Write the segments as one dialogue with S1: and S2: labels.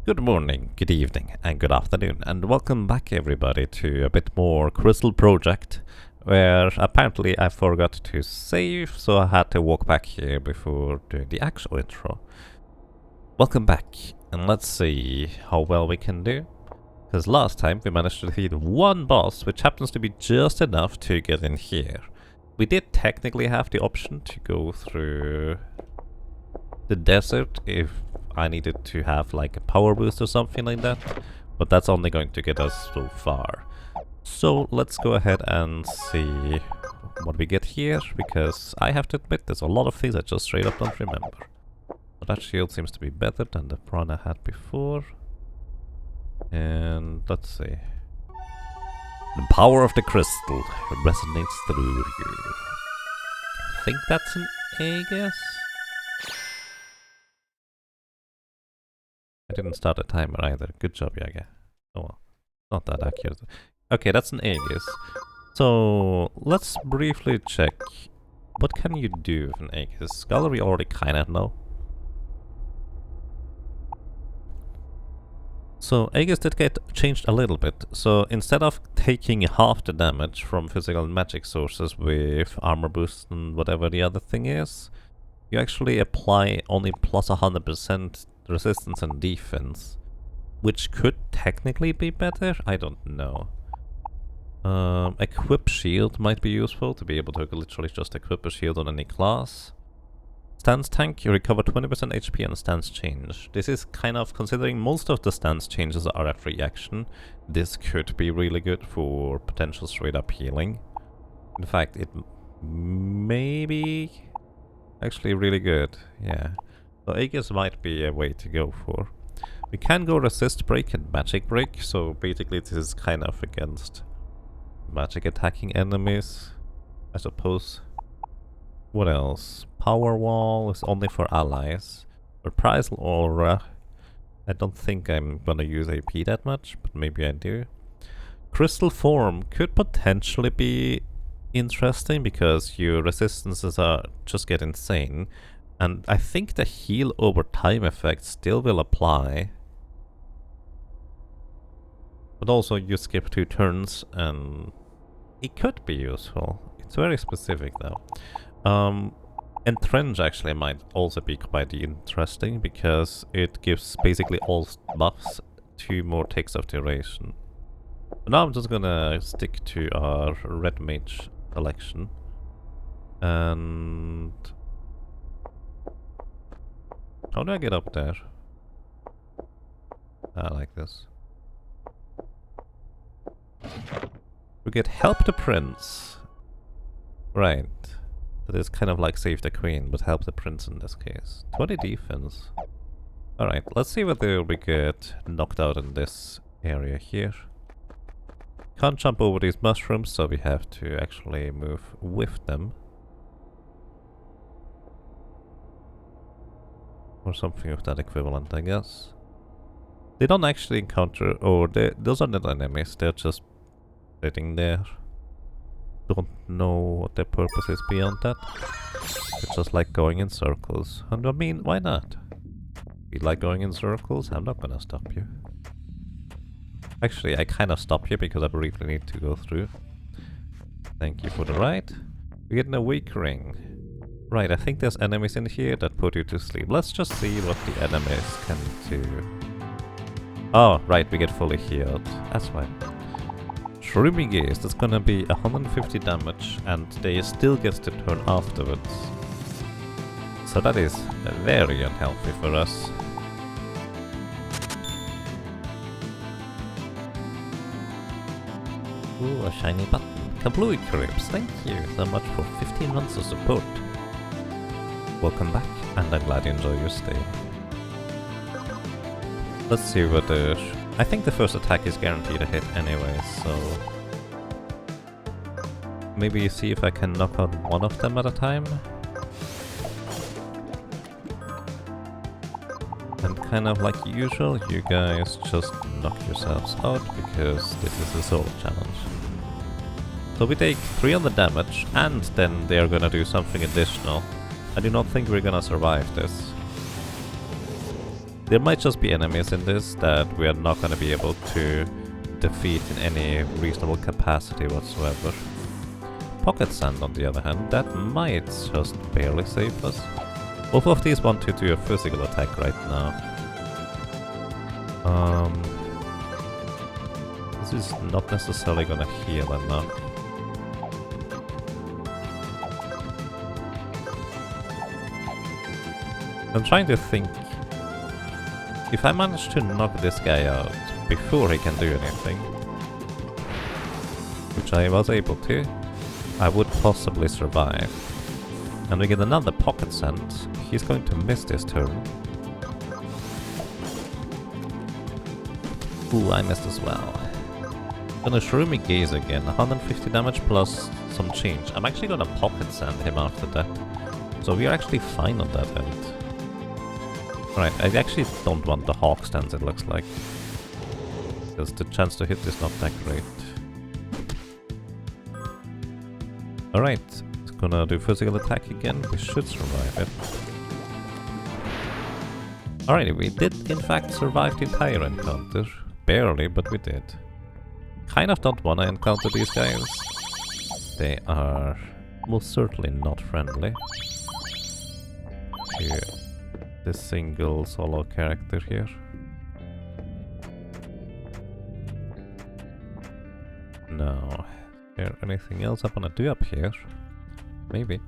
S1: Good morning, good evening, and good afternoon, and welcome back everybody to a bit more Crystal Project, where apparently I forgot to save, so I had to walk back here before doing the actual intro. Welcome back, and let's see how well we can do. Because last time we managed to defeat one boss, which happens to be just enough to get in here. We did technically have the option to go through the desert if I needed to have like a power boost or something like that, but that's only going to get us so far. So let's go ahead and see what we get here, because I have to admit there's a lot of things I just straight up don't remember. But that shield seems to be better than the prawn I had before. And let's see. The power of the crystal resonates through you. I think that's an A, guess? I didn't start a timer either. Good job, Yaga. Oh well. Not that accurate. Okay, that's an Aegis. So let's briefly check. What can you do with an Aegis? Gallery already kinda know. So Aegis did get changed a little bit. So instead of taking half the damage from physical and magic sources with armor boost and whatever the other thing is, you actually apply only plus 100% resistance and defense, which could technically be better. I don't know. Equip shield might be useful to be able to literally just equip a shield on any class. Stance tank, you recover 20% HP and stance change. This is kind of, considering most of the stance changes are a free action, this could be really good for potential straight up healing. In fact, it may be actually really good, yeah. So Aegis might be a way to go for. We can go resist break and magic break, so basically this is kind of against magic attacking enemies, I suppose. What else? Power wall is only for allies. Reprisal aura, I don't think I'm gonna use AP that much, but maybe I do. Crystal form could potentially be interesting because your resistances are just get insane. And I think the heal over time effect still will apply. But also you skip 2 turns and it could be useful. It's very specific though. Entrench actually might also be quite interesting because it gives basically all buffs 2 more ticks of duration. But now I'm just gonna stick to our red mage selection. And how do I get up there? I like this. We get help the prince. Right. That is kind of like save the queen, but help the prince in this case. 20 defense. Alright, let's see whether we get knocked out in this area here. Can't jump over these mushrooms, so we have to actually move with them. Or something of that equivalent, I guess. They don't actually encounter, or those are not enemies, they're just sitting there. Don't know what their purpose is beyond that. It's just like going in circles. And I mean, why not? If you like going in circles, I'm not gonna stop you. Actually, I kind of stop you because I briefly need to go through. Thank you for the ride. We're getting a weak ring. Right, I think there's enemies in here that put you to sleep. Let's just see what the enemies can do. Oh, right, we get fully healed. That's fine. Shroomy Gaze, that's gonna be 150 damage, and they still get to turn afterwards. So that is very unhealthy for us. Ooh, a shiny button. Kablooey Cribs, thank you so much for 15 months of support. Welcome back, and I'm glad you enjoy your stay. Let's see whether... I think the first attack is guaranteed a hit anyway, so... maybe see if I can knock out one of them at a time? And kind of like usual, you guys just knock yourselves out, because this is a solo challenge. So we take 300 damage, and then they are gonna do something additional. I do not think we're gonna survive this. There might just be enemies in this that we are not going to be able to defeat in any reasonable capacity whatsoever. Pocket Sand, on the other hand, that might just barely save us. Both of these want to do a physical attack right now. This is not necessarily gonna heal enough. I'm trying to think. If I manage to knock this guy out before he can do anything, which I was able to, I would possibly survive. And we get another Pocket Sand. He's going to miss this turn. Ooh, I missed as well. Gonna Shroomy Gaze again. 150 damage plus some change. I'm actually gonna Pocket Sand him after that. So we are actually fine on that end. Alright, I actually don't want the Hawk stance, it looks like. Because the chance to hit is not that great. Alright, it's gonna do physical attack again. We should survive it. Alright, we did in fact survive the entire encounter. Barely, but we did. Kind of don't wanna encounter these guys. They are most certainly not friendly to this single solo character here. No. Is there anything else I wanna do up here? Maybe.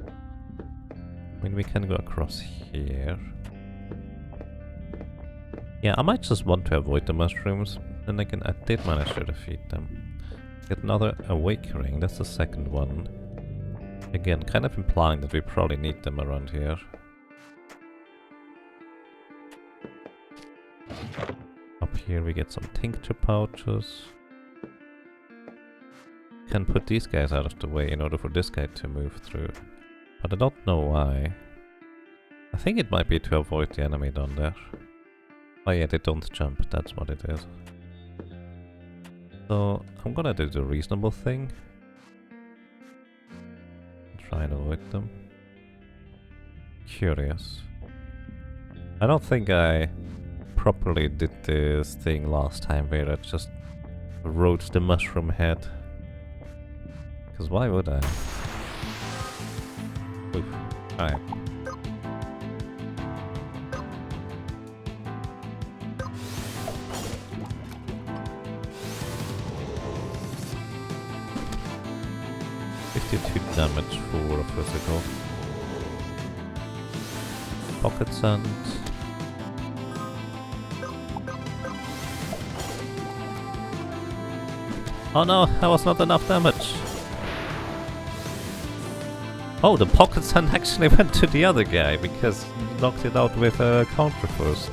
S1: I mean, we can go across here. Yeah, I might just want to avoid the mushrooms. Then again, I did manage to defeat them. Get another Awakening, that's the second one. Again, kind of implying that we probably need them around here. Up here we get some tincture pouches. Can put these guys out of the way in order for this guy to move through. But I don't know why. I think it might be to avoid the enemy down there. Oh yeah, they don't jump, that's what it is. So, I'm gonna do the reasonable thing. Try and avoid them. Curious. I don't think I properly did this thing last time where I just rode the mushroom head. Because why would I? Oof. Alright. Damage for a physical. Pocket Sand. Oh no, that was not enough damage. Oh, the Pocket Sand actually went to the other guy because he knocked it out with a counter first.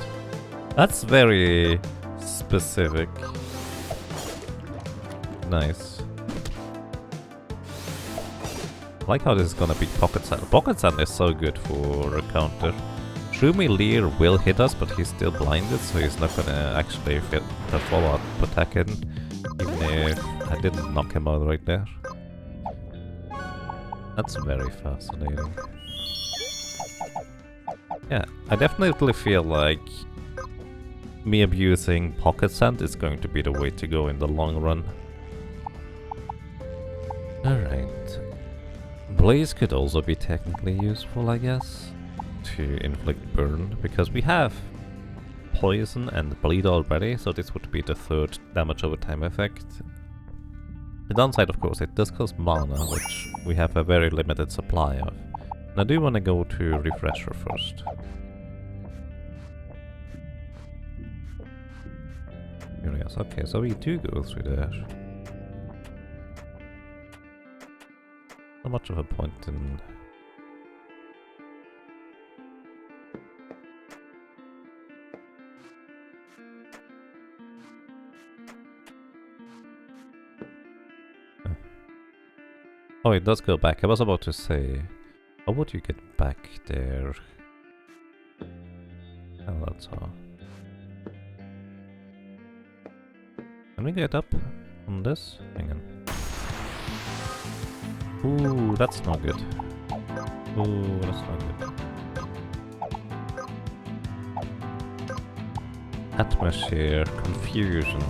S1: That's very specific. Nice. I like how this is gonna be Pocket Sand. Pocket Sand is so good for a counter. Shroomy Leer will hit us, but he's still blinded, so he's not gonna actually fit the follow-up attack in, even if I didn't knock him out right there. That's very fascinating. Yeah, I definitely feel like me abusing Pocket Sand is going to be the way to go in the long run. Alright. Blaze could also be technically useful, I guess, to inflict burn, because we have poison and bleed already, so this would be the third damage over time effect. The downside, of course, it does cost mana, which we have a very limited supply of. And I do want to go to Refresher first. Curious. Okay, so we do go through there. Not much of a point in... Oh, it does go back. I was about to say, how would you get back there? Oh, that's all. Can we get up on this? Hang on. Ooh, that's not good. Ooh, that's not good. Atmosphere, confusion.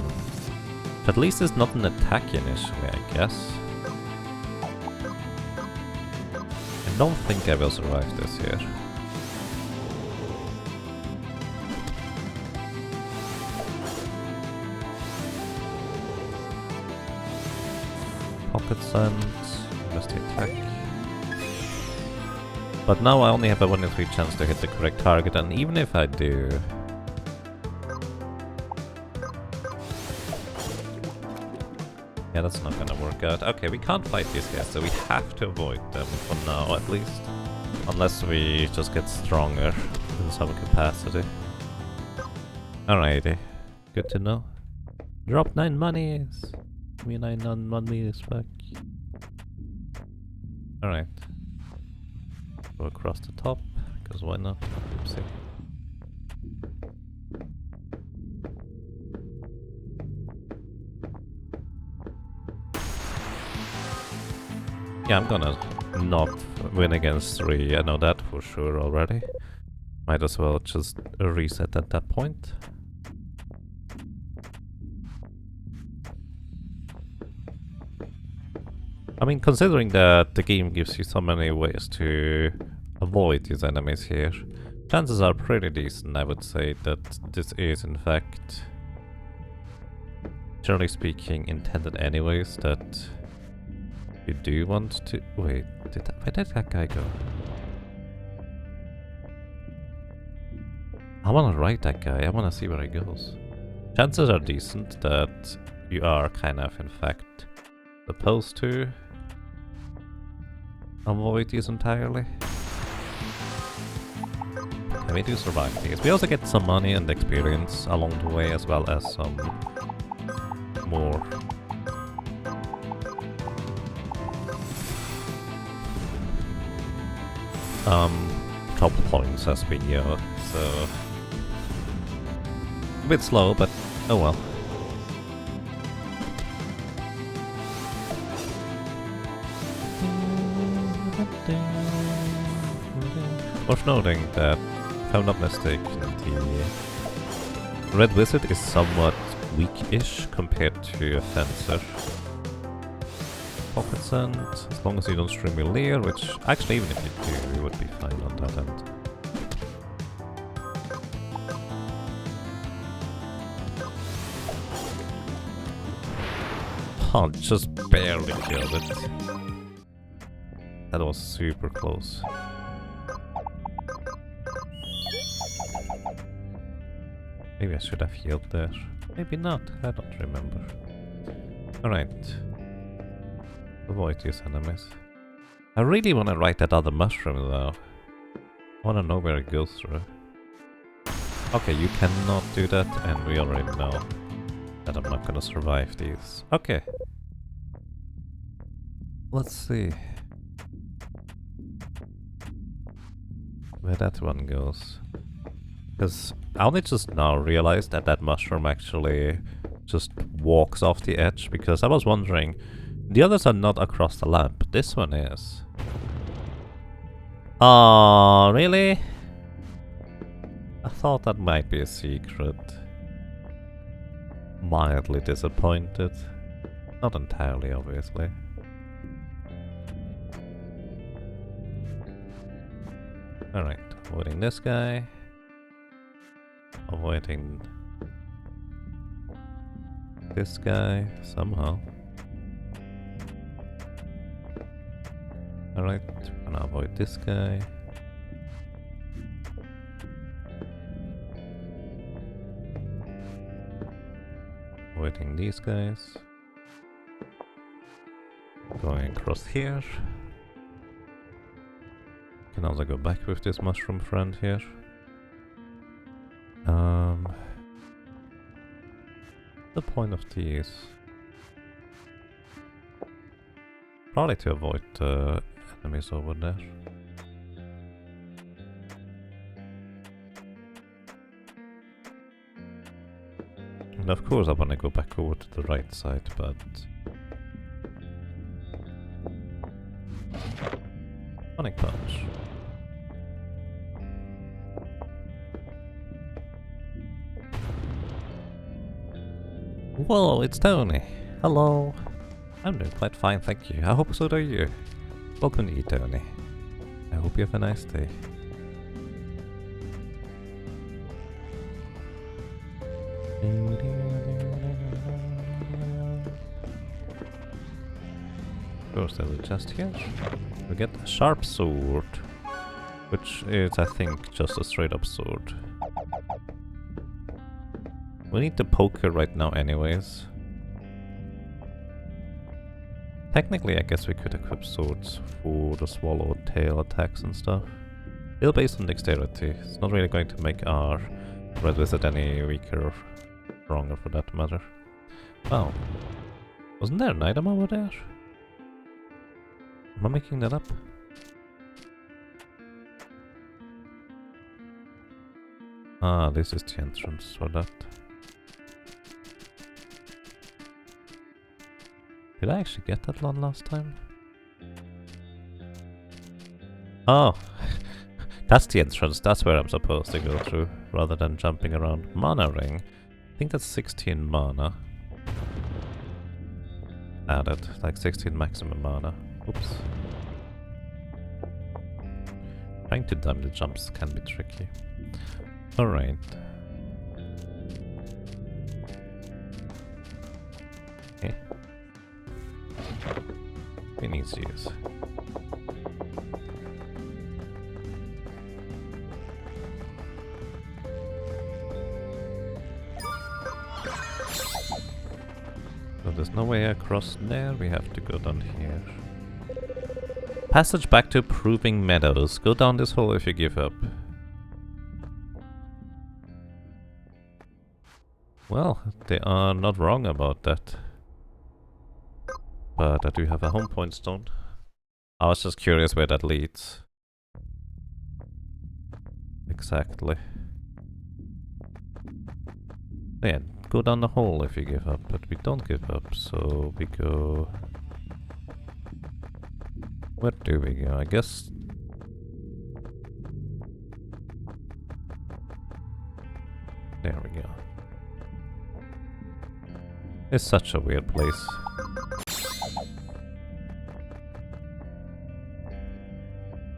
S1: At least it's not an attack initially, I guess. I don't think I will survive this here. Pocket Sand, just the attack. But now I only have a 1 in 3 chance to hit the correct target, and even if I do... yeah, that's not gonna work out. Okay, we can't fight these guys, so we have to avoid them for now at least. Unless we just get stronger in some capacity. Alrighty, good to know. Drop 9 monies! Give me 9 monies back. Alright. Go across the top, because why not? Oopsie. Yeah, I'm gonna not win against 3, I know that for sure already. Might as well just reset at that point. I mean, considering that the game gives you so many ways to avoid these enemies here, chances are pretty decent, I would say, that this is in fact, generally speaking, intended anyways, that you do want to... wait, where did that guy go? I wanna ride that guy, I wanna see where he goes. Chances are decent that you are kind of, in fact, supposed to avoid these entirely. Okay, we do survive these. We also get some money and experience along the way, as well as some more top points as we go, so a bit slow, but oh well. Worth noting that, if I'm not mistaken, the Red Wizard is somewhat weak-ish compared to a Fencer. Pocket Sand, as long as you don't stream your Leer, which actually even if you do, you would be fine on that end. Oh, just barely killed it. That was super close. Maybe I should have healed there. Maybe not, I don't remember. Alright. Avoid these enemies. I really want to ride that other mushroom though. I want to know where it goes through. Okay, you cannot do that, and we already know that I'm not gonna survive these. Okay. Let's see where that one goes. Because I only just now realized that that mushroom actually just walks off the edge, because I was wondering, the others are not across the lamp, this one is. Oh, really? I thought that might be a secret. Mildly disappointed. Not entirely, obviously. Alright, avoiding this guy. Avoiding this guy somehow. Alright, gonna avoid this guy. Avoiding these guys. Going across here. Can also go back with this mushroom friend here. The point of these, probably to avoid enemies over there. And of course I want to go back over to the right side, but Sonic Punch. Whoa, it's Tony. Hello. I'm doing quite fine, thank you. I hope so do you. Welcome to you, Tony. I hope you have a nice day. Of course, there's a chest here. We get a sharp sword, which is, I think, just a straight up sword. We need the poker right now anyways. Technically, I guess we could equip swords for the swallowtail attacks and stuff. Still based on dexterity. It's not really going to make our red wizard any weaker or stronger for that matter. Wow. Wasn't there an item over there? Am I making that up? Ah, this is the entrance for that. Did I actually get that one last time? Oh! That's the entrance, that's where I'm supposed to go through, rather than jumping around. Mana ring. I think that's 16 mana. Added, like 16 maximum mana. Oops. Trying to time the jumps can be tricky. Alright. Okay. We need to use. So there's no way across there, we have to go down here. Passage back to Proving Meadows. Go down this hole if you give up. Well, they are not wrong about that. But I do have a home point stone. I was just curious where that leads. Exactly. Yeah, go down the hole if you give up, but we don't give up, so we go... Where do we go? I guess... There we go. It's such a weird place.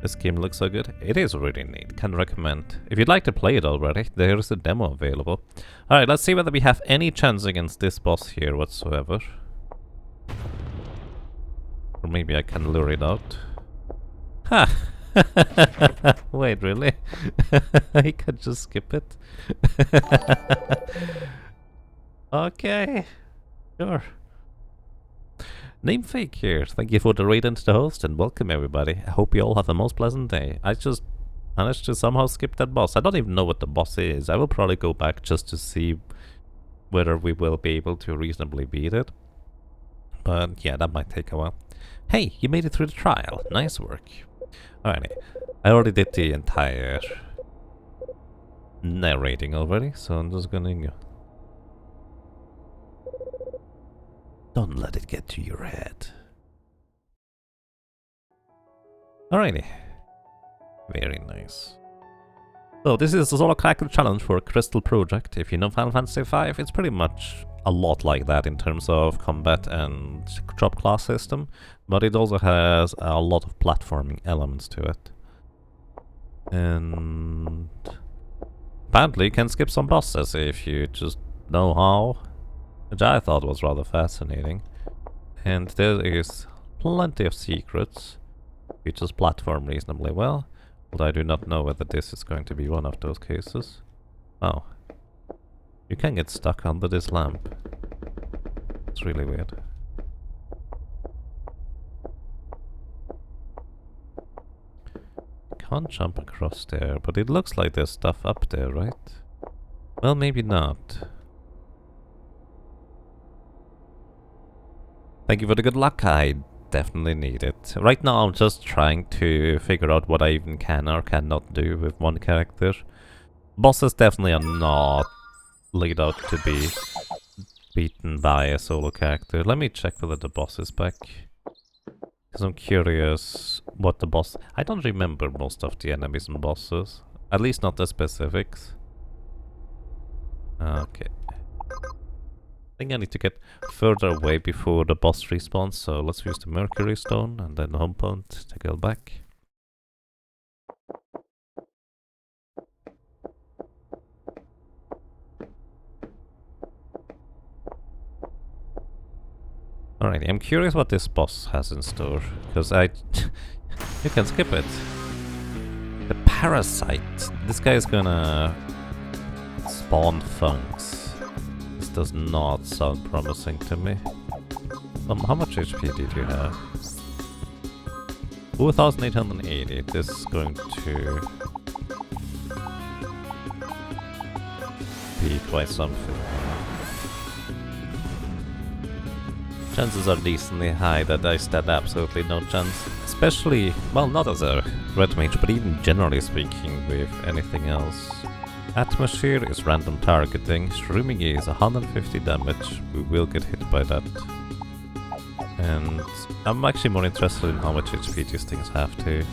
S1: This game looks so good. It is really neat. Can recommend. If you'd like to play it already, there is a demo available. Alright, let's see whether we have any chance against this boss here whatsoever. Or maybe I can lure it out. Ha! Wait, really? I could just skip it? Okay. Sure. Name Fake here. Thank you for the raid into the host and welcome everybody. I hope you all have a most pleasant day. I just managed to somehow skip that boss. I don't even know what the boss is. I will probably go back just to see whether we will be able to reasonably beat it. But yeah, that might take a while. Hey, you made it through the trial. Nice work. Alrighty. I already did the entire narrating already, so I'm just gonna go. Don't let it get to your head. Alrighty. Very nice. So this is the Solo Crackle Challenge for Crystal Project. If you know Final Fantasy V, it's pretty much a lot like that in terms of combat and drop class system, but it also has a lot of platforming elements to it. And apparently you can skip some bosses if you just know how, which I thought was rather fascinating. And there is plenty of secrets. You just platform reasonably well, but I do not know whether this is going to be one of those cases. Oh. You can get stuck under this lamp. It's really weird. Can't jump across there, but it looks like there's stuff up there, right? Well, maybe not. Thank you for the good luck, I definitely need it. Right now I'm just trying to figure out what I even can or cannot do with one character. Bosses definitely are not laid out to be beaten by a solo character. Let me check whether the boss is back. Because I'm curious what the boss... I don't remember most of the enemies and bosses. At least not the specifics. Okay. I think I need to get further away before the boss respawns, so let's use the Mercury Stone and then the home point to go back. Alrighty, I'm curious what this boss has in store, because you can skip it. The Parasite. This guy is gonna spawn funks. This does not sound promising to me. How much HP did you have? 4,880. This is going to be quite something. Chances are decently high that I stand absolutely no chance. Especially, well, not as a red mage, but even generally speaking with anything else. Atmosphere is random targeting, Shroomingy is 150 damage, we will get hit by that. And I'm actually more interested in how much HP these things have too.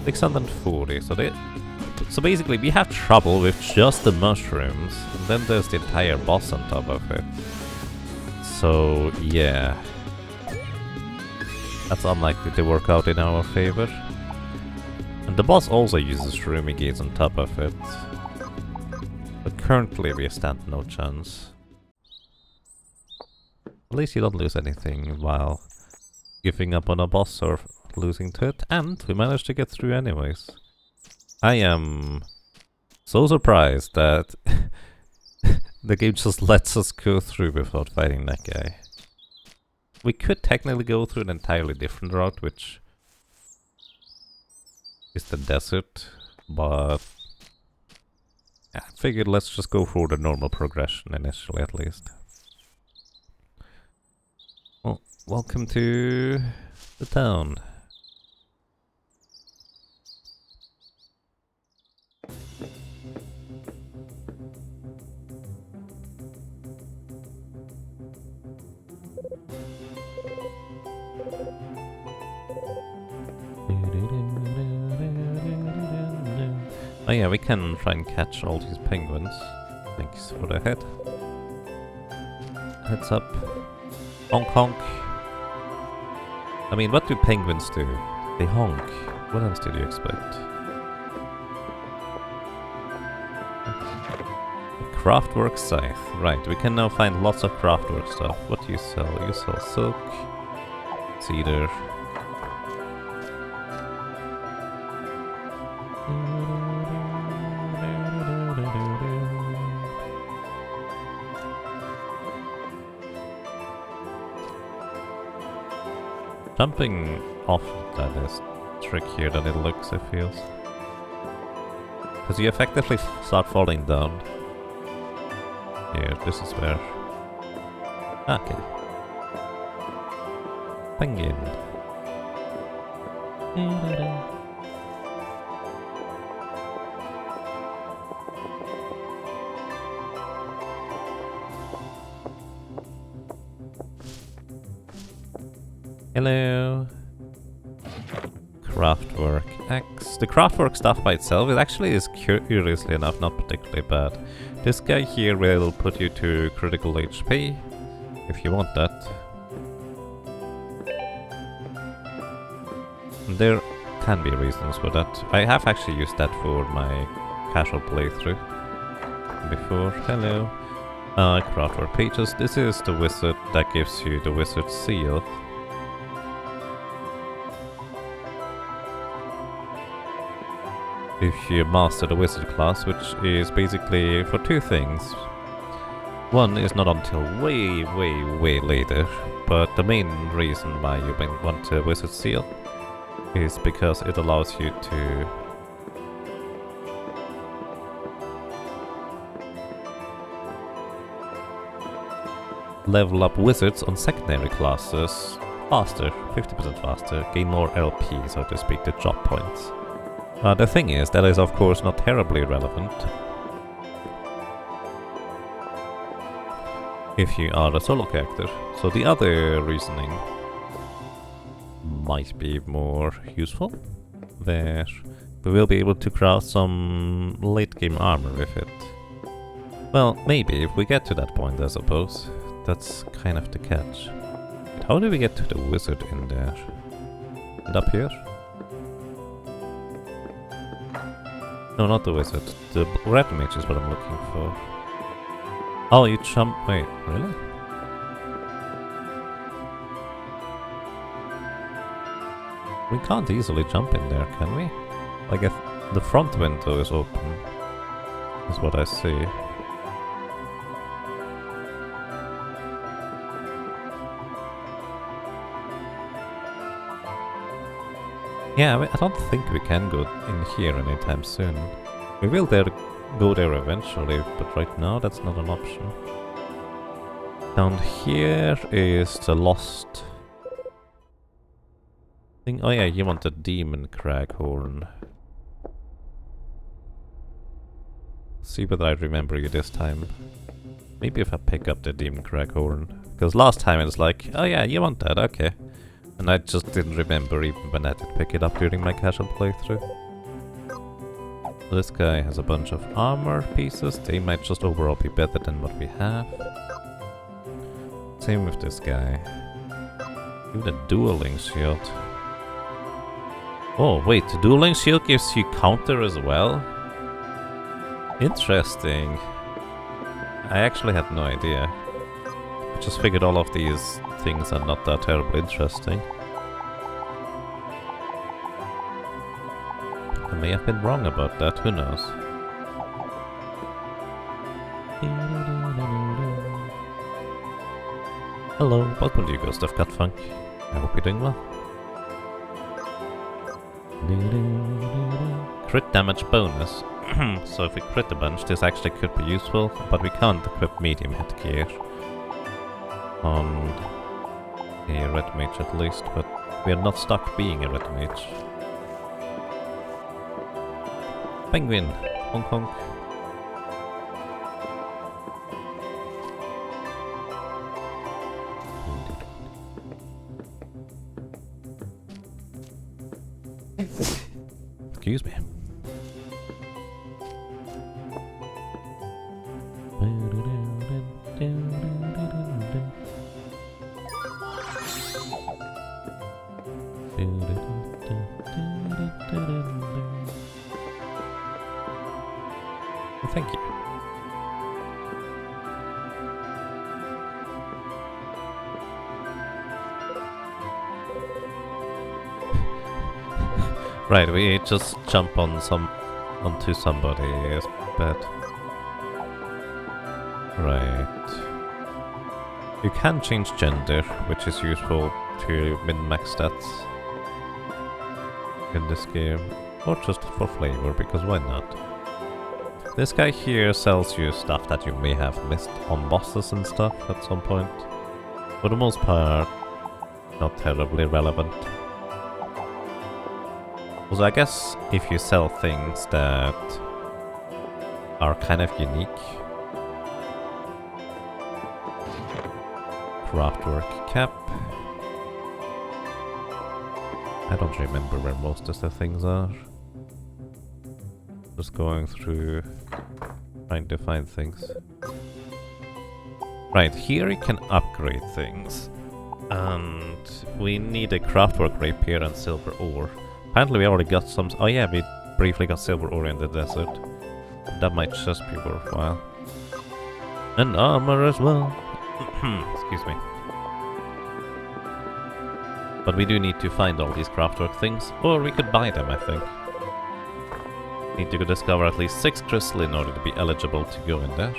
S1: 640, so basically we have trouble with just the mushrooms, and then there's the entire boss on top of it. So yeah, that's unlikely to work out in our favor. And the boss also uses Shroomy Gates on top of it. But currently we stand no chance. At least you don't lose anything while giving up on a boss or losing to it. And we managed to get through anyways. I am so surprised that the game just lets us go through without fighting that guy. We could technically go through an entirely different route, which is the desert, but I figured let's just go for the normal progression initially at least. Well, welcome to the town. Oh yeah, we can try and catch all these penguins. Thanks for the head. Heads up. Honk honk. I mean, what do penguins do? They honk. What else did you expect? Craftwork scythe. Right, we can now find lots of craftwork stuff. What do you sell? You sell silk, cedar. Jumping off that is trickier than it looks, it feels. Because you effectively start falling down. Here, this is where... Okay. Penguin. Hello. Craftwork axe. The craftwork stuff by itself is curiously enough not particularly bad. This guy here will put you to critical HP if you want that. There can be reasons for that. I have actually used that for my casual playthrough before. Hello. Craftwork pages. This is the wizard that gives you the wizard seal. If you master the wizard class, which is basically for two things. One is not until way later, but the main reason why you want a wizard seal is because it allows you to level up wizards on secondary classes faster, 50% faster, gain more LP, so to speak, the drop points. The thing is, that is of course not terribly relevant if you are a solo character. So the other reasoning might be more useful, where we will be able to craft some late game armor with it. Well, maybe if we get to that point, I suppose. That's kind of the catch. But how do we get to the wizard in there? And up here? No, not the wizard. The red mage is what I'm looking for. Oh, you jump... Wait, really? We can't easily jump in there, can we? Like if the front window is open, is what I see. Yeah, I don't think we can go in here anytime soon. We will go there eventually, but right now that's not an option. Down here is the lost thing. Oh yeah, you want the demon craghorn. See whether I remember you this time. Maybe if I pick up the demon craghorn. Because last time it was like, oh yeah, you want that, okay. And I just didn't remember even when I did pick it up during my casual playthrough. So this guy has a bunch of armor pieces. They might just overall be better than what we have. Same with this guy. Even a dueling shield. Oh wait, the dueling shield gives you counter as well? Interesting. I actually had no idea. I just figured all of these things are not that terribly interesting. I may have been wrong about that, who knows? Hello, welcome to you, Ghost of Gutfunk. I hope you're doing well. Crit damage bonus. So if we crit a bunch, this actually could be useful, but we can't equip medium headgear on a red mage at least, but we are not stuck being a red mage. Penguin! Honk honk. Excuse me. Thank you. Right, we just jump onto somebody's bed. Right. You can change gender, which is useful to min-max stats in this game, or just for flavor, because why not? This guy here sells you stuff that you may have missed on bosses and stuff at some point. For the most part, not terribly relevant. So I guess if you sell things that are kind of unique. Craftwork cap. I don't remember where most of the things are. Just going through, trying to find things. Right, here you can upgrade things. And we need a craftwork rapier and silver ore. Apparently we already got some... Oh yeah, we briefly got silver ore in the desert. That might just be worthwhile. And armor as well. Excuse me. But we do need to find all these craftwork things. Or we could buy them, I think. Need to go discover at least 6 crystal in order to be eligible to go in there.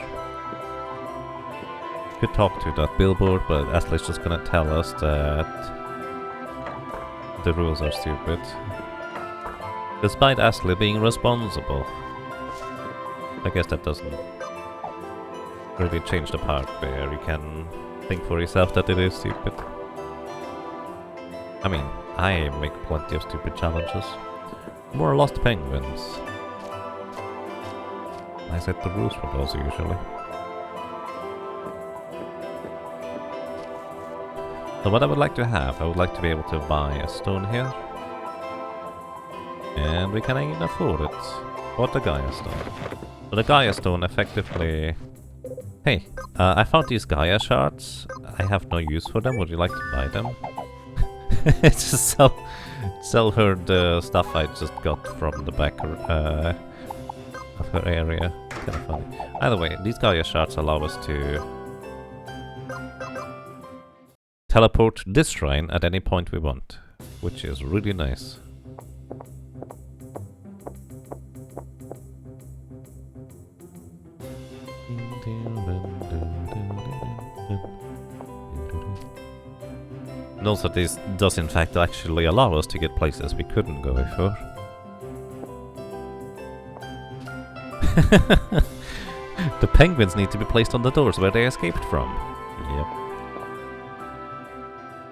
S1: Could talk to that billboard, but Ashley's just gonna tell us that the rules are stupid. Despite Ashley being responsible. I guess that doesn't really change the part where you can think for yourself that it is stupid. I mean, I make plenty of stupid challenges. More lost penguins. I set the rules for those usually. So what I would like to have, I would like to be able to buy a stone here. And we can even afford it. What the Gaia stone. So the Gaia stone effectively Hey, I found these Gaia shards. I have no use for them. Would you like to buy them? Just sell her the stuff I just got from the back of her area. Kind of funny. Either way, these Gaia shards allow us to teleport this shrine at any point we want, which is really nice. And also this does in fact actually allow us to get places we couldn't go before. The penguins need to be placed on the doors where they escaped from. Yep.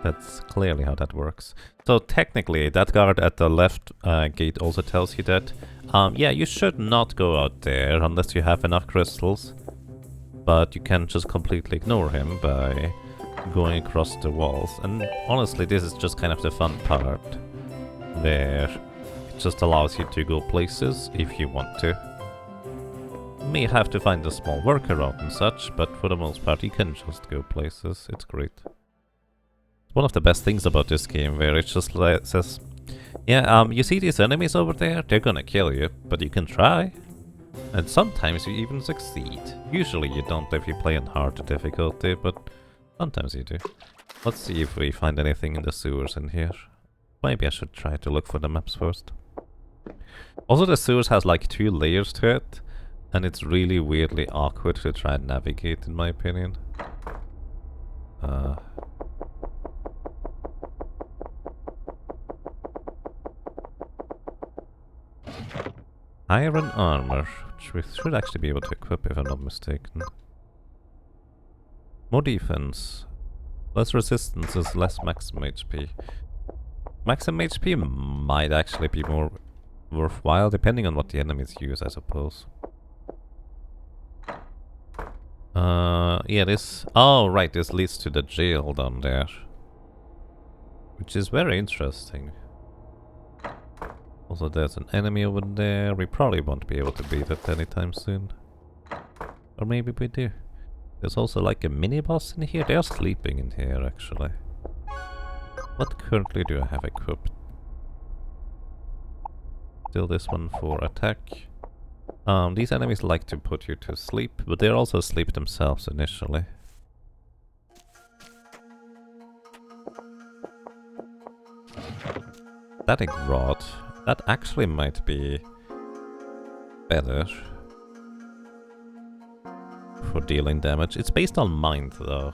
S1: That's clearly how that works. So technically, that guard at the left gate also tells you that, yeah, you should not go out there unless you have enough crystals. But you can just completely ignore him by going across the walls. And honestly, this is just kind of the fun part, where it just allows you to go places if you want to. You may have to find a small workaround and such, but for the most part you can just go places. It's great. One of the best things about this game, where it just says, yeah, you see these enemies over there? They're gonna kill you, but you can try. And sometimes you even succeed. Usually you don't if you play on hard difficulty, but sometimes you do. Let's see if we find anything in the sewers in here. Maybe I should try to look for the maps first. Also, the sewers has like 2 layers to it, and it's really weirdly awkward to try and navigate, in my opinion. Iron armor, which we should actually be able to equip if I'm not mistaken. More defense. Less resistance is less maximum HP. Maximum HP might actually be more worthwhile, depending on what the enemies use, I suppose. Yeah, this... Oh, right, this leads to the jail down there. Which is very interesting. Also, there's an enemy over there. We probably won't be able to beat it anytime soon. Or maybe we do. There's also like a mini-boss in here. They're sleeping in here, actually. What currently do I have equipped? Still this one for attack. These enemies like to put you to sleep, but they're also asleep themselves initially. Static rod. That actually might be better for dealing damage. It's based on mind though.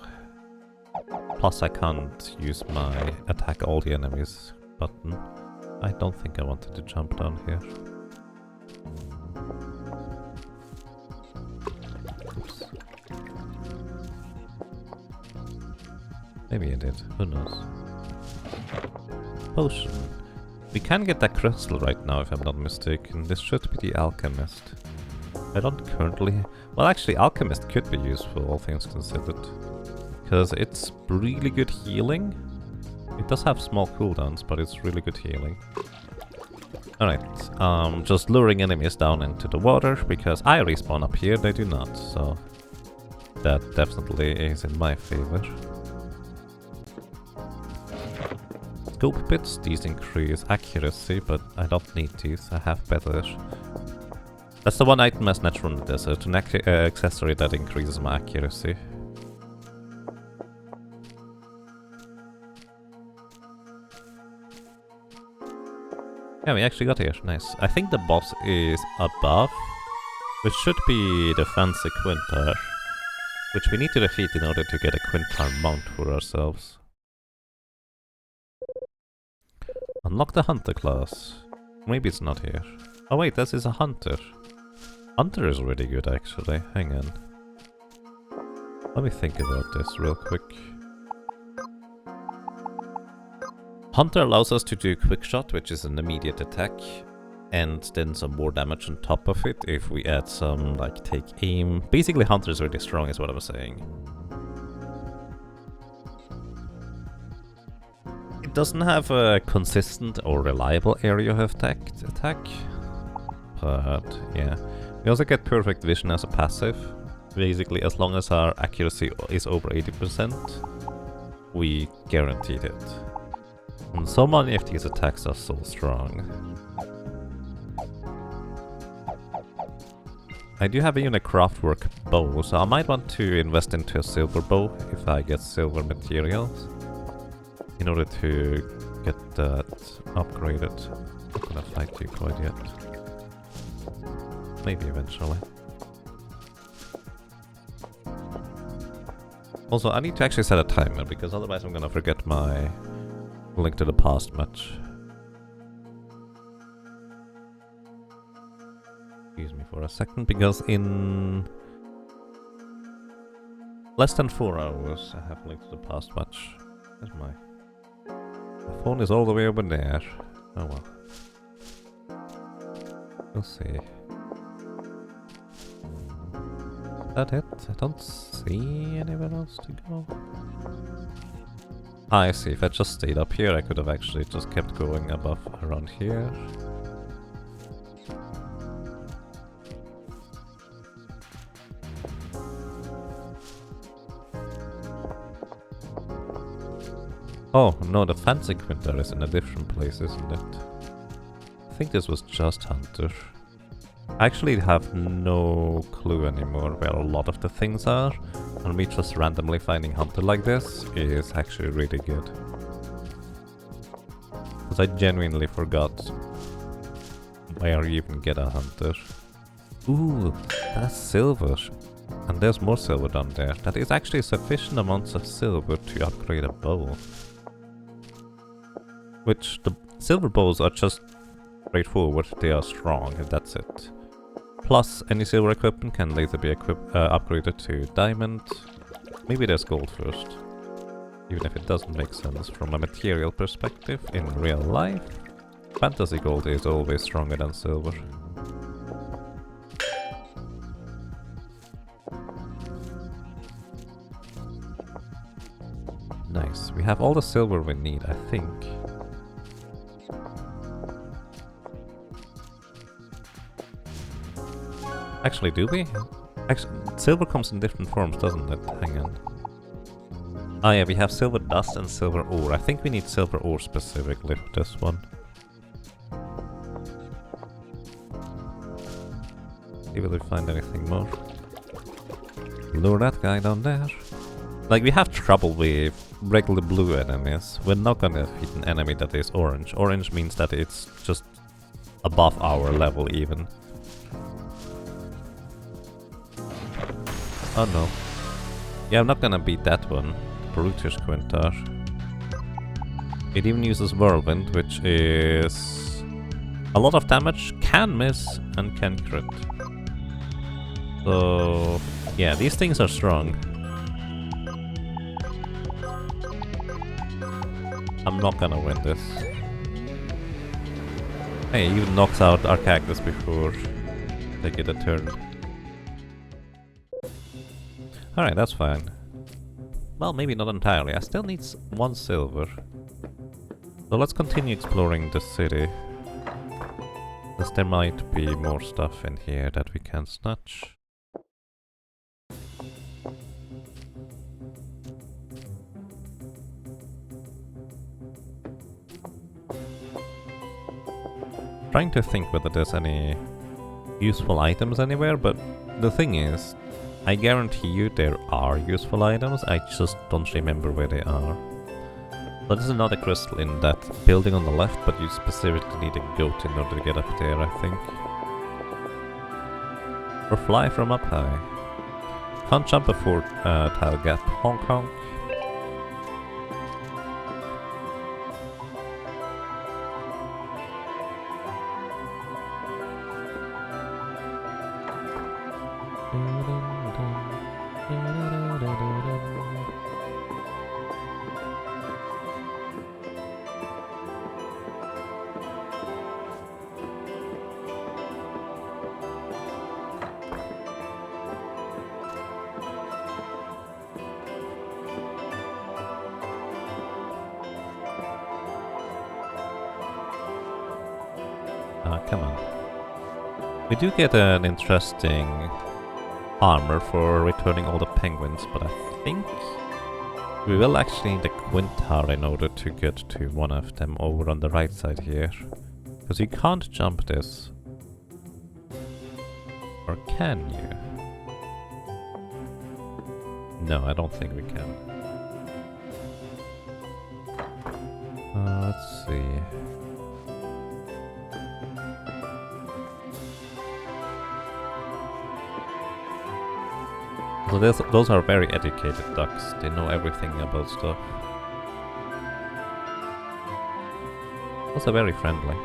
S1: Plus I can't use my attack all the enemies button. I don't think I wanted to jump down here. Oops. Maybe I did, who knows. Potion. We can get that crystal right now if I'm not mistaken. This should be the alchemist. I don't currently... Well, actually alchemist could be useful, all things considered. Because it's really good healing. It does have small cooldowns, but it's really good healing. Alright, just luring enemies down into the water, because I respawn up here, they do not, so... That definitely is in my favor. Scope bits, these increase accuracy, but I don't need these, I have better. That's the one item as natural in the desert, an accessory that increases my accuracy. Yeah, we actually got here, nice. I think the boss is above, which should be the fancy Quintar, which we need to defeat in order to get a Quintar mount for ourselves. Unlock the hunter class. Maybe it's not here. Oh wait, this is a hunter. Hunter is really good actually, hang on. Let me think about this real quick. Hunter allows us to do quick shot, which is an immediate attack, and then some more damage on top of it if we add some, like, take aim. Basically Hunter is really strong is what I was saying. It doesn't have a consistent or reliable area of attack, but yeah. We also get perfect vision as a passive, Basically, as long as our accuracy is over 80%, we guaranteed it. And so many of these attacks are so strong. I do have even a craftwork bow, so I might want to invest into a silver bow if I get silver materials in order to get that upgraded. I'm not gonna fight you quite yet. Maybe eventually. Also, I need to actually set a timer because otherwise I'm gonna forget my Link to the Past match. Excuse me for a second, because in less than 4 hours I have Link to the Past match. Where's my phone is all the way over there. Oh well. We'll see. Is that it? I don't see anywhere else to go. I see. If I just stayed up here, I could have actually just kept going above around here. Oh, no, the fancy Quinter is in a different place, isn't it? I think this was just Hunter. I actually have no clue anymore where a lot of the things are, and me just randomly finding Hunter like this is actually really good. Because I genuinely forgot where you even get a Hunter. Ooh, that's silver. And there's more silver down there. That is actually sufficient amounts of silver to upgrade a bow. Which, the silver bows are just straightforward, they are strong, and that's it. Plus, any silver equipment can later be upgraded to diamond. Maybe there's gold first. Even if it doesn't make sense from a material perspective in real life. Fantasy gold is always stronger than silver. Nice, we have all the silver we need, I think. Actually, do we? Actually, silver comes in different forms, doesn't it? Hang on. Ah yeah, we have silver dust and silver ore. I think we need silver ore specifically for this one. See whether we find anything more. Lure that guy down there. Like, we have trouble with regular blue enemies. We're not gonna defeat an enemy that is orange. Orange means that it's just above our level even. Oh no. Yeah, I'm not gonna beat that one. Brutish Quintar. It even uses Whirlwind, which is a lot of damage, can miss, and can crit. So yeah, these things are strong. I'm not gonna win this. Hey, he even knocks out our cactus before they get a turn. Alright, that's fine. Well, maybe not entirely. I still need 1 silver. So let's continue exploring the city. Because there might be more stuff in here that we can snatch. Trying to think whether there's any useful items anywhere, but the thing is, I guarantee you there are useful items, I just don't remember where they are. But there's another crystal in that building on the left, but you specifically need a goat in order to get up there, I think. Or fly from up high. Can't jump before tile gap. Honk honk. Come on. We do get an interesting armor for returning all the penguins, but I think we will actually need a Quintar in order to get to one of them over on the right side here. Because you can't jump this. Or can you? No, I don't think we can. Let's see. So those are very educated ducks. They know everything about stuff. Also very friendly.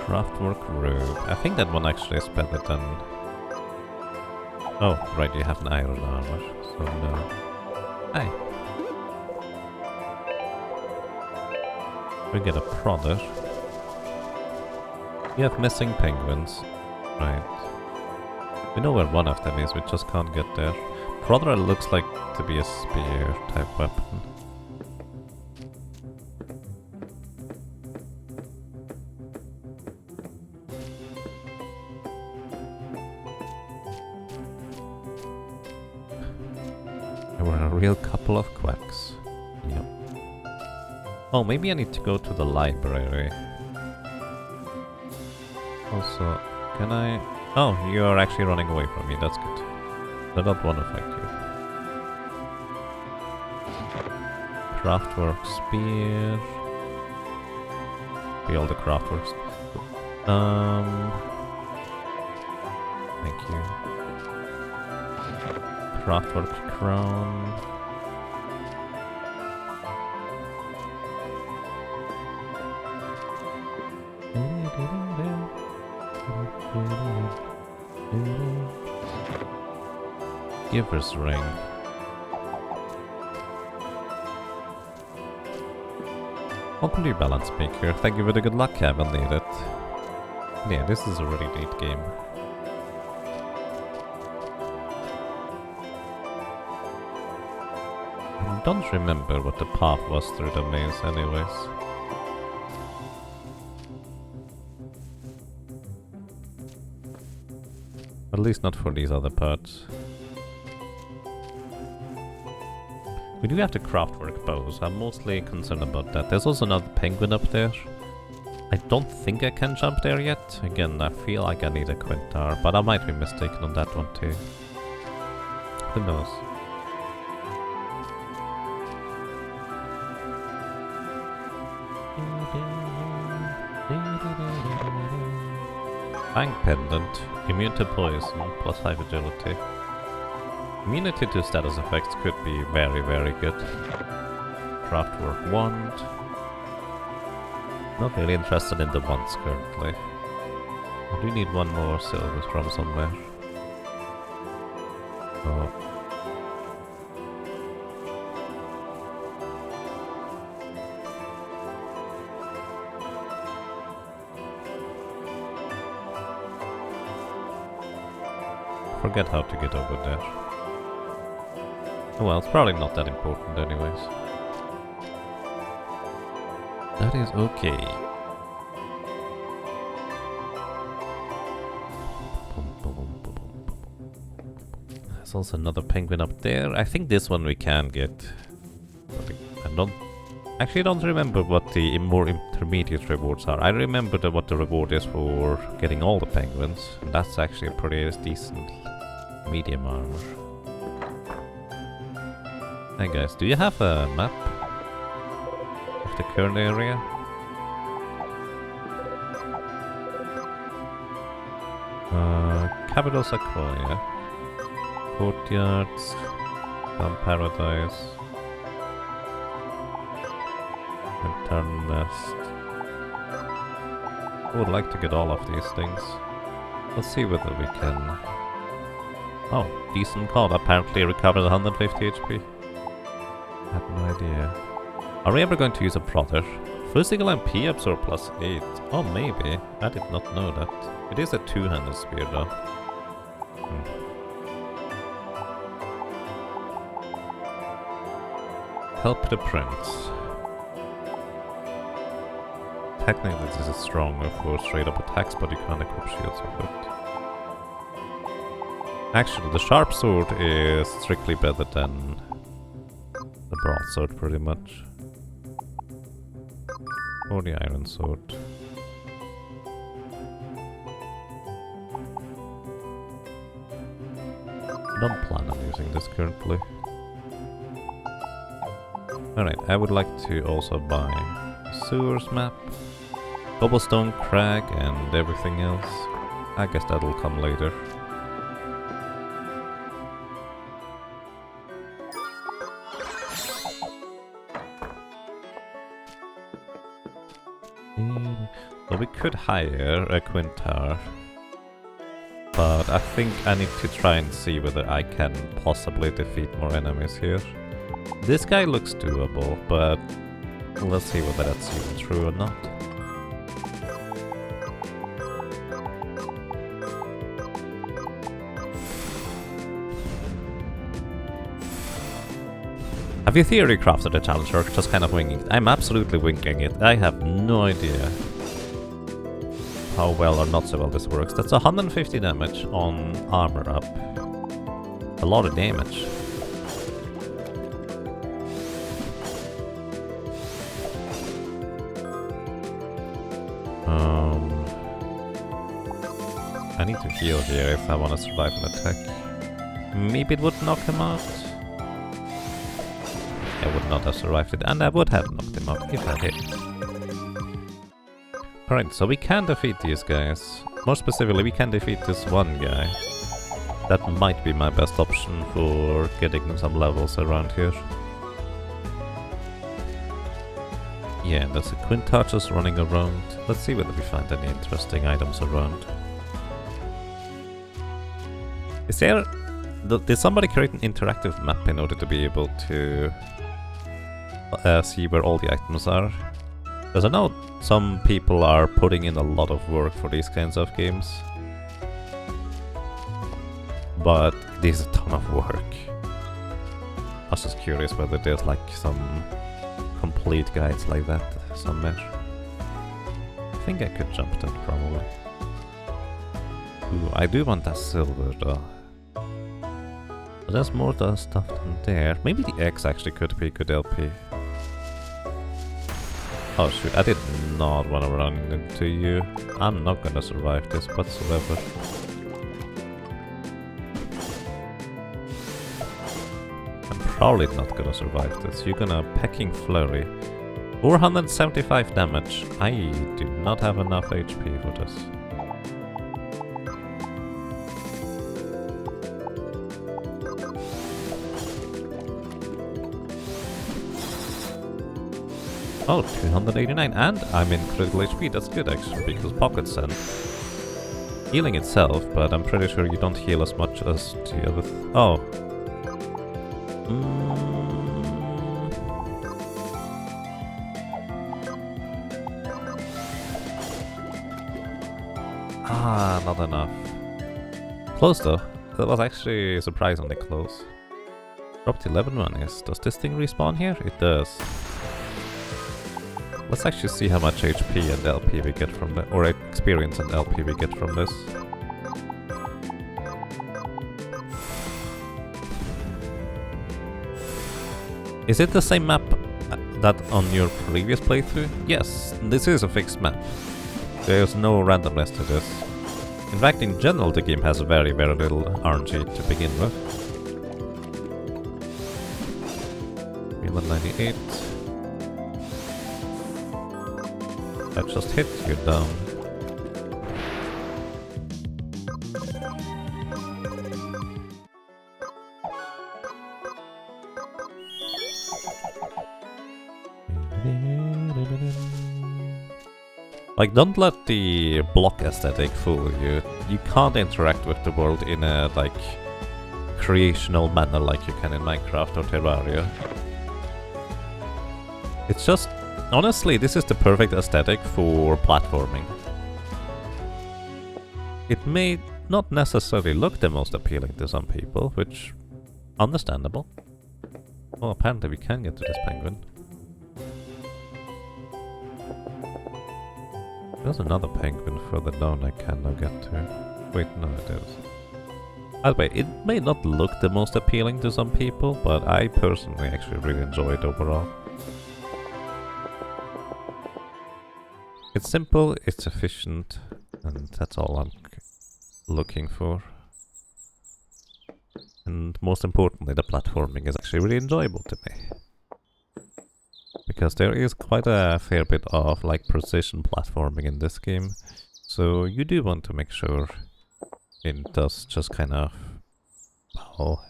S1: Craftwork robe. I think that one actually is better than... Oh, right, you have an iron armor, so no. Hey. We get a prodder. We have missing penguins. Right. We know where one of them is, we just can't get there. Prodder looks like to be a spear type weapon. Real couple of quacks. Yep. Oh, maybe I need to go to the library. Also, can I... Oh, you are actually running away from me, that's good. I don't want to fight you. Craftwork spear. Be all the craftworks. Thank you. Craftwork crown. Giver's ring. Welcome to you, Balance Maker. Thank you for the good luck, I will need it. Yeah, this is a really neat game. I don't remember what the path was through the maze anyways. At least not for these other parts. We do have the craftwork bows. I'm mostly concerned about that. There's also another penguin up there. I don't think I can jump there yet. Again, I feel like I need a Quintar, but I might be mistaken on that one too. Who knows? Fang pendant, immune to poison, plus high agility. Immunity to status effects could be very, very good. Craftwork wand. Not really interested in the wands currently. I do need one more silver from somewhere. Oh. Forget how to get over there. Well, it's probably not that important anyways. That is okay. There's also another penguin up there. I think this one we can get. But I don't remember what the more intermediate rewards are. I remember what the reward is for getting all the penguins. And that's actually a pretty decent medium armor. Hey guys, do you have a map of the current area? Capital Sequoia, Courtyards, Town Paradise, Return Nest. I would like to get all of these things. Let's see whether we can... Oh, decent call. Apparently recovered 150 HP. I had no idea. Are we ever going to use a prodder? Physical MP absorb +8. Oh, maybe. I did not know that. It is a two-handed spear though. Help the prince. Technically this is stronger for straight up attacks, but you can't equip shields with it. Actually, the sharp sword is strictly better than the broadsword, pretty much. Or the iron sword. Don't plan on using this currently. Alright, I would like to also buy sewers map, cobblestone crag and everything else. I guess that'll come later. So we could hire a Quintar, but I think I need to try and see whether I can possibly defeat more enemies here. This guy looks doable, but let's see whether that's even true or not. Have you theory crafted a challenge or just kind of winging it? I'm absolutely winging it. I have no idea how well or not so well this works. That's 150 damage on armor up. A lot of damage. I need to heal here if I want to survive an attack. Maybe it would knock him out. I would not have survived it, and I would have knocked him out if I did. Alright, so we can defeat these guys. More specifically, we can defeat this one guy. That might be my best option for getting some levels around here. Yeah, there's a Quintar just running around. Let's see whether we find any interesting items around. Is there... Did somebody create an interactive map in order to be able to see where all the items are? Because I know some people are putting in a lot of work for these kinds of games. But this is a ton of work. I was just curious whether there's like some complete guides like that somewhere. I think I could jump that probably. Ooh, I do want that silver though. But there's more stuff than there. Maybe the X actually could be good LP. Oh shoot, I did not want to run into you. I'm not gonna survive this whatsoever. I'm probably not gonna survive this. You're gonna Pecking Flurry. 475 damage. I do not have enough HP for this. Oh, 289, and I'm in critical HP. That's good actually, because Pocket Send. Healing itself, but I'm pretty sure you don't heal as much as the other... Oh. Ah, not enough. Close though. That was actually surprisingly close. Dropped 11 monies. Does this thing respawn here? It does. Let's actually see how much HP and LP we get from that, or experience and LP we get from this. Is it the same map that on your previous playthrough? Yes, this is a fixed map. There's no randomness to this. In fact, in general, the game has very, very little RNG to begin with. 198. That just hit you down. Like, don't let the block aesthetic fool you. You can't interact with the world in a, like, creational manner like you can in Minecraft or Terraria. It's just Honestly, this is the perfect aesthetic for platforming. It may not necessarily look the most appealing to some people, which... understandable. Oh, apparently we can get to this penguin. There's another penguin further down I cannot get to. Wait, no it is. By the way, it may not look the most appealing to some people, but I personally actually really enjoy it overall. It's simple, it's efficient, and that's all I'm looking for. And most importantly, the platforming is actually really enjoyable to me. Because there is quite a fair bit of like precision platforming in this game, so you do want to make sure it does just kind of, well,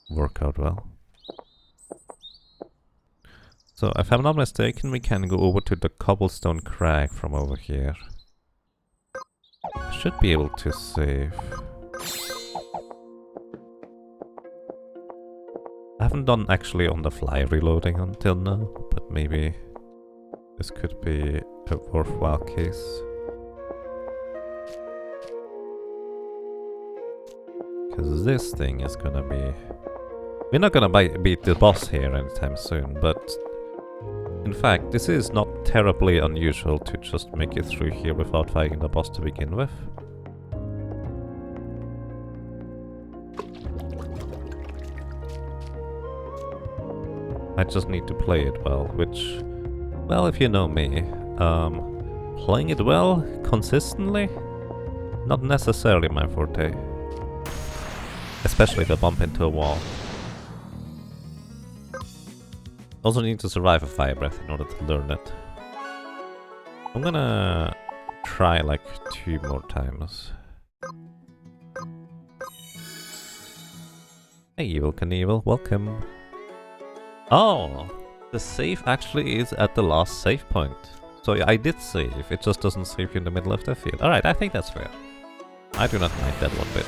S1: work out well. So if I'm not mistaken, we can go over to the cobblestone crag from over here. I should be able to save. I haven't done actually on the fly reloading until now, but maybe this could be a worthwhile case. Because this thing is gonna be... we're not gonna beat the boss here anytime soon, but... in fact, this is not terribly unusual to just make it through here without fighting the boss to begin with. I just need to play it well, which, well, if you know me, playing it well, consistently, not necessarily my forte. Especially if I bump into a wall. Also need to survive a fire breath in order to learn it. I'm gonna try like 2 more times. Hey Evil Knievel, welcome. Oh, the save actually is at the last save point. So yeah, I did save, it just doesn't save you in the middle of the field. Alright, I think that's fair. I do not mind that one bit.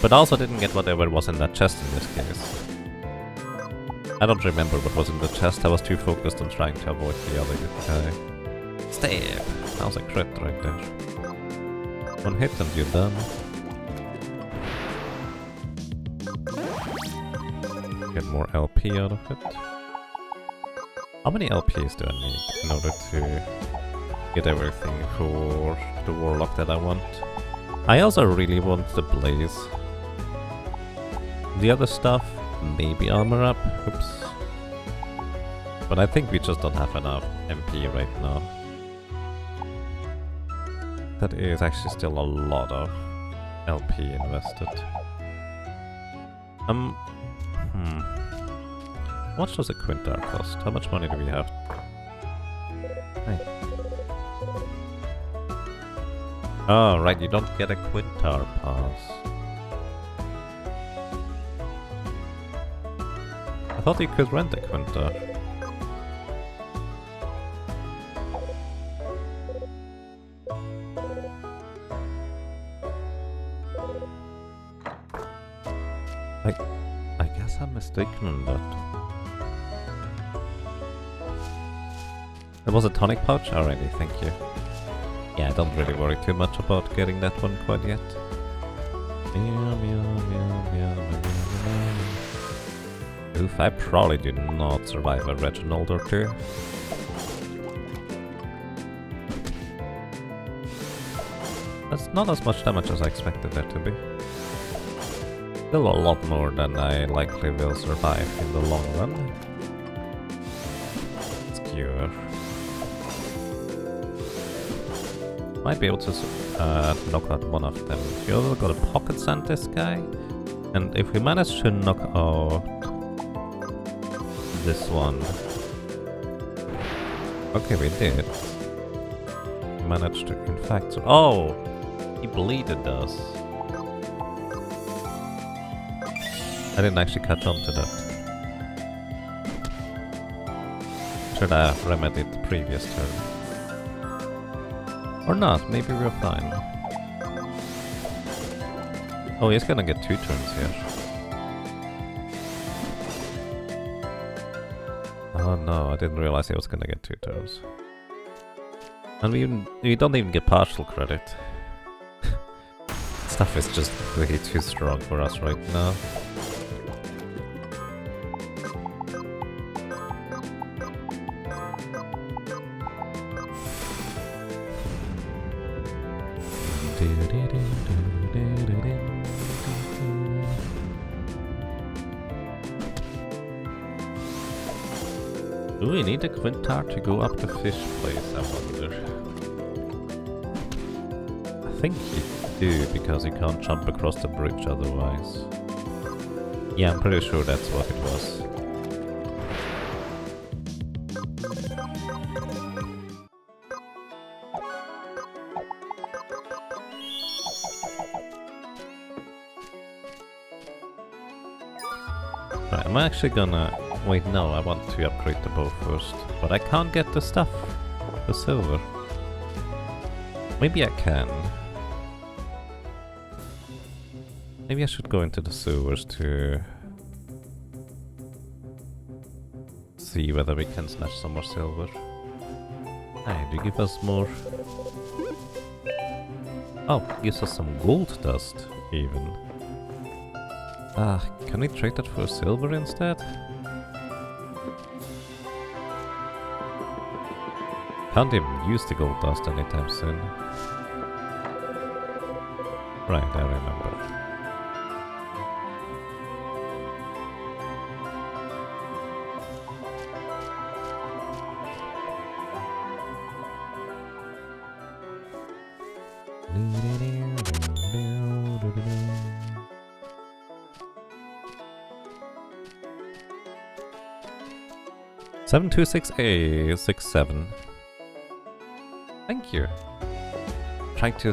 S1: But I also didn't get whatever was in that chest in this case. I don't remember what was in the chest, I was too focused on trying to avoid the other guy. Stab! That was a crit right there. 1 hit and you're done. Get more LP out of it. How many LPs do I need in order to get everything for the warlock that I want? I also really want the blaze. The other stuff, maybe armor up, oops. But I think we just don't have enough MP right now. That is actually still a lot of LP invested. How much does a quintar cost? How much money do we have? Hey. Oh, right, you don't get a quintar pass. I thought you could rent a quintar. I guess I'm mistaken on that. There was a tonic pouch? Alrighty, thank you. Yeah, I don't really worry too much about getting that one quite yet. Oof, I probably did not survive a Reginald or 2. That's not as much damage as I expected there to be. Still a lot more than I likely will survive in the long run. Skewer. Might be able to knock out one of them. We also got a pocket sand this guy. And if we manage to knock out this one... Okay, we did. We managed to, in fact... Oh! He bleeded us. I didn't actually catch on to that. Should I have remedied the previous turn? Or not, maybe we're fine. Oh, he's gonna get 2 turns here. Oh no, I didn't realize I was gonna get 2 turns. And we don't even get partial credit. Stuff is just way too strong for us right now. Do we need a Quintar to go up the fish place, I wonder? I think you do, because you can't jump across the bridge otherwise. Yeah, I'm pretty sure that's what it was. Right, I'm actually gonna... Wait, no, I want to upgrade the bow first. But I can't get the stuff. The silver. Maybe I can. Maybe I should go into the sewers to... see whether we can snatch some more silver. Hey, do you give us more... Oh, gives us some gold dust, even. Ah, can we trade that for silver instead? Can't even use the gold dust anytime soon. Right, I remember. Seven 726A67. Thank you. Trying to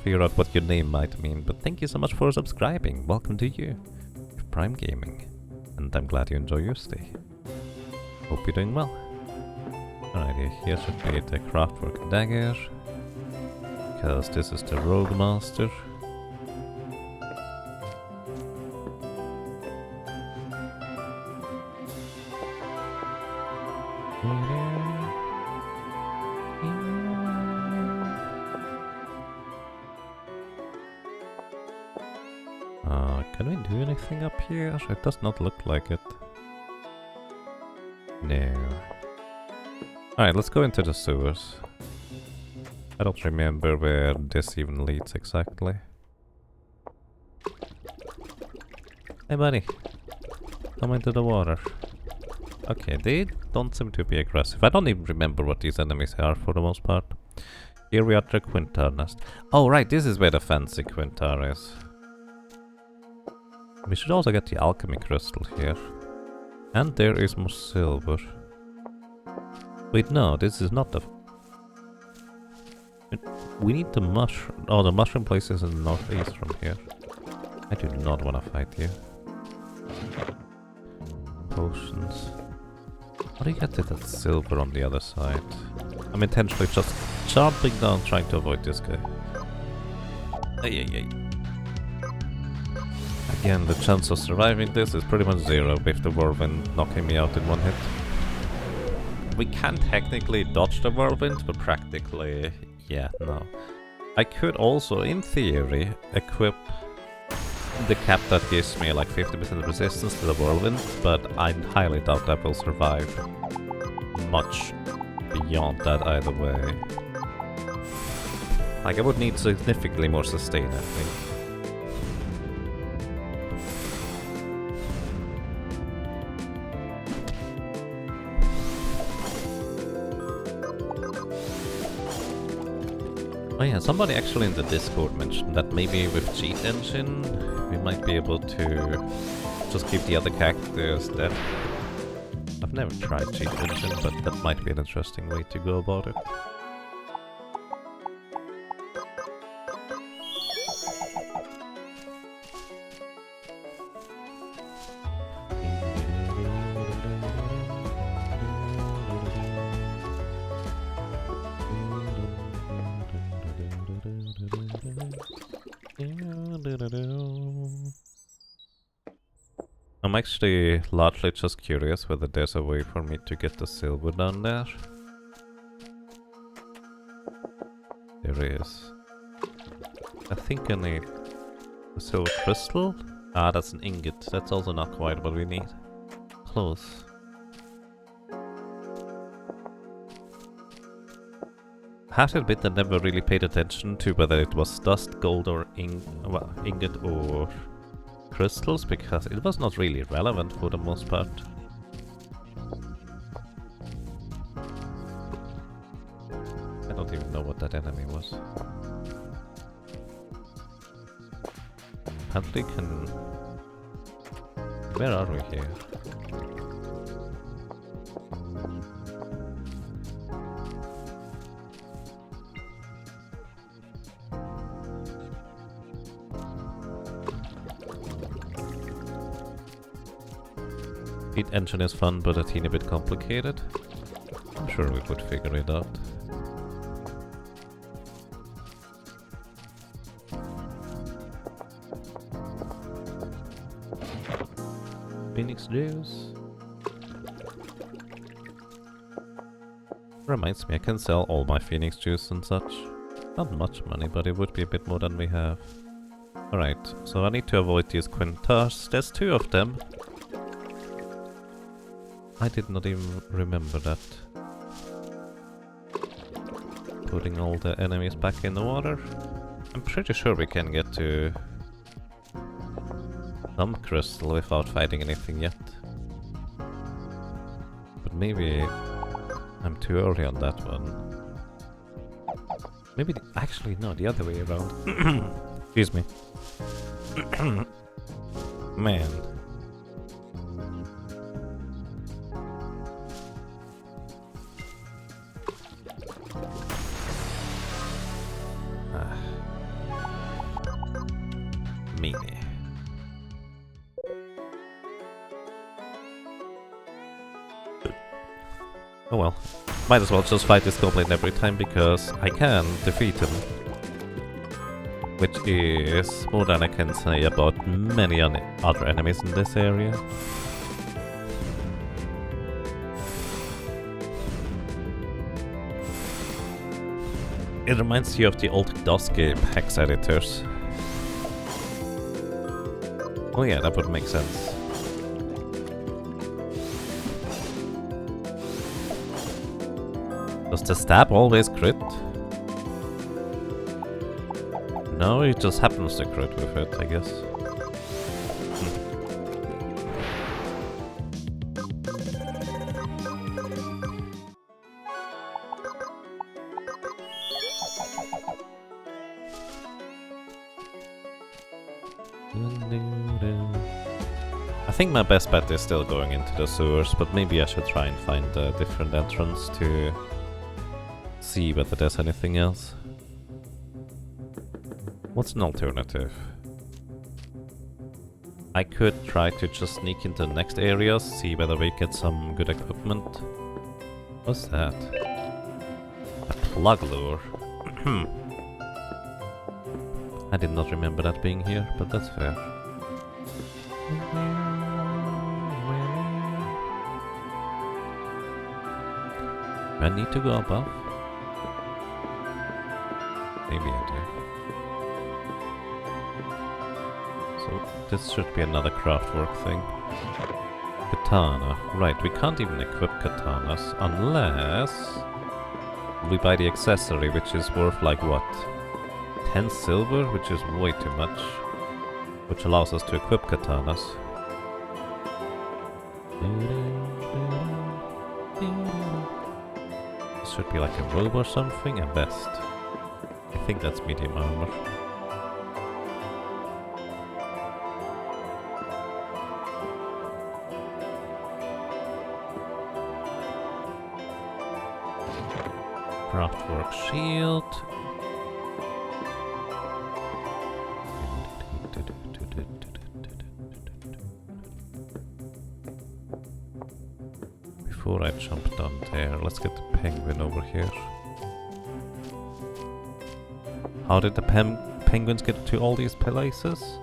S1: figure out what your name might mean, but thank you so much for subscribing. Welcome to you, Prime Gaming, and I'm glad you enjoy your stay. Hope you're doing well. Alrighty, here should be the Craftwork Dagger, because this is the Rogue Master. Can we do anything up here? It does not look like it. No. Alright, let's go into the sewers. I don't remember where this even leads exactly. Hey buddy, come into the water. Okay, they don't seem to be aggressive. I don't even remember what these enemies are for the most part. Here we are at the Quintar nest. Oh right, this is where the fancy Quintar is. We should also get the alchemy crystal here. And there is more silver. Wait, no, this is not the... We need the mushroom... Oh, the mushroom place is in the northeast from here. I do not want to fight you. Potions. How do you get to that silver on the other side? I'm intentionally just jumping down trying to avoid this guy. Ay, ay, ay. Again, the chance of surviving this is pretty much zero with the whirlwind knocking me out in one hit. We can technically dodge the whirlwind, but practically, yeah, no. I could also, in theory, equip the cap that gives me like 50% resistance to the whirlwind, but I highly doubt that will survive much beyond that either way. Like, I would need significantly more sustain, I think. Oh yeah, somebody actually in the Discord mentioned that maybe with Cheat Engine we might be able to just keep the other characters dead. I've never tried Cheat Engine, but that might be an interesting way to go about it. I'm actually largely just curious whether there's a way for me to get the silver down there. There is. I think I need a silver crystal. Ah, that's an ingot. That's also not quite what we need. Close. Had to admit I never really paid attention to whether it was dust, gold, or ingot or crystals, because it was not really relevant for the most part. I don't even know what that enemy was. Apparently can... Where are we here? Heat engine is fun, but a teeny bit complicated. I'm sure we could figure it out. Phoenix juice. Reminds me, I can sell all my Phoenix juice and such. Not much money, but it would be a bit more than we have. Alright, so I need to avoid these quintars. There's 2 of them. I did not even remember that. Putting all the enemies back in the water. I'm pretty sure we can get to some crystal without fighting anything yet. But maybe I'm too early on that one. Maybe actually no, the other way around. Excuse me. Man. Meanie. Oh well, might as well just fight this goblin every time because I can defeat him. Which is more than I can say about many other enemies in this area. It reminds you of the old DOS game hex editors. Oh yeah, that would make sense. Does the stab always crit? No, it just happens to crit with it, I guess. I think my best bet is still going into the sewers, but maybe I should try and find a different entrance to see whether there's anything else. What's an alternative? I could try to just sneak into the next areas, see whether we get some good equipment. What's that? A plug lure. I did not remember that being here, but that's fair. Do I need to go above? Maybe I do. So this should be another craftwork thing. Katana. Right, we can't even equip katanas unless we buy the accessory, which is worth like what? 10 silver, which is way too much. Which allows us to equip katanas. This should be like a robe or something, a vest. I think that's medium armor. Craftwork shield. Before I jump down there, let's get the penguin over here. How did the penguins get to all these places?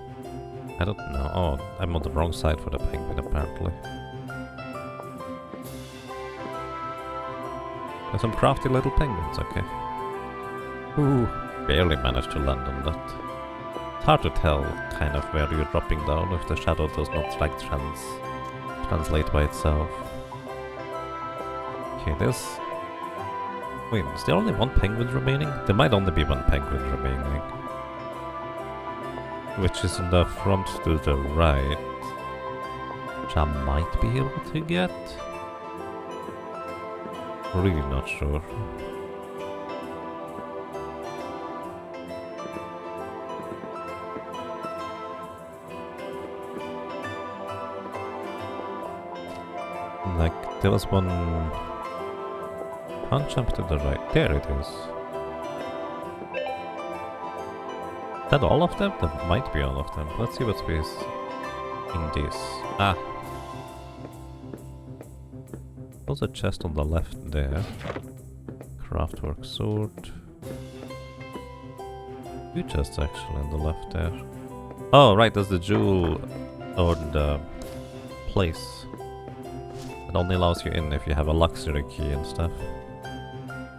S1: I don't know. Oh, I'm on the wrong side for the penguin, apparently. There's some crafty little penguins, okay. Ooh, barely managed to land on that. It's hard to tell, kind of, where you're dropping down if the shadow does not, like, translate by itself. Okay, there's... Wait, is there only one penguin remaining? There might only be one penguin remaining. Which is in the front to the right. Which I might be able to get. Really not sure. Like, there was one... Can't jump to the right. There it is. Is that all of them? That might be all of them. Let's see what's in this. Ah! There's a chest on the left there. Craftwork sword. Two chests actually on the left there. Oh, right, there's the jewel or the place. It only allows you in if you have a luxury key and stuff.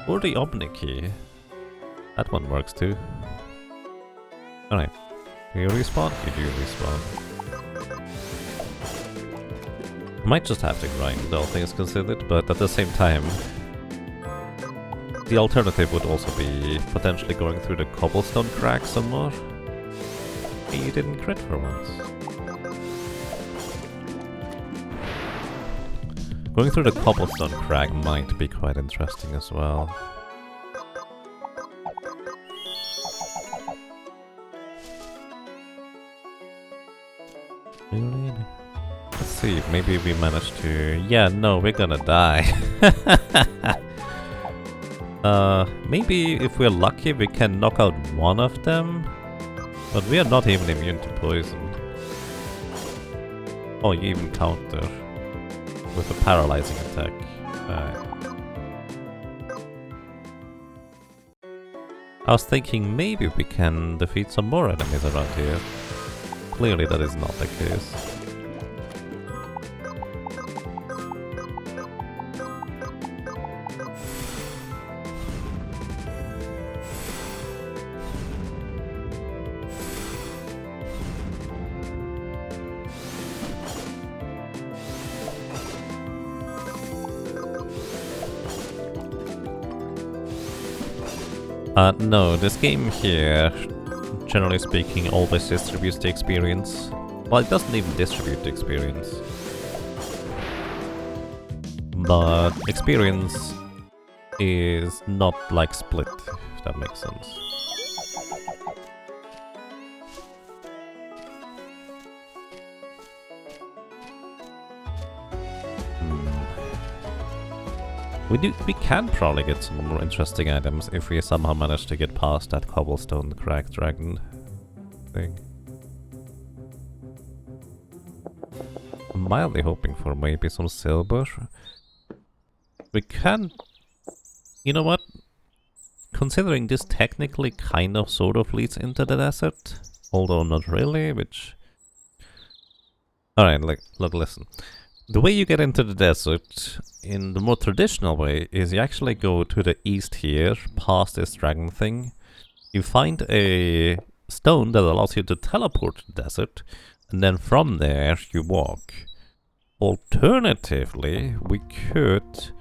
S1: Or the Omni key. That one works too. Alright. Do you respawn? You do respawn. I might just have to grind, all things considered, but at the same time... The alternative would also be potentially going through the cobblestone crack some more. You didn't crit for once. Going through the cobblestone crack might be quite interesting as well. Really? Let's see, maybe we managed to... Yeah, no, we're gonna die. Maybe if we're lucky we can knock out one of them. But we are not even immune to poison. Oh, you even counter with a paralyzing attack. I was thinking maybe we can defeat some more enemies around here. Clearly that is not the case. No, this game here, generally speaking, always distributes the experience. Well, it doesn't even distribute the experience. But experience is not like split, if that makes sense. We can probably get some more interesting items if we somehow manage to get past that cobblestone crack dragon thing. I'm mildly hoping for maybe some silver. We can... You know what? Considering this technically kind of sort of leads into the desert, although not really, which... Alright, look, listen. The way you get into the desert, in the more traditional way, is you actually go to the east here, past this dragon thing. You find a stone that allows you to teleport to the desert, and then from there you walk. Alternatively, we could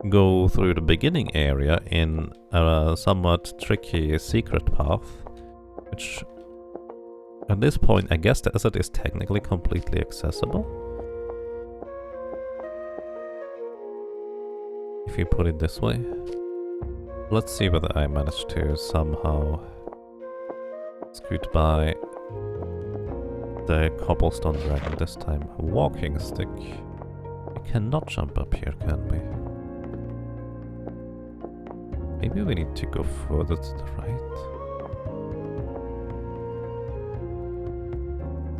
S1: go through the beginning area in a somewhat tricky secret path, which at this point I guess the desert is technically completely accessible. If you put it this way. Let's see whether I manage to somehow scoot by the cobblestone dragon this time. A walking stick. We cannot jump up here, can we? Maybe we need to go further to the right.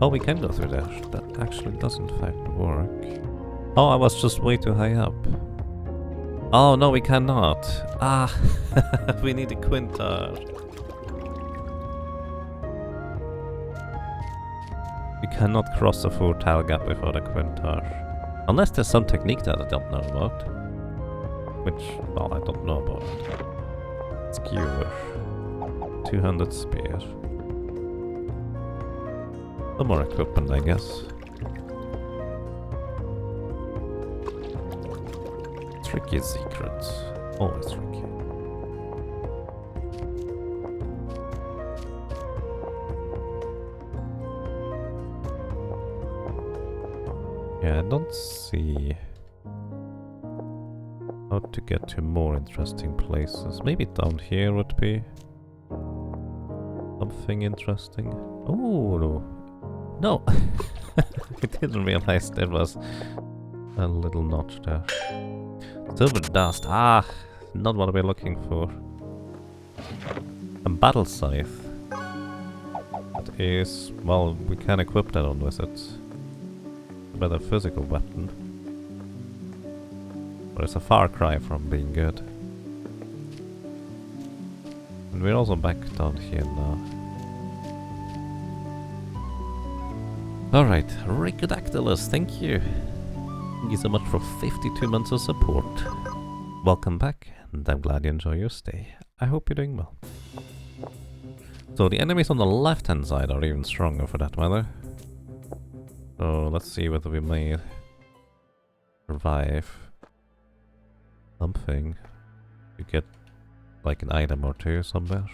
S1: Oh, we can go through there. That actually does in fact work. Oh, I was just way too high up. Oh, no, we cannot. Ah, we need a quintar. You cannot cross the 4 tile gap before the quintar. Unless there's some technique that I don't know about. Which, well, I don't know about it. Skewer. 200 spear. Some more equipment, I guess. Tricky secrets. Always tricky. Yeah, I don't see how to get to more interesting places. Maybe down here would be something interesting. Oh, no. No! I didn't realize there was a little notch there. Silver dust. Ah, not what we're looking for. A battle scythe. That is, well, we can equip that on with it. A better physical weapon. But it's a far cry from being good. And we're also back down here now. Alright, Ricodactylus, thank you. Thank you so much for 52 months of support. Welcome back, and I'm glad you enjoy your stay. I hope you're doing well. So the enemies on the left hand side are even stronger for that matter. So let's see whether we may survive something. You get like an item or two somewhere.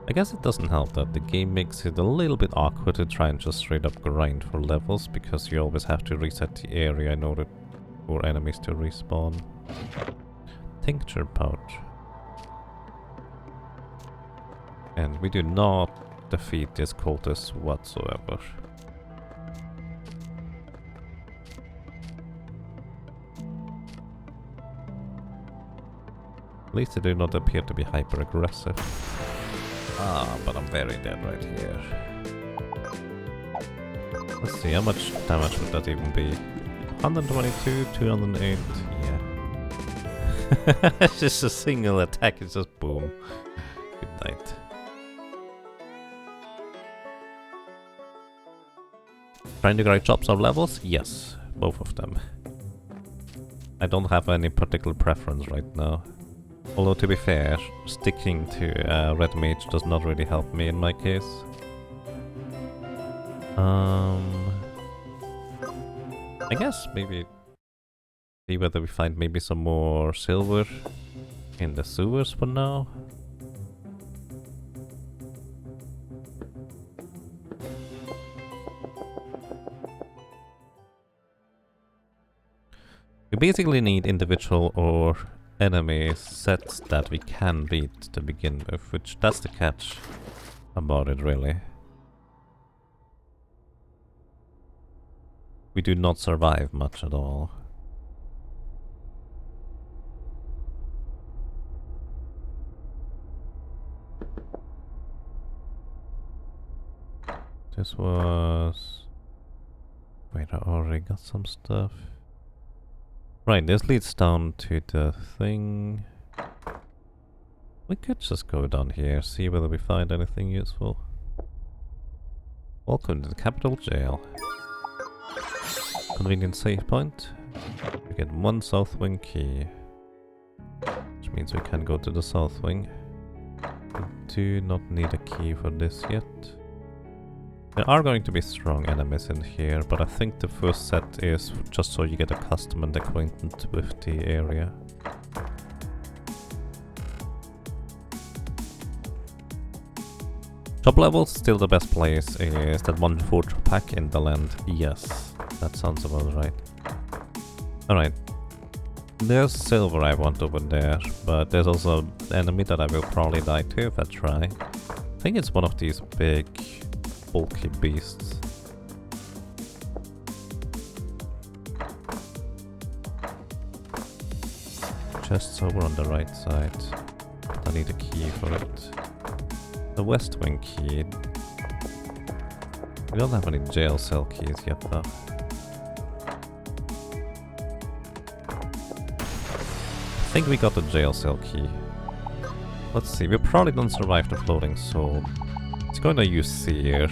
S1: I guess it doesn't help that the game makes it a little bit awkward to try and just straight up grind for levels, because you always have to reset the area in order for enemies to respawn. Tincture pouch. And we do not defeat this cultist whatsoever. At least they do not appear to be hyper aggressive. Ah, but I'm very dead right here. Let's see, how much damage would that even be? 122, 208, yeah. It's just a single attack, it's just boom. Good night. Trying to get chops of levels? Yes, both of them. I don't have any particular preference right now. Although, to be fair, sticking to Red Mage does not really help me in my case. I guess maybe see whether we find maybe some more silver in the sewers for now. We basically need individual or enemy sets that we can beat to begin with, which that's the catch about it really. We do not survive much at all. This was... Wait, I already got some stuff. Right, this leads down to the thing. We could just go down here, see whether we find anything useful. Welcome to the capital jail. Convenient save point. We get 1 south wing key, which means we can go to the south wing. We do not need a key for this yet. There are going to be strong enemies in here, but I think the first set is just so you get accustomed and acquainted with the area. Top level, still the best place is that 1/4 pack in the land. Yes, that sounds about right. Alright. There's silver I want over there, but there's also an enemy that I will probably die to if I try. I think it's one of these big bulky beasts. Chest's over on the right side. I need a key for it. The west wing key. We don't have any jail cell keys yet though. I think we got the jail cell key. Let's see, we probably don't survive the floating soul. It's going to use Seer.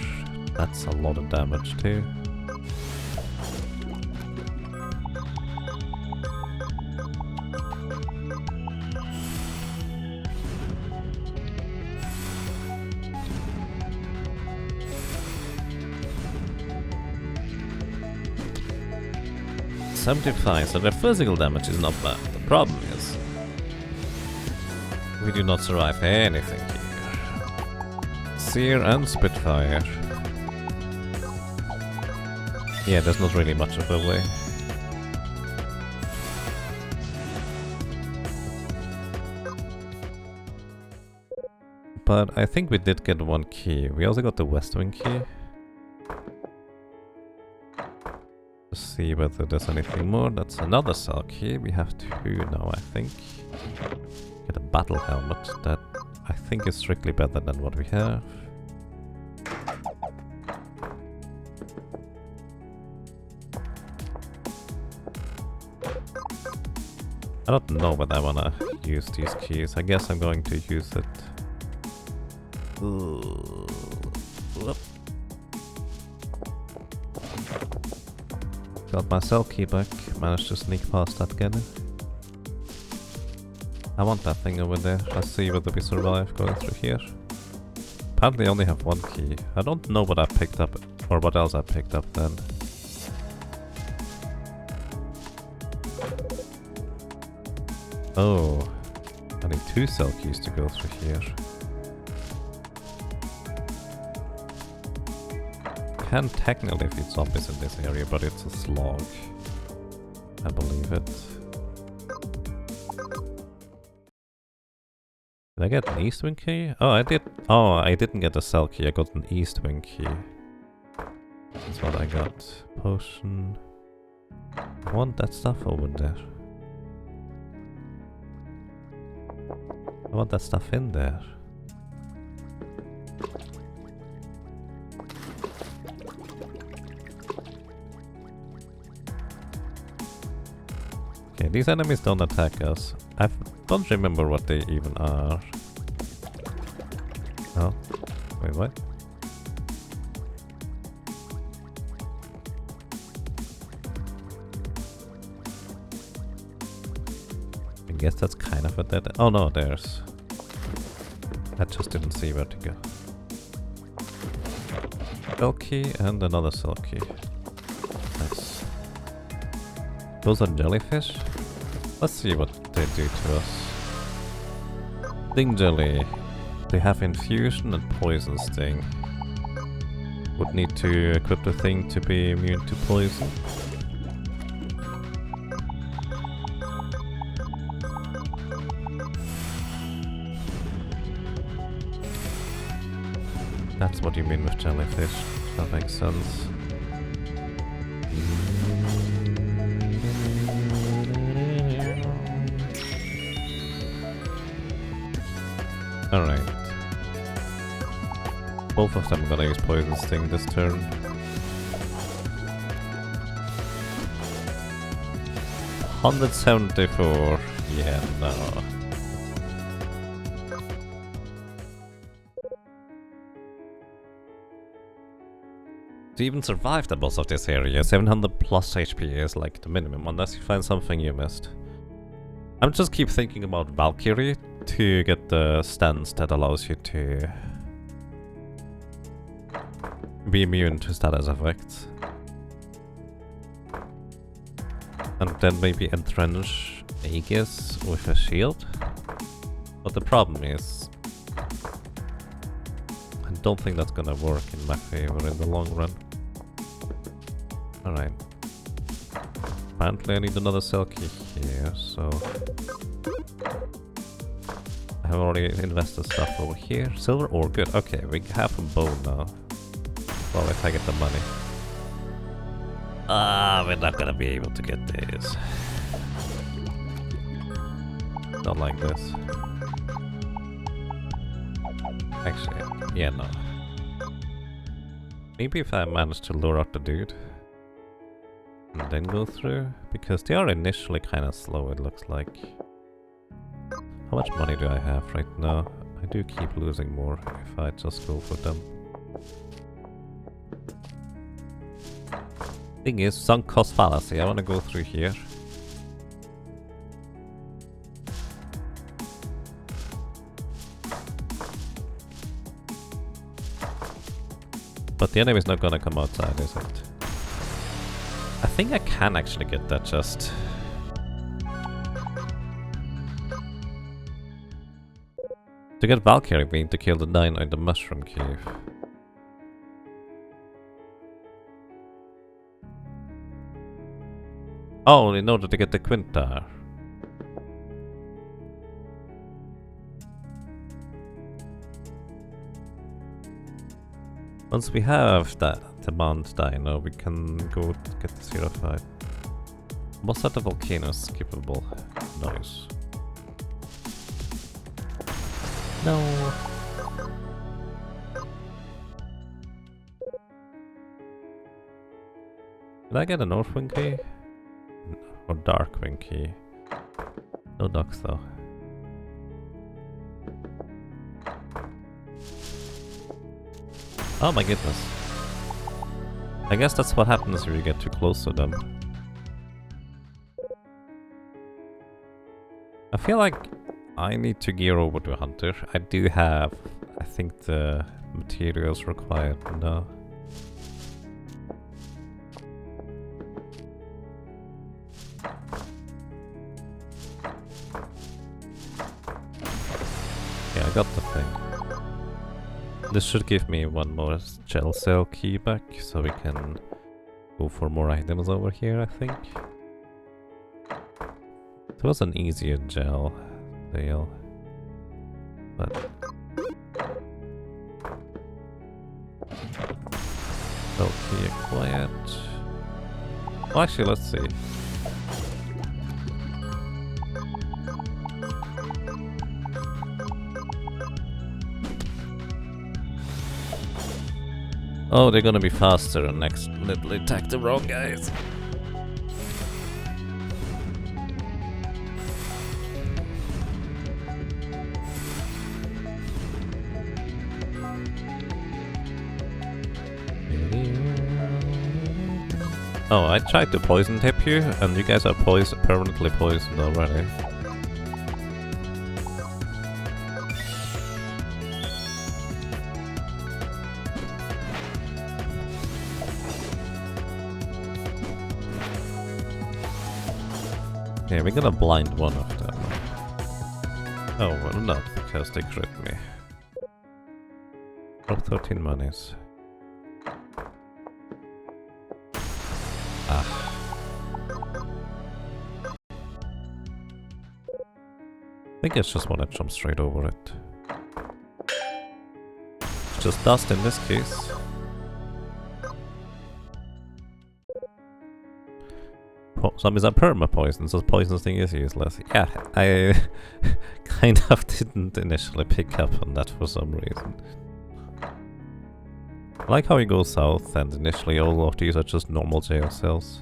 S1: That's a lot of damage too. So their physical damage is not bad. The problem is we do not survive anything here. Seer and Spitfire. Yeah, there's not really much of a way. But I think we did get one key. We also got the West Wing key. See whether there's anything more. That's another cell key. We have two now, I think. Get a battle helmet that I think is strictly better than what we have. I don't know whether I wanna use these keys. I guess I'm going to use it. Whoop. Got my cell key back, managed to sneak past that again. I want that thing over there. Let's see whether we survive going through here. Apparently I only have one key. I don't know what I picked up, or what else I picked up then. Oh, I need two cell keys to go through here. Can technically feed zombies in this area, but it's a slog. I believe it. Did I get an east wing key? Oh, I did. Oh, I didn't get a cell key. I got an east wing key. That's what I got. Potion. I want that stuff over there. I want that stuff in there. Okay, these enemies don't attack us. I don't remember what they even are. Oh, wait, what? I guess that's kind of a dead... Oh no, there's... I just didn't see where to go. Cell key and another cell key. Nice. Those are jellyfish? Let's see what they do to us. Sting jelly. They have infusion and poison sting. Would need to equip the thing to be immune to poison. That's what you mean with jellyfish. That makes sense. Alright. Both of them are gonna use Poison Sting this turn. $174. Yeah, no. To even survive the boss of this area, 700 plus HP is like the minimum, unless you find something you missed. I'm just keep thinking about Valkyrie to get the stance that allows you to be immune to status effects. And then maybe entrench Aegis with a shield. But the problem is, I don't think that's gonna work in my favor in the long run. Alright. Apparently I need another cell key here, so... I have already invested stuff over here. Silver ore, good. Okay, we have a bow now. Well, if I get the money. We're not gonna be able to get this. Not like this. Actually, yeah, no. Maybe if I manage to lure out the dude. And then go through. Because they are initially kind of slow, it looks like. How much money do I have right now? I do keep losing more if I just go for them. Thing is, sunk cost fallacy. I want to go through here. But the enemy's not gonna come outside, is it? I think I can actually get that chest. To get Valkyrie, we need to kill the dino in the mushroom cave. Oh, in order to get the Quintar. Once we have that Mount Dino, we can go get the 05. Was that the volcano skippable? Nice. No. Did I get a North Wing key? Or Dark Wing key? No ducks though. Oh my goodness. I guess that's what happens if you get too close to them. I feel like I need to gear over to Hunter. I do have, I think, the materials required now. Yeah, I got the thing. This should give me one more gel cell key back, so we can go for more items over here, I think. It was an easier gel sale, but... Cell key acquired. Well, actually, let's see. Oh, they're gonna be faster and accidentally attack the wrong guys. Oh, I tried to poison tip you, and you guys are permanently poisoned already. Yeah, we're gonna blind one of them. Oh, well, not because they crit me. Drop 13 monies. Ah. I think I just wanna jump straight over it. It's just dust in this case. Zombies are perma-poison, so poison thing is useless. Yeah, I kind of didn't initially pick up on that for some reason. I like how you go south and initially all of these are just normal jail cells.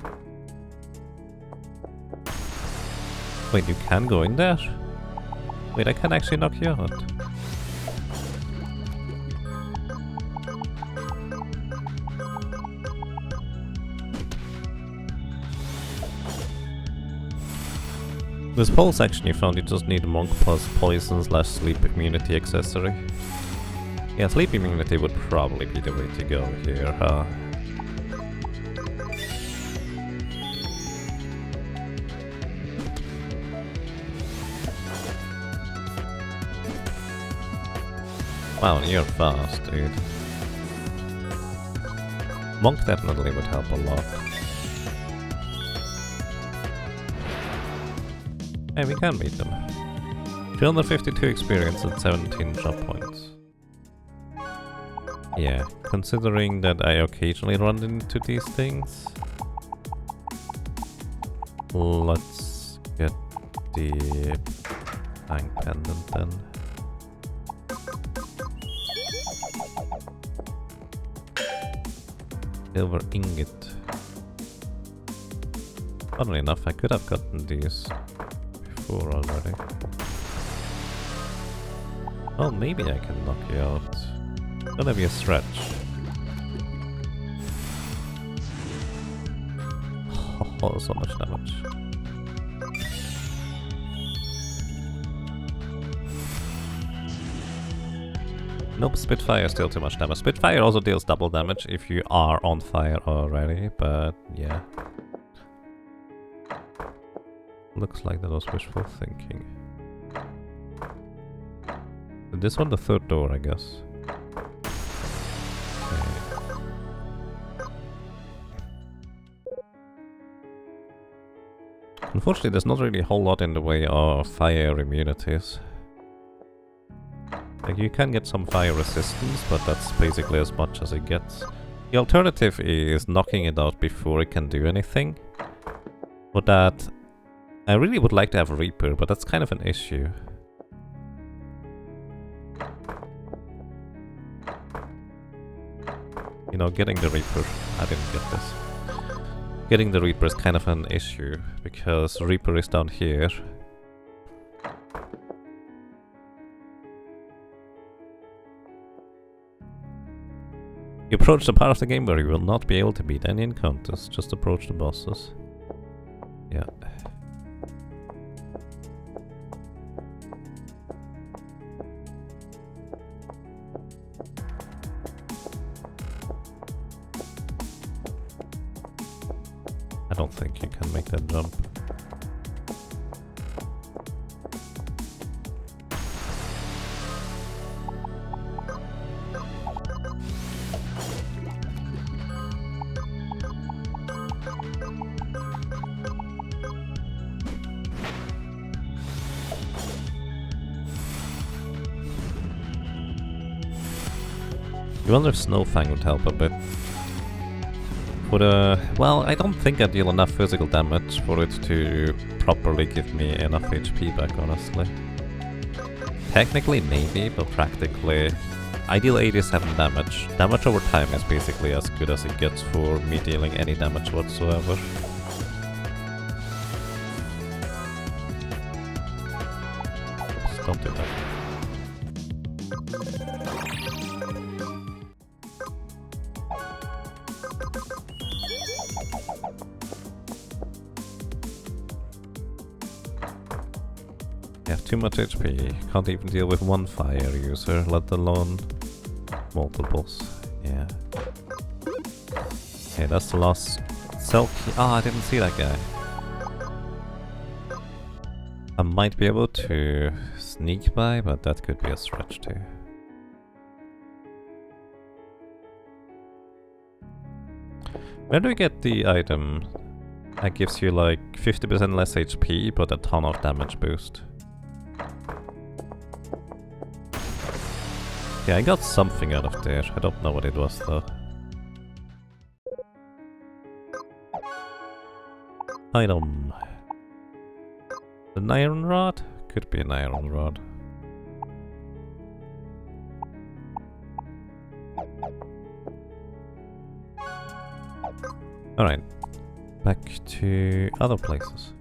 S1: Wait, you can go in there? Wait, I can actually knock you out. This pulse action you found, you just need monk plus poison / sleep immunity accessory. Yeah, sleep immunity would probably be the way to go here, huh? Wow, you're fast, dude. Monk definitely would help a lot. Hey, we can beat them. 252 experience and 17 drop points. Yeah, considering that I occasionally run into these things. Let's get the bank pendant then. Silver ingot. Funnily enough, I could have gotten these before already. Well, maybe I can knock you out. Gonna be a stretch. Oh, so much damage. Nope, Spitfire still too much damage. Spitfire also deals double damage if you are on fire already, but yeah. Looks like that was wishful thinking. This one the third door, I guess. Okay. Unfortunately, there's not really a whole lot in the way of fire immunities. Like, you can get some fire resistance, but that's basically as much as it gets. The alternative is knocking it out before it can do anything. But that... I really would like to have a Reaper, but that's kind of an issue. You know, getting the Reaper... I didn't get this. Getting the Reaper is kind of an issue, because Reaper is down here. You approach the part of the game where you will not be able to beat any encounters, just approach the bosses. Yeah. I don't think you can make that jump. You wonder if Snowfang would help a bit. For the... well, I don't think I deal enough physical damage for it to properly give me enough HP back, honestly. Technically, maybe, but practically... I deal 87 damage. Damage over time is basically as good as it gets for me dealing any damage whatsoever. Oops, don't do that. You have too much HP, can't even deal with one fire user, let alone multiples. Yeah. Okay, that's the last Selkie. Oh, I didn't see that guy. I might be able to sneak by, but that could be a stretch too. Where do we get the item that gives you like 50% less HP but a ton of damage boost? Yeah, I got something out of there. I don't know what it was though. Item. An iron rod? Could be an iron rod. Alright. Back to other places.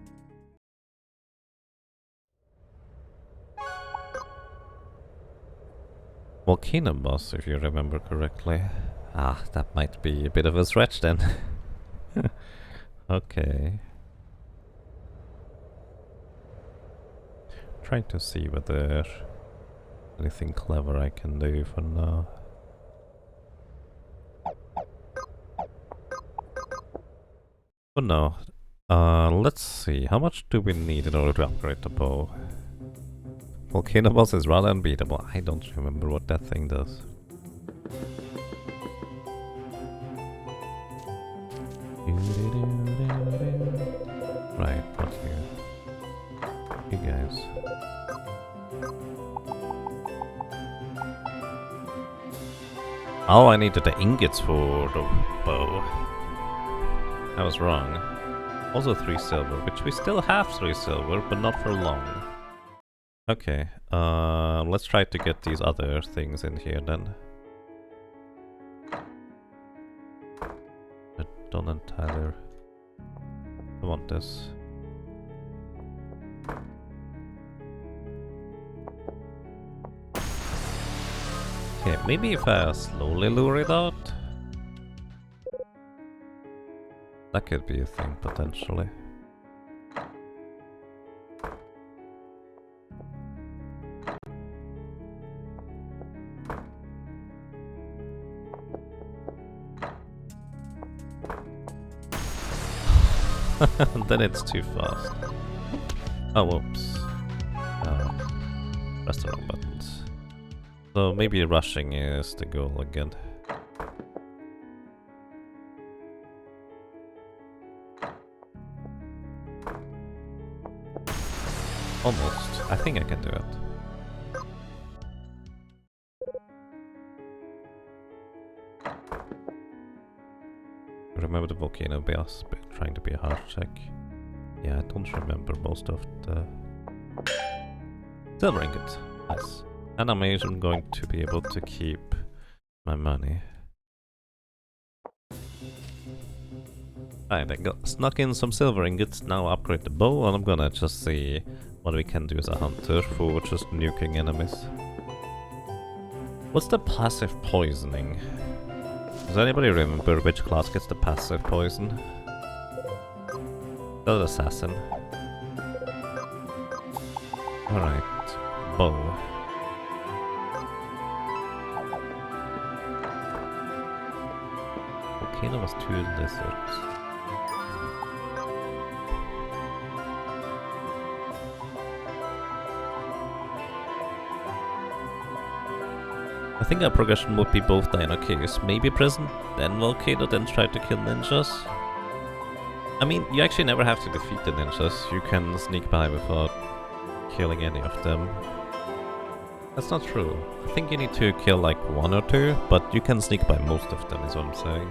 S1: Volcano boss, if you remember correctly. Ah, that might be a bit of a stretch then. Okay. Trying to see whether anything clever I can do for now. Oh no. Let's see. How much do we need in order to upgrade the bow? Volcano boss is rather unbeatable. I don't remember what that thing does. Right, not you. You guys. Oh, I needed the ingots for the bow. I was wrong. Also 3 silver, which we still have 3 silver, but not for long. Okay, let's try to get these other things in here then. I don't entirely... I want this. Okay, maybe if I slowly lure it out. That could be a thing, potentially. Then it's too fast. Oh, whoops. Press the wrong buttons. So maybe rushing is the goal again. Almost. I think I can do it. Remember the volcano base trying to be a hard check. Yeah, I don't remember most of the silver ingots. Nice. And I'm even going to be able to keep my money. Alright, I got snuck in some silver ingots, now upgrade the bow, and I'm gonna just see what we can do as a hunter for just nuking enemies. What's the passive poisoning? Does anybody remember which class gets the passive poison? The assassin. Alright, bow. Volcano was 2 lizards. I think our progression would be both Dino Caves, maybe prison, then Volcano, then try to kill ninjas. I mean, you actually never have to defeat the ninjas, you can sneak by without killing any of them. That's not true. I think you need to kill like 1 or 2, but you can sneak by most of them is what I'm saying.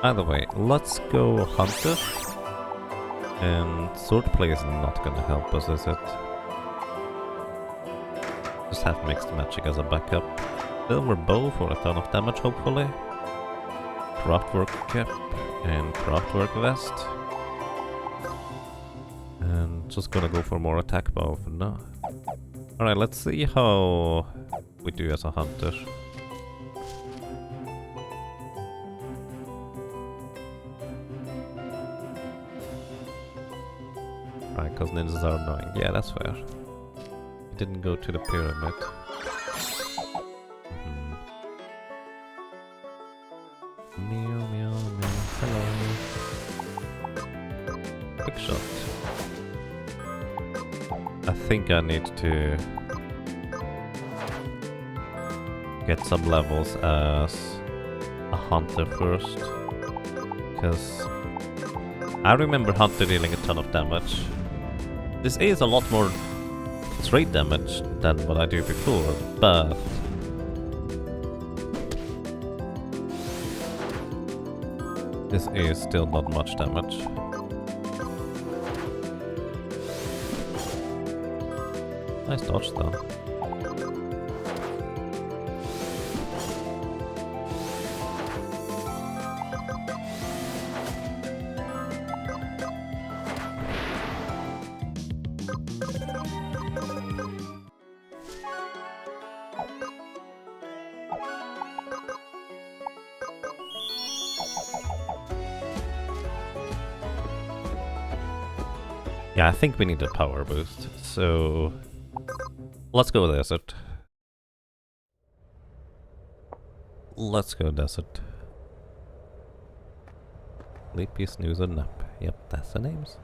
S1: Either way, let's go Hunter. And swordplay is not gonna help us, is it? Just have mixed magic as a backup. Silver bow for a ton of damage, hopefully. Craftwork cap and craftwork vest. And just gonna go for more attack bow for now. Alright, let's see how we do as a hunter. Right, because ninjas are annoying. Yeah, that's fair. We didn't go to the pyramid. Meow, meow, meow. Hello. Quick shot. I think I need to get some levels as a hunter first. Because I remember hunter dealing a ton of damage. This is a lot more straight damage than what I do before, but this is still not much damage. Nice dodge though. Yeah, I think we need a power boost, so let's go desert. Let's go desert. Sleepy, snooze, and nap. Yep, that's the names.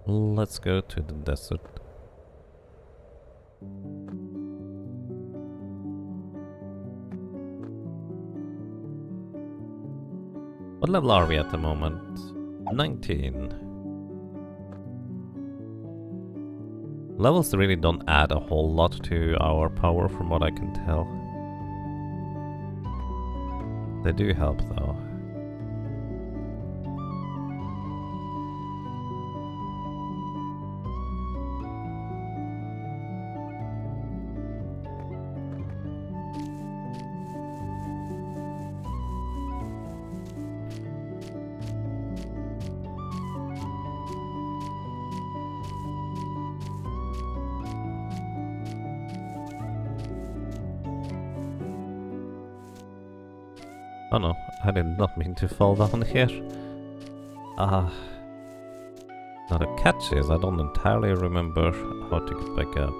S1: Let's go to the desert. What level are we at the moment? 19. Levels really don't add a whole lot to our power from what I can tell. They do help though. Oh no, I did not mean to fall down here. Ah. Now the catch is, I don't entirely remember how to get back up.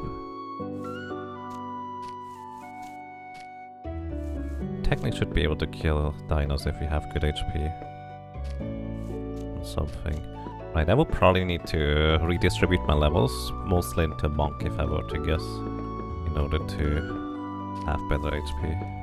S1: Technically should be able to kill dinos if you have good HP. Or something. Right, I will probably need to redistribute my levels, mostly into monk if I were to guess, in order to have better HP.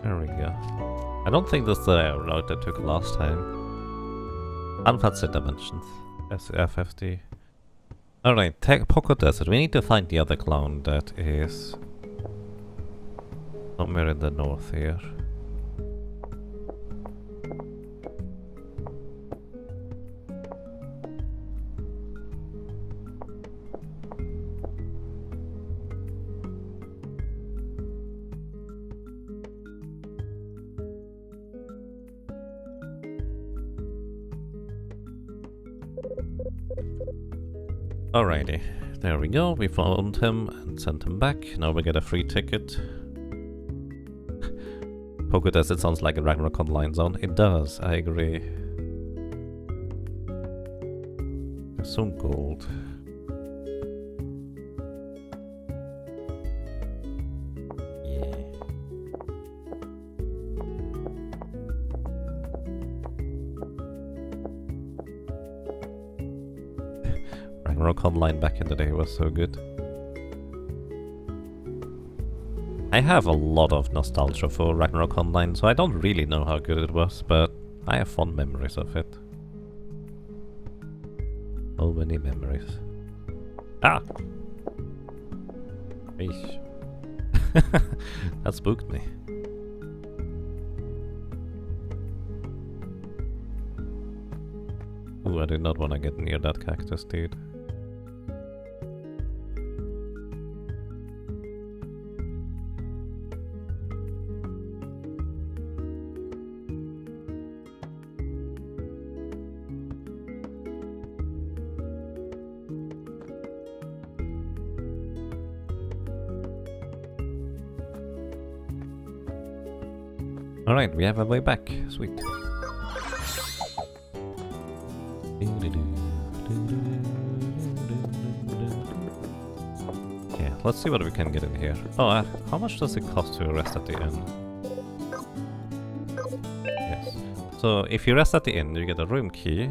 S1: There we go. I don't think that's the route I took last time. Unfancy dimensions. SFFD. Alright, Poco Desert. We need to find the other clown that is somewhere in the north here. Alrighty, there we go, we found him and sent him back. Now we get a free ticket. Poco Desert sounds like a Ragnarok Online zone. It does, I agree. Some gold. Yeah. Ragnarok Online back in the day was so good. I have a lot of nostalgia for Ragnarok Online, so I don't really know how good it was, but I have fond memories of it. So many memories. Ah! Eesh. That spooked me. Ooh, I did not want to get near that cactus, dude. Alright, we have a way back. Sweet. Yeah, let's see what we can get in here. Oh, how much does it cost to rest at the inn? Yes. So, if you rest at the inn, you get a room key.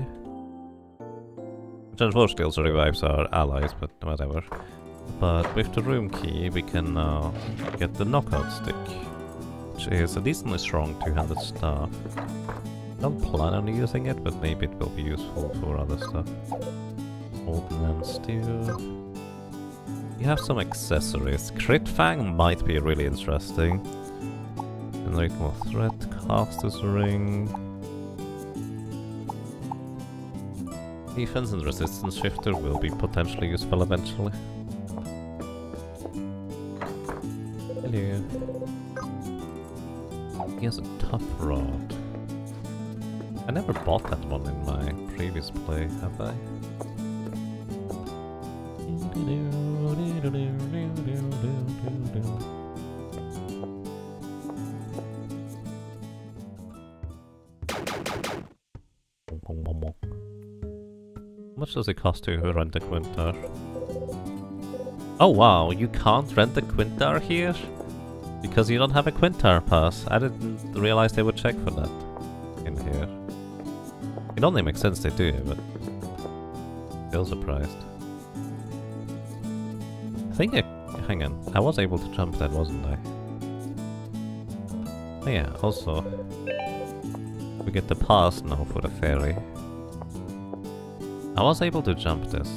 S1: Which unfortunately also revives our allies, but whatever. But with the room key, we can now get the knockout stick. Which is a decently strong two-handed staff. I don't plan on using it, but maybe it will be useful for other stuff. Old Man Steel. You have some accessories. Crit Fang might be really interesting. Generate more threat. Caster's Ring. Defense and resistance shifter will be potentially useful eventually. Hello. He has a tough rod. I never bought that one in my previous play, have I? How much does it cost to rent a Quintar? Oh wow, you can't rent a Quintar here? Because you don't have a Quintar pass. I didn't realize they would check for that in here. It only makes sense they do, but still surprised. think I... hang on. I was able to jump that, wasn't I? Oh yeah, also... we get the pass now for the ferry. I was able to jump this.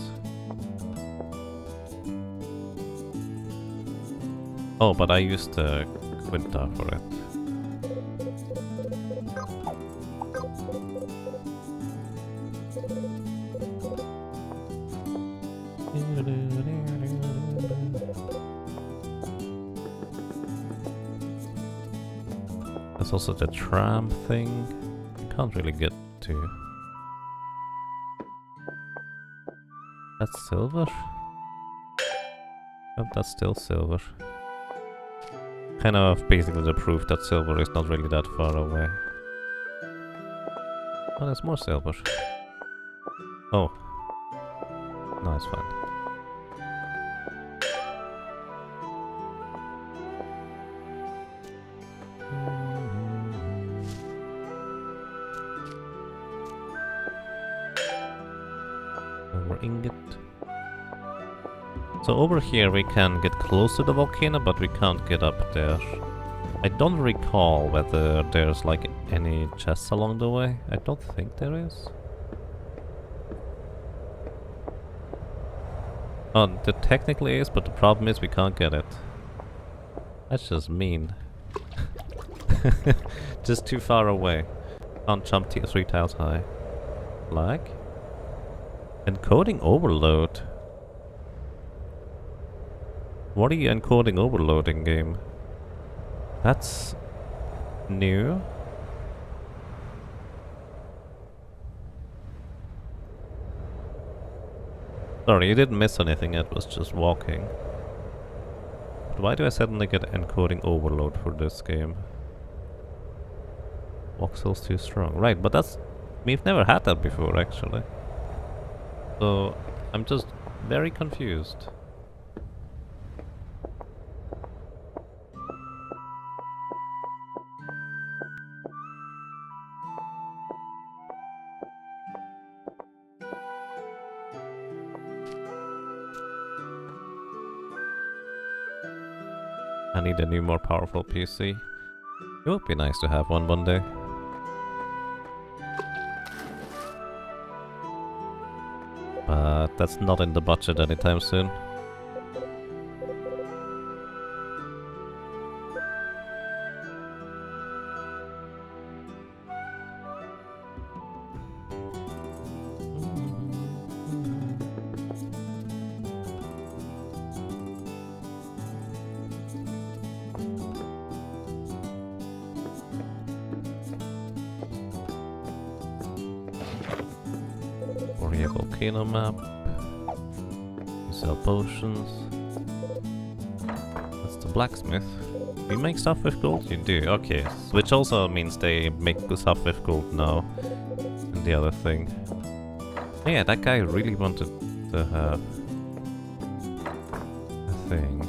S1: Oh, but I used the Quinta for it. There's also the tram thing. I can't really get to. That's silver? Oh, that's still silver. Kind of basically the proof that silver is not really that far away. Oh, there's more silver. Oh. No, it's fine. More ingot. So over here we can get close to the volcano, but we can't get up there. I don't recall whether there's like any chests along the way. I don't think there is. Oh, there technically is, but the problem is we can't get it. That's just mean. Just too far away. Can't jump 3 tiles high. Lag? Encoding overload? What are you encoding overloading, game? That's new. Sorry, you didn't miss anything, it was just walking. But why do I suddenly get encoding overload for this game? Voxel's too strong. Right, but that's... we've never had that before, actually. So, I'm just very confused. I need a new, more powerful PC. It would be nice to have one day. But that's not in the budget anytime soon. Volcano map. You sell potions. That's the blacksmith. Do you make stuff with gold? You do, okay. Which also means they make the stuff with gold now. And the other thing. Yeah, that guy really wanted to have a thing.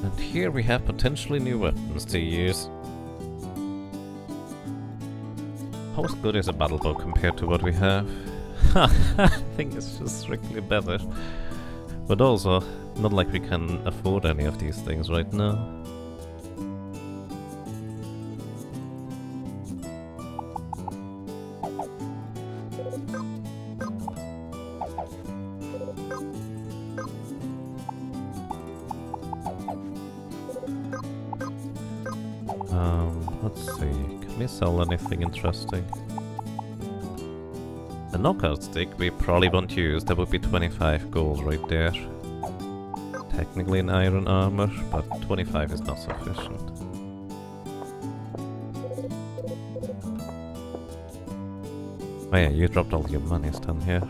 S1: And here we have potentially new weapons to use. How good is a battle bow compared to what we have? I think it's just strictly better. But also, not like we can afford any of these things right now. Let's see, can we sell anything interesting? The knockout stick we probably won't use, that would be 25 gold right there. Technically an iron armor, but 25 is not sufficient. Oh yeah, you dropped all your money down here.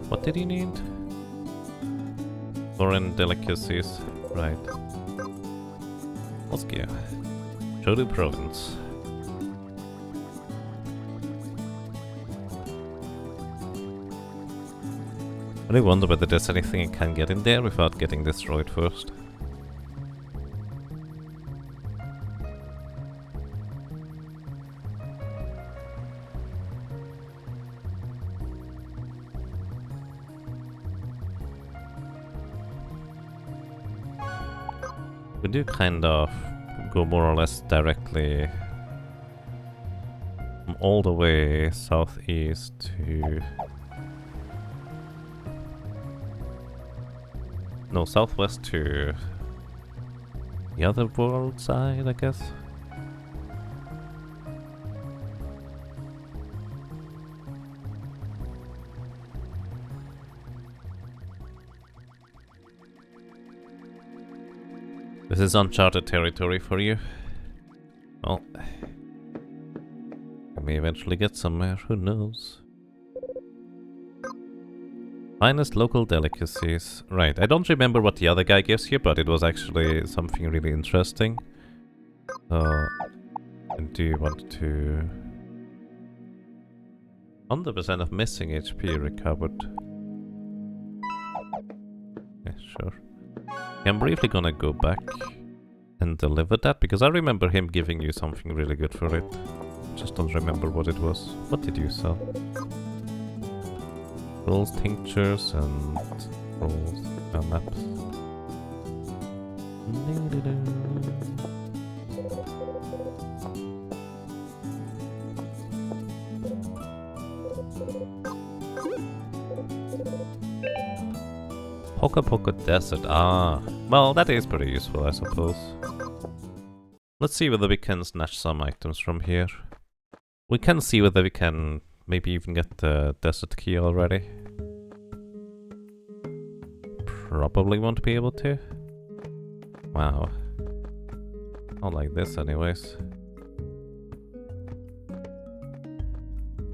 S1: What did you need? Foreign delicacies, right. Let's go. Chodu province. I really wonder whether there's anything I can get in there without getting destroyed first. We do kind of go more or less directly from all the way southeast to... No, southwest to the other world side, I guess. This is uncharted territory for you. Well, we may eventually get somewhere, who knows? Finest local delicacies. Right, I don't remember what the other guy gives you, but it was actually something really interesting. So, do you want to... 100% of missing HP recovered. Yeah, sure. I'm briefly gonna go back and deliver that, because I remember him giving you something really good for it. Just don't remember what it was. What did you sell? Rolls, tinctures, and rolls, maps. Poca Poca Desert. Ah, well, that is pretty useful, I suppose. Let's see whether we can snatch some items from here. We can see whether we can maybe even get the desert key already. Probably won't be able to. Wow. Not like this anyways.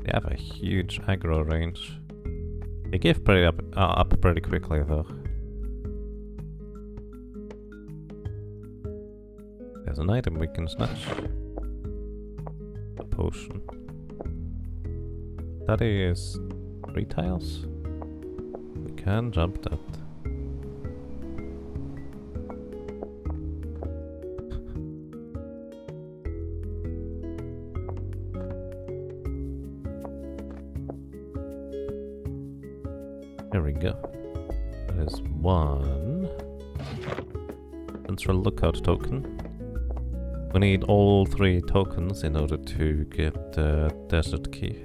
S1: They have a huge aggro range. They give pretty up pretty quickly though. There's an item we can snatch. A potion. That is 3 tiles. We can jump that. There we go. That is 1 central lookout token. We need all 3 tokens in order to get the desert key.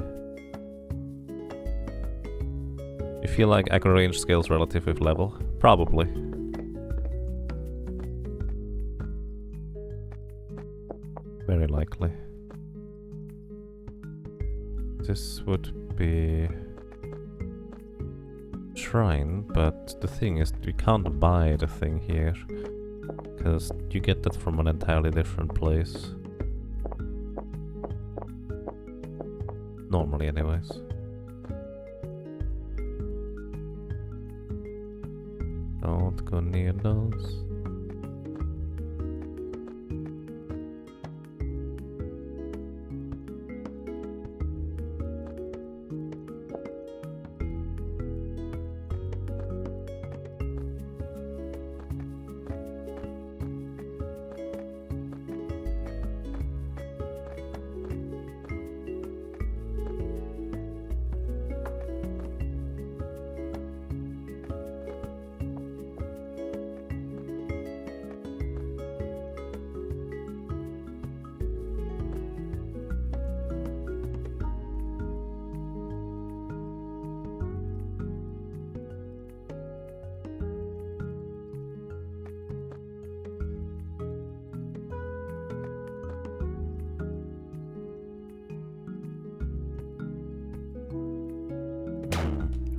S1: You feel like aggro range scales relative with level? Probably. Very likely. This would be... shrine, but the thing is, we can't buy the thing here. Because you get that from an entirely different place. Normally anyways. Don't go near those.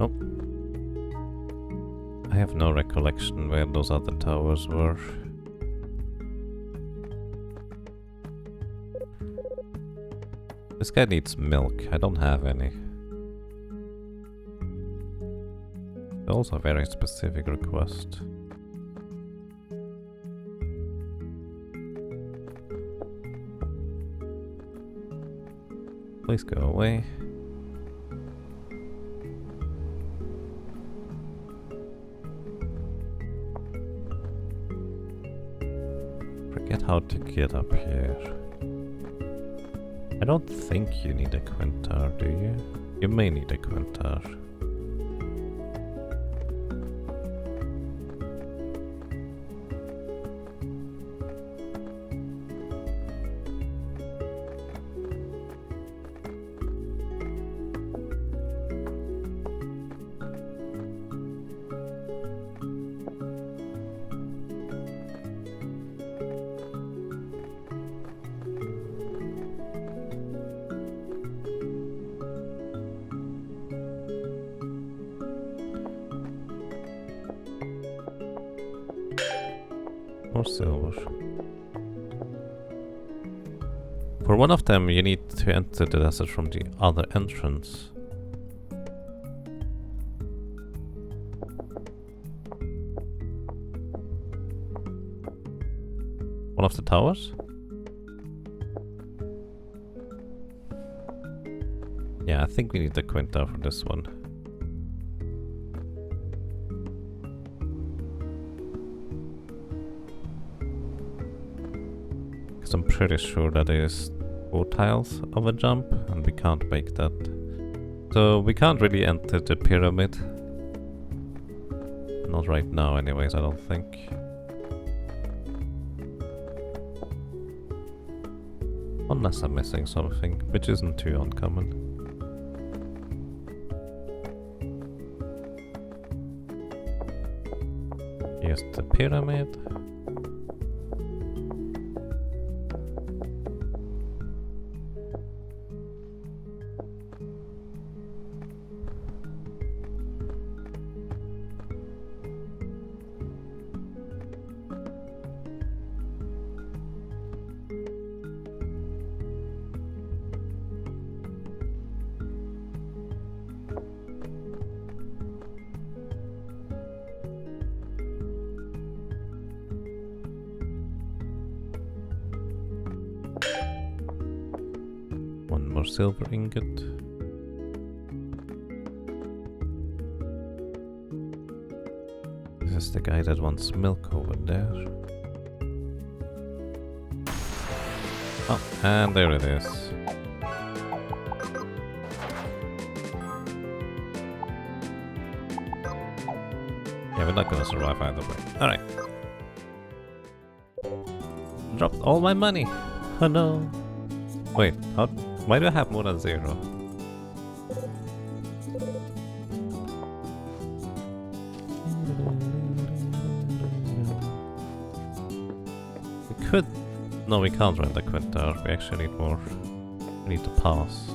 S1: Oh. I have no recollection where those other towers were. This guy needs milk. I don't have any. Also a very specific request. Please go away. Forget how to get up here. I don't think you need a Quintar, do you? You may need a Quintar. more silver. For one of them, you need to enter the desert from the other entrance. One of the towers? Yeah, I think we need the Quinta for this one. Because I'm pretty sure that is 4 tiles of a jump, and we can't make that. So we can't really enter the pyramid. Not right now anyways, I don't think. Unless I'm missing something, which isn't too uncommon. Here's the pyramid. One more silver ingot. This is the guy that wants milk over there. Oh, and there it is. Yeah, we're not gonna survive either way. Alright. Dropped all my money. Oh no. Wait, why do I have more than 0? We could... No, we can't rent the Quinta. We actually need more. We need to pass.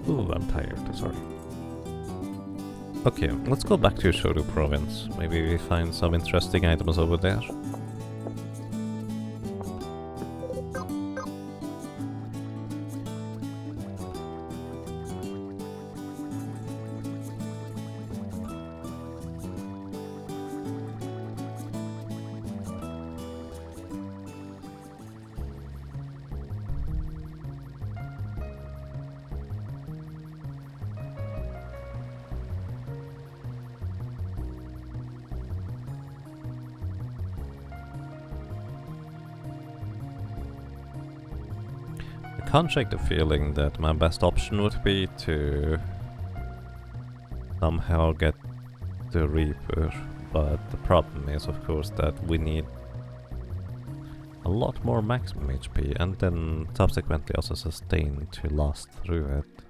S1: Ooh, I'm tired, sorry. Okay, let's go back to Shoru province. Maybe we find some interesting items over there. I can't shake the feeling that my best option would be to somehow get the Reaper, but the problem is of course that we need a lot more maximum HP and then subsequently also sustain to last through it.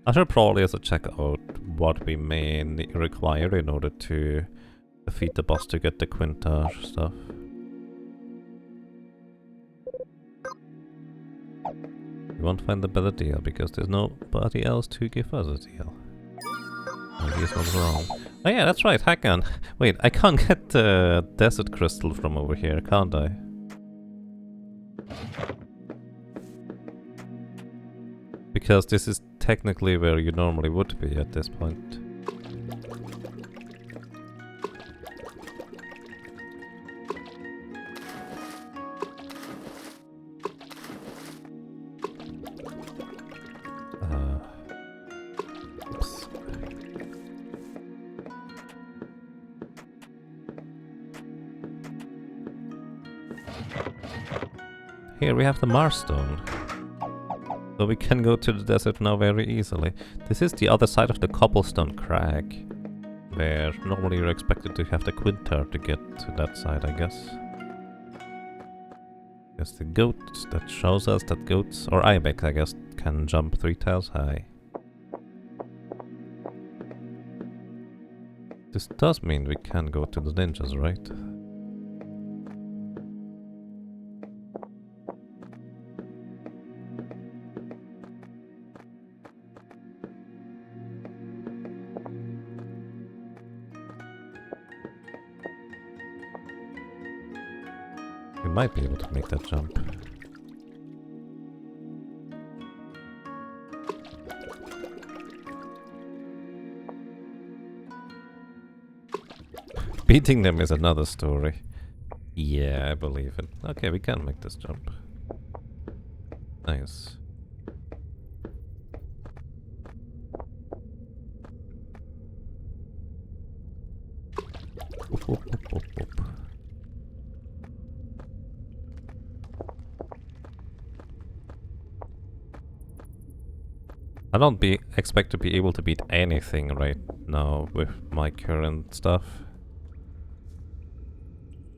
S1: I should probably also check out what we may require in order to defeat the boss to get the Quinta stuff. We won't find a better deal because there's nobody else to give us a deal. Maybe it's not wrong. Oh yeah, that's right, hang on. Wait, I can't get the desert crystal from over here, can't I? Because this is technically where you normally would be at this point. Oops. Here we have the Marstone. So we can go to the desert now very easily. This is the other side of the cobblestone crag, where normally you're expected to have the Quinta to get to that side, I guess. There's the goat that shows us that goats, or ibex I guess, can jump 3 tiles high. This does mean we can go to the ninjas, right? We might be able to make that jump. Beating them is another story. Yeah, I believe it. Okay, we can make this jump. Nice. Whoop, whoop, whoop, whoop, whoop. I don't expect to be able to beat anything right now with my current stuff.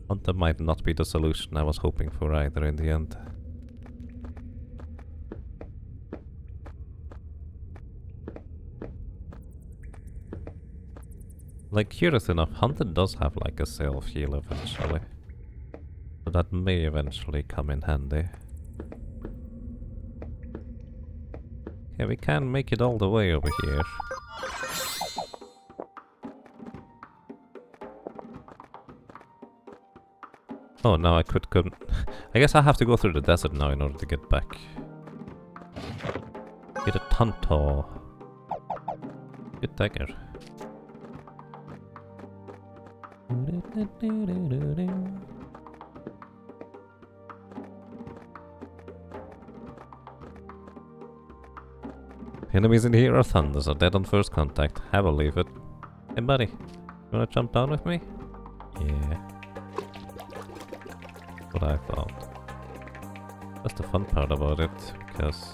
S1: But that might not be the solution I was hoping for either in the end. Like, curious enough, Hunted does have like a self-heal eventually. So that may eventually come in handy. Yeah, we can make it all the way over here. Oh, now I couldn't. I guess I have to go through the desert now in order to get back. Get a Tantor. Good dagger. Enemies in here are thunders, are dead on first contact. I believe it. Hey buddy, you wanna jump down with me? Yeah. What I thought. That's the fun part about it, because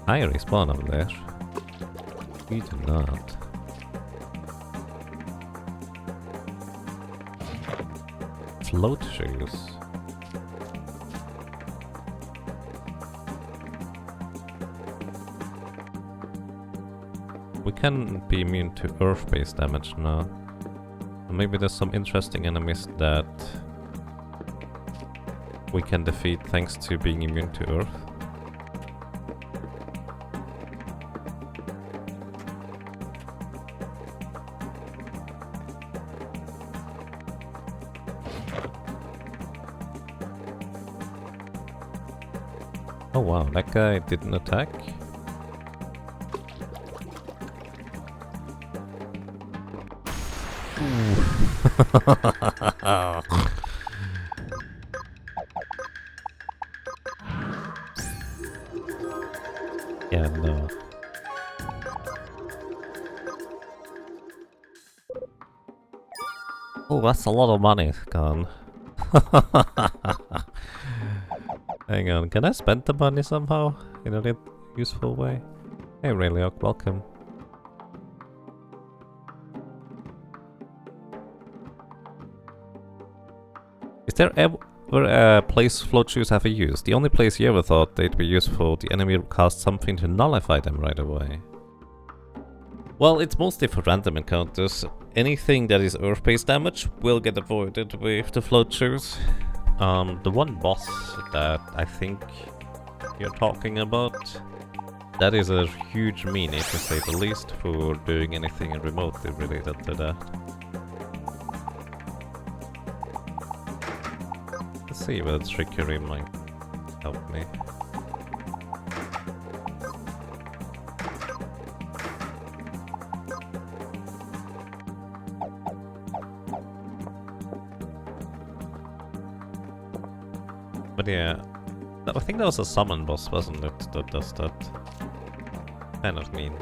S1: I respawn over there. We do not. Float shoes. We can be immune to earth-based damage now. Maybe there's some interesting enemies that we can defeat thanks to being immune to earth. Oh wow, that guy didn't attack? Yeah, no. Oh, that's a lot of money gone. Hang on, can I spend the money somehow in a useful way? Hey Rayleigh, welcome. Is there ever a place float shoes have a use? The only place you ever thought they'd be useful, the enemy will cast something to nullify them right away. Well, it's mostly for random encounters. Anything that is earth-based damage will get avoided with the float shoes. The one boss that I think you're talking about, that is a huge meanie to say the least for doing anything remotely related to that. Let's see whether trickery might help me. But yeah, I think that was a summon boss, wasn't it, that does that? Kind of mean.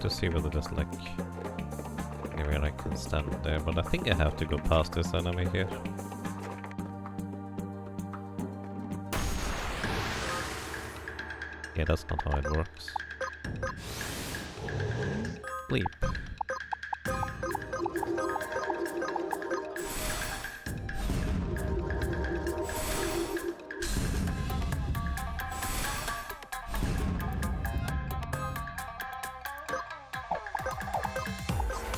S1: To see whether there's like anywhere I can stand there, but I think I have to go past this enemy here. Yeah, that's not how it works. Sleep.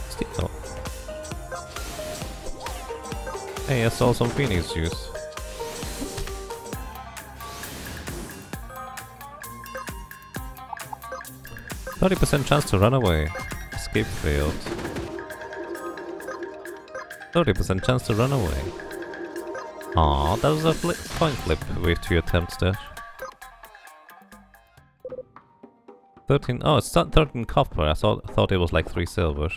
S1: Still. Hey, I saw some Phoenix juice. %30 chance to run away. Escape failed. 30% chance to run away. Aw, that was a coin flip with 2 attempts there. 13. Oh, it's 13 copper. I thought it was like 3 silver.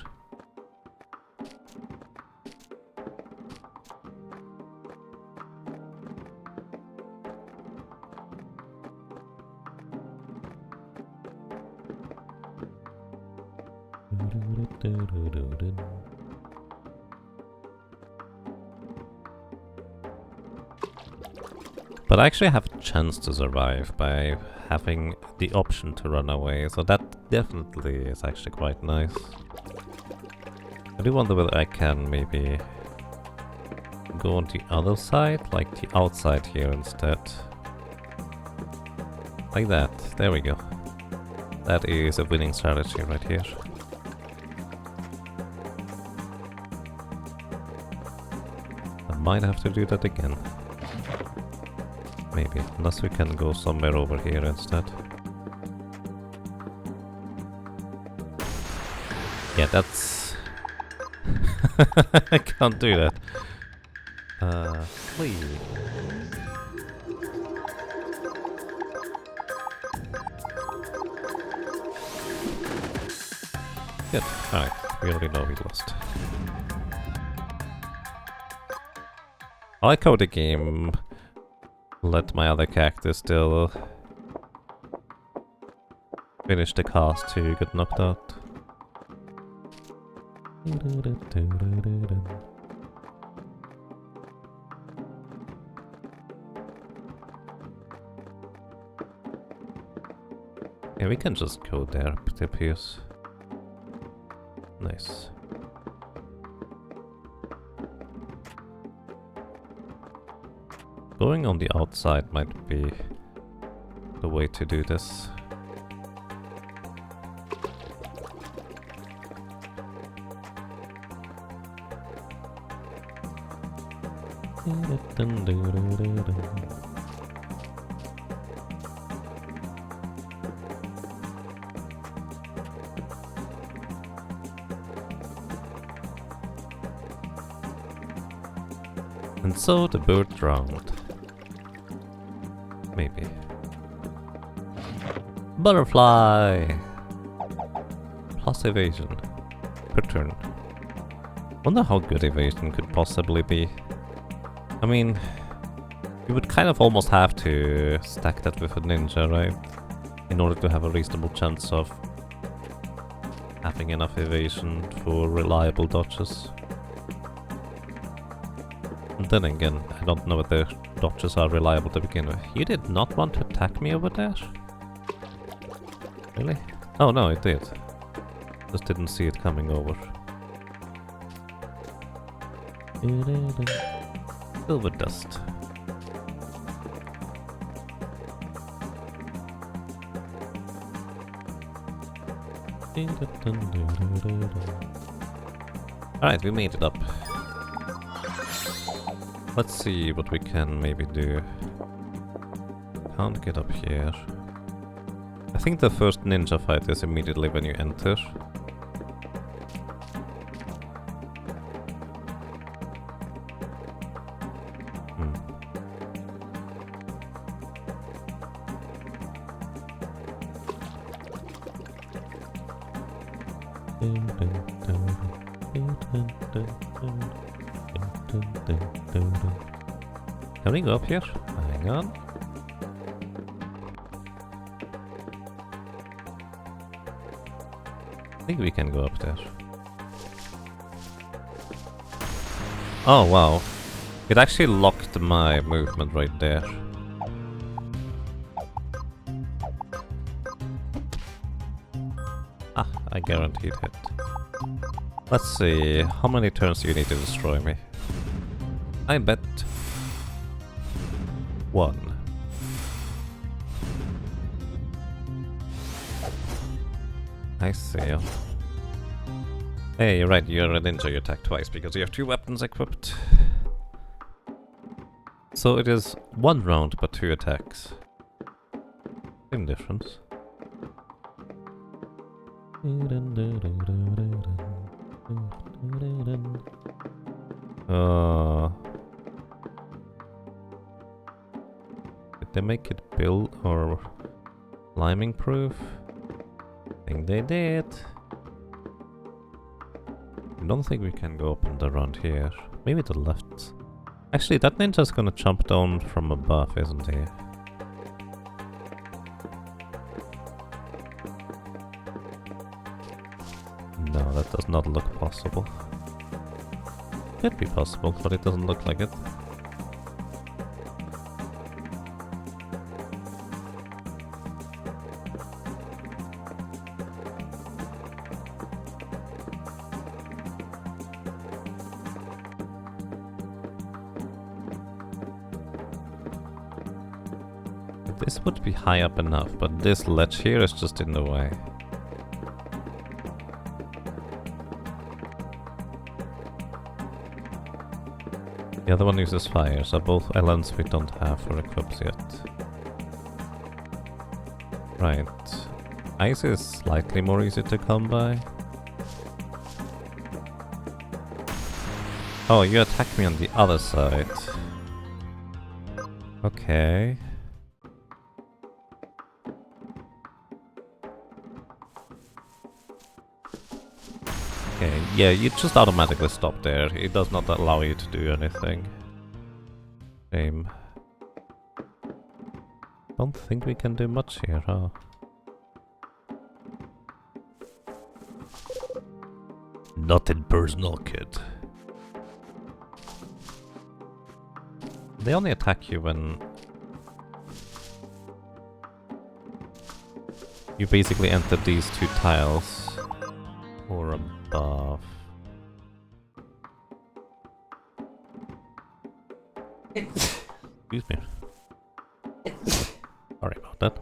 S1: But I actually have a chance to survive by having the option to run away, so that definitely is actually quite nice. I do wonder whether I can maybe go on the other side, like the outside here instead. Like that, there we go. That is a winning strategy right here. I might have to do that again. Maybe, unless we can go somewhere over here instead. Yeah, that's... I can't do that. Please. Good. Alright, we already know we lost. I like how the game let my other character still finish the cast to get knocked out. Yeah, we can just go there, it appears. Nice. Going on the outside might be the way to do this. And so the bird drowned. Maybe. Butterfly! Plus evasion. Per turn. Wonder how good evasion could possibly be. I mean, you would kind of almost have to stack that with a ninja, right? In order to have a reasonable chance of having enough evasion for reliable dodges. And then again, I don't know if the dodges are reliable to begin with. You did not want to attack me over there? Really? Oh no, it did. Just didn't see it coming over. Silver dust. Alright, we made it up. Let's see what we can maybe do. Can't get up here. I think the first ninja fight is immediately when you enter. Can we go up here? Hang on. I think we can go up there. Oh wow. It actually locked my movement right there. Ah, I guaranteed hit. Let's see, how many turns do you need to destroy me? I bet... 1. I see. Hey, you're right, you're a ninja, you attack twice because you have 2 weapons equipped. So it is 1 round but 2 attacks. Same difference. Did they make it build or climbing proof? I think they did. I don't think we can go up and around here. Maybe the left. Actually, that ninja's gonna jump down from above, isn't he? No, that does not look possible. Could be possible, but it doesn't look like it. This would be high up enough, but this ledge here is just in the way. The other one uses fire, so both islands we don't have for equips yet. Right. Ice is slightly more easy to come by. Oh, you attack me on the other side. Okay. Okay, yeah, you just automatically stop there. It does not allow you to do anything. Shame. Don't think we can do much here, huh? Nothing personal, kid. They only attack you when you basically enter these 2 tiles or above. Excuse me. Sorry about that.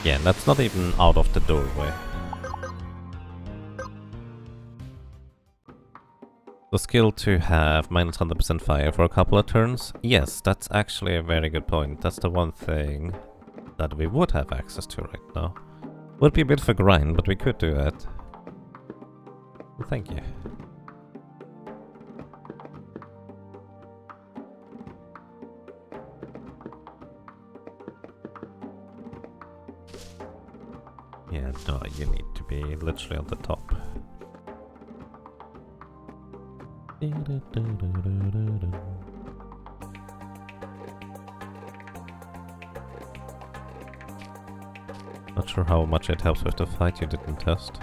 S1: Yeah, that's not even out of the doorway. The skill to have minus 100% fire for a couple of turns? Yes, that's actually a very good point. That's the one thing that we would have access to right now. Would be a bit of a grind, but we could do that. Well, thank you. Yeah, no, you need to be literally on the top. Not sure how much it helps with the fight, you didn't test.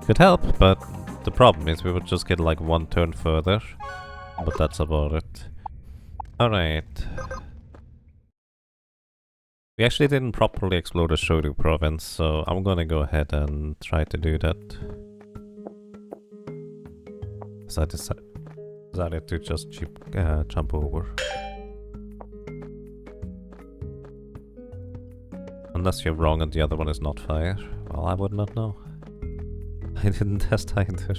S1: Could help, but the problem is we would just get like 1 turn further. But that's about it. Alright. We actually didn't properly explore the Shodu province, so I'm gonna go ahead and try to do that. So I decided to just jump over. Unless you're wrong and the other one is not fire. Well, I would not know. I didn't test either.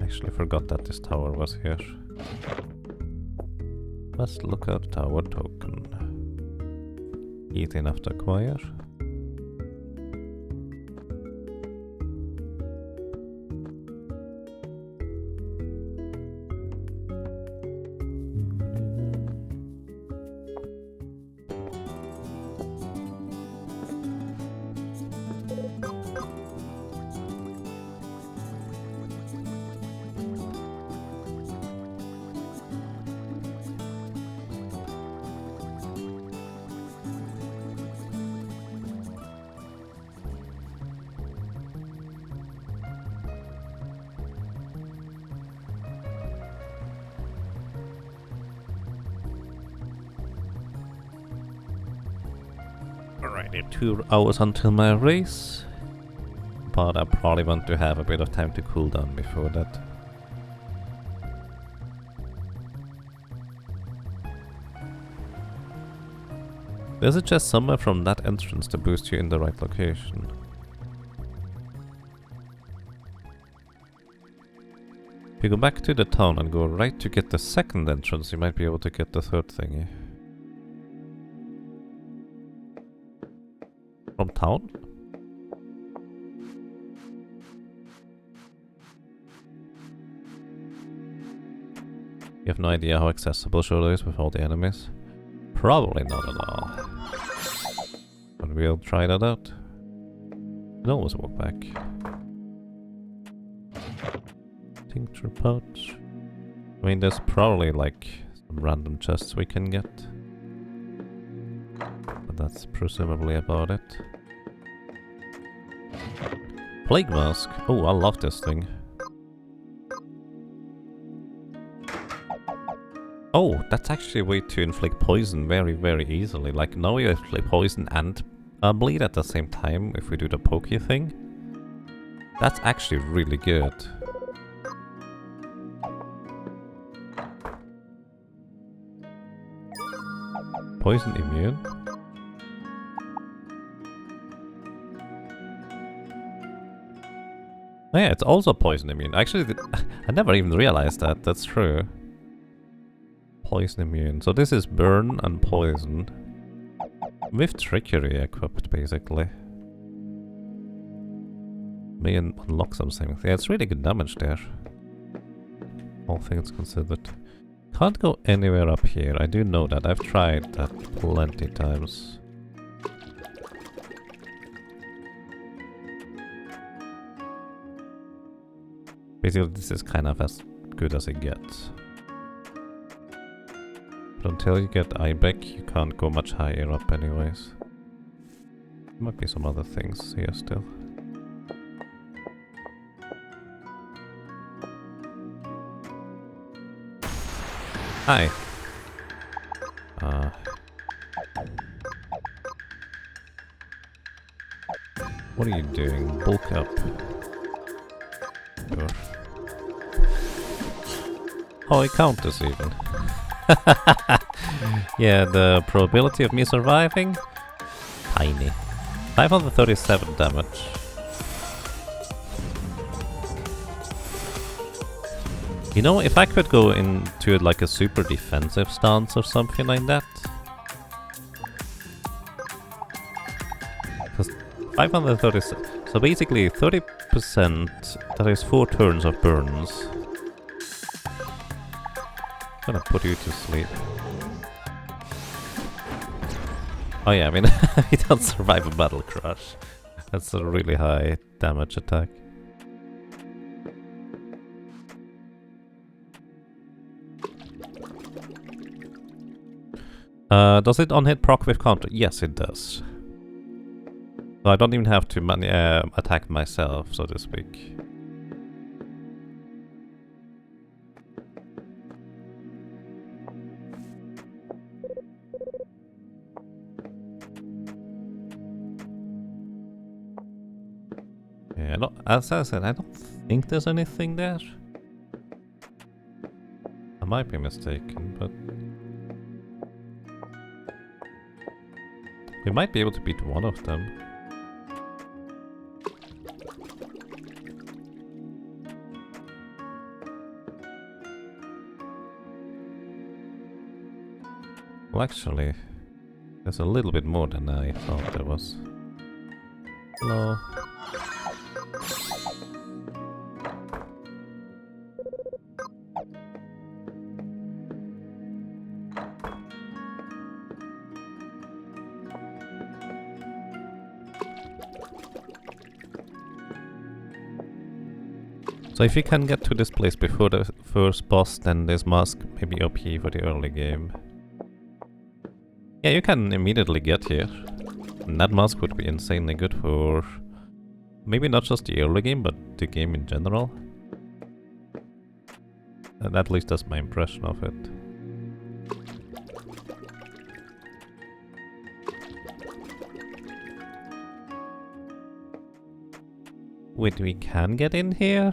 S1: Actually forgot that this tower was here. Let's look at tower token. Eat enough to acquire. Alrighty, 2 hours until my race. But I probably want to have a bit of time to cool down before that. There's a chest somewhere from that entrance to boost you in the right location. If you go back to the town and go right to get the second entrance, you might be able to get the third thingy. From town? You have no idea how accessible Shoto is with all the enemies? Probably not at all. But we'll try that out. You can always walk back. Tincture pouch. I mean, there's probably like some random chests we can get. But that's presumably about it. Plague mask. Oh, I love this thing. Oh, that's actually a way to inflict poison very, very easily. Like, now you inflict poison and bleed at the same time if we do the pokey thing. That's actually really good. Poison immune? Oh yeah, it's also poison immune. Actually, I never even realized that. That's true. Poison immune. So this is burn and poison. With trickery equipped, basically. May unlock something. Yeah, it's really good damage there. All things considered. Can't go anywhere up here. I do know that. I've tried that plenty times. Basically, this is kind of as good as it gets. But until you get Ibeck, you can't go much higher up anyways. There might be some other things here still. Hi! What are you doing? Bulk up. Sure. Oh, it counters even. Yeah, the probability of me surviving? Tiny. 537 damage. You know, if I could go into like a super defensive stance or something like that. Because 537... So basically 30%, that is 4 turns of burns. I'm gonna put you to sleep. Oh yeah, I mean, you don't survive a battle crush. That's a really high damage attack. Does it on hit proc with counter? Yes, it does. So I don't even have to attack myself, so to speak. Yeah, as I said, I don't think there's anything there. I might be mistaken, but... we might be able to beat one of them. Well, actually, there's a little bit more than I thought there was. Hello. So if you can get to this place before the first boss, then this mask may be OP for the early game. Yeah, you can immediately get here. And that mask would be insanely good for maybe not just the early game, but the game in general. And at least that's my impression of it. Wait, we can get in here?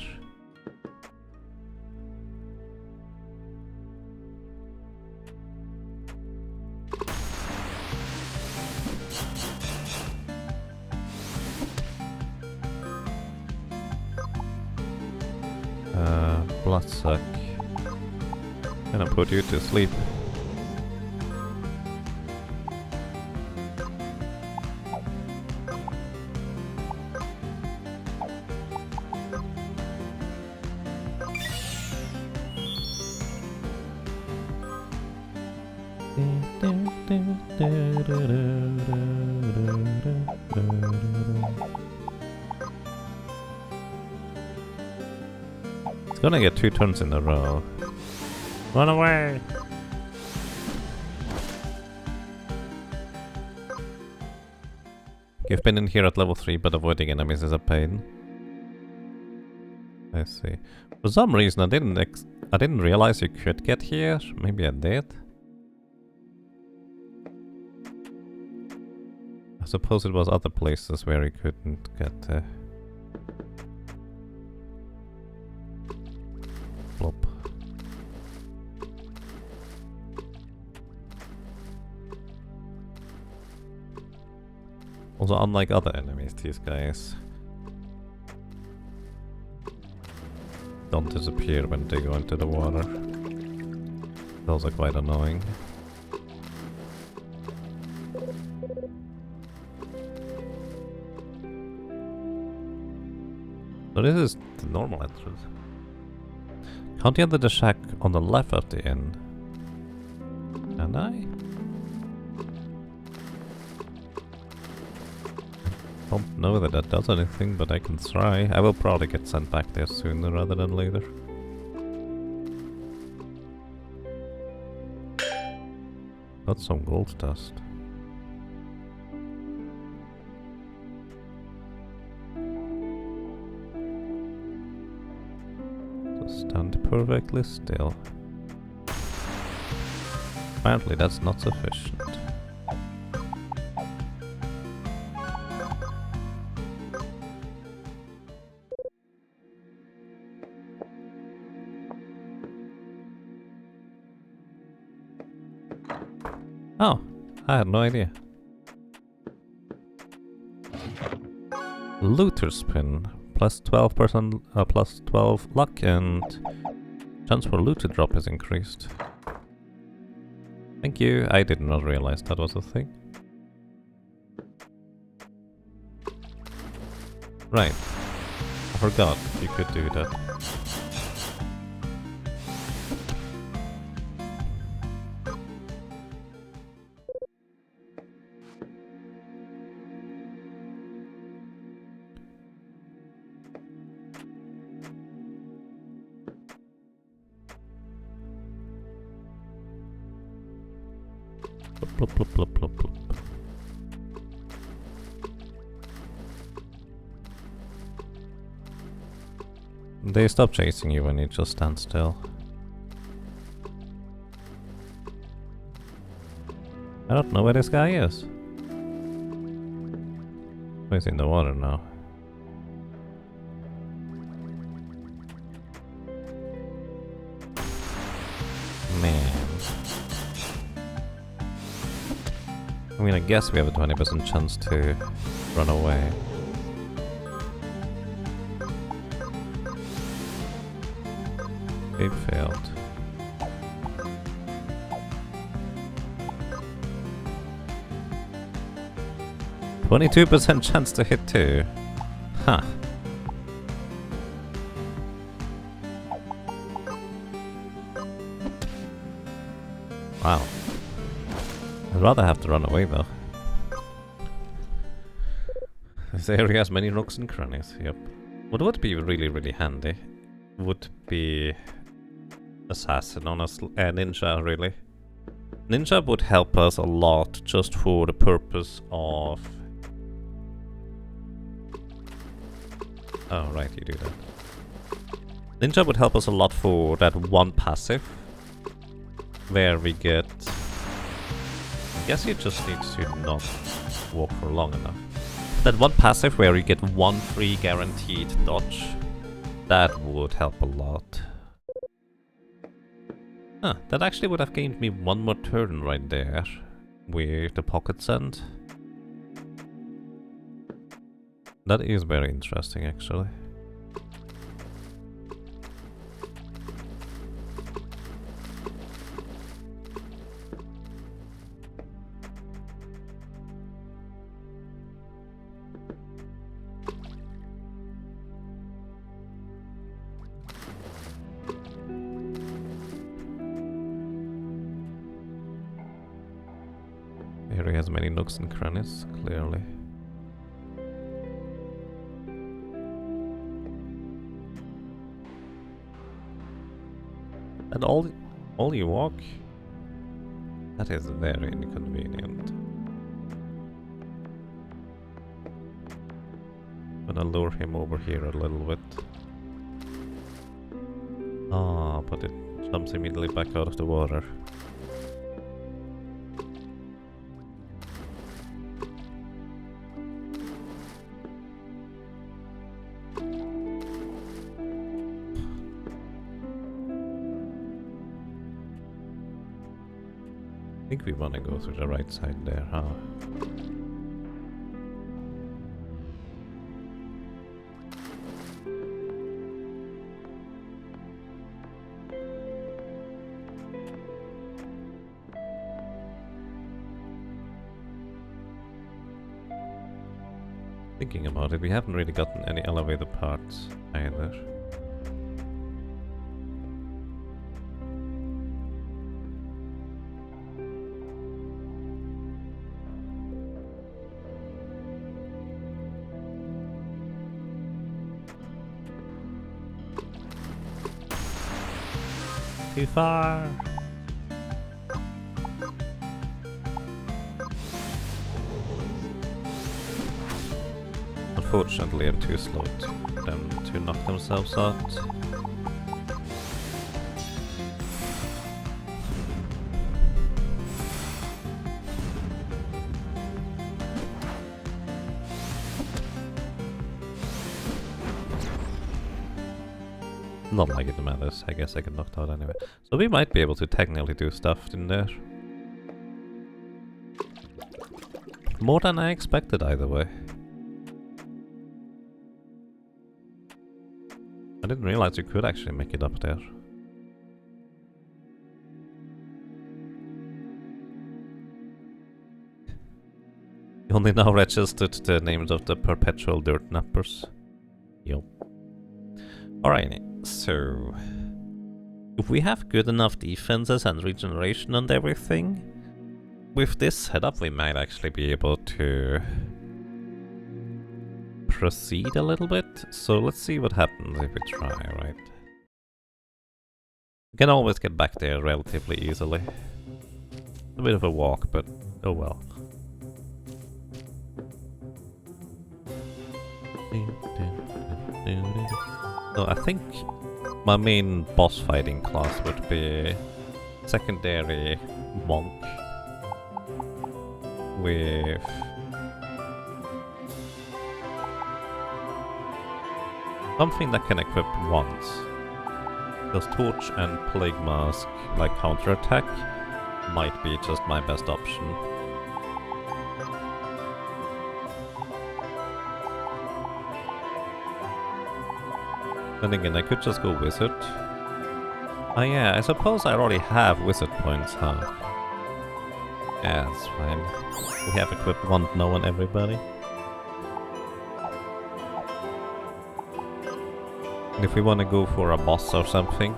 S1: Bloodsuck. Can I put you to sleep? It's gonna get 2 turns in a row. Run away! You've been in here at level 3, but avoiding enemies is a pain. I see. For some reason, I didn't realize you could get here. Maybe I did. I suppose it was other places where you couldn't get there. Plop. Also, unlike other enemies, these guys don't disappear when they go into the water. Those are quite annoying. So this is the normal entrance. Can't enter the shack on the left of the inn. Can I? Don't know that that does anything, but I can try. I will probably get sent back there sooner rather than later. Got some gold dust. Just stand perfectly still. Apparently that's not sufficient. Oh, I had no idea. Looter spin. Plus 12%, plus 12 luck, and chance for loot to drop is increased. Thank you. I did not realize that was a thing. Right. I forgot you could do that. Plop, plop, plop, plop, plop. They stop chasing you when you just stand still. I don't know where this guy is. Oh, he's in the water now. Man. I mean, I guess we have a 20% chance to run away. They failed. %22% chance to hit too. Huh. Wow. I'd rather have to run away though. This area has many nooks and crannies, yep. What would be really handy would be assassin on a ninja, really. Ninja would help us a lot just for the purpose of... Oh, right, you do that. Ninja would help us a lot for that one passive, where we get... I guess you just need to not walk for long enough. That one passive where you get one free guaranteed dodge, that would help a lot. Huh, that actually would have gained me one more turn right there with the pocket sand. That is very interesting actually. Here he has many nooks and crannies, clearly. And all you walk? That is very inconvenient. Gonna lure him over here a little bit. Ah, but it jumps immediately back out of the water. I think we want to go through the right side there, huh? Thinking about it, we haven't really gotten any elevator parts either. Too far. Unfortunately, I'm too slow for them to knock themselves out. Not like it matters, I guess I get knocked out anyway. So we might be able to technically do stuff in there. More than I expected either way. I didn't realize you could actually make it up there. You only now registered the names of the perpetual dirt nappers. Yup. Alrighty, so if we have good enough defenses and regeneration and everything, with this setup we might actually be able to proceed a little bit. So let's see what happens if we try, right? We can always get back there relatively easily. A bit of a walk, but oh well. So I think my main boss fighting class would be secondary monk with something that can equip once. Because Torch and Plague Mask, like counterattack, might be just my best option. Then again, I could just go Wizard. Oh yeah, I suppose I already have Wizard points, huh? Yeah, that's fine. We have equipped one no on everybody. And if we want to go for a boss or something...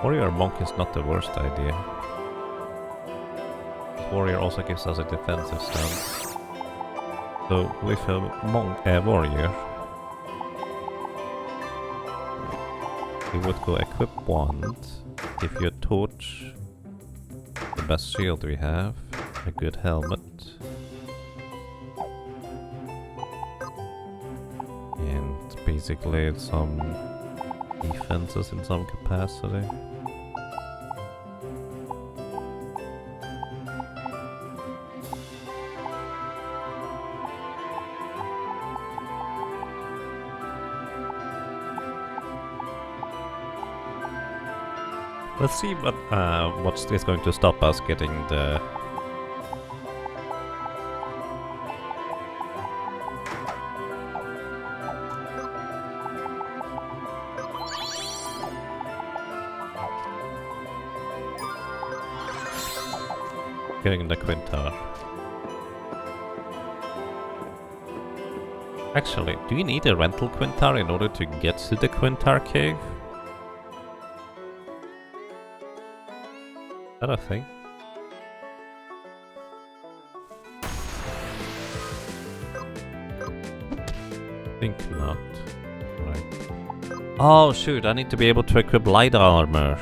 S1: Warrior Monk is not the worst idea. Warrior also gives us a defensive stance. So with a monk, warrior, we would go equip wand, give you a torch, the best shield we have, a good helmet, and basically some defenses in some capacity. Let's see what is going to stop us getting the... getting the Quintar. Actually, do you need a rental Quintar in order to get to the Quintar cave? Is that a thing? Think not. Right. Oh shoot, I need to be able to equip light armor.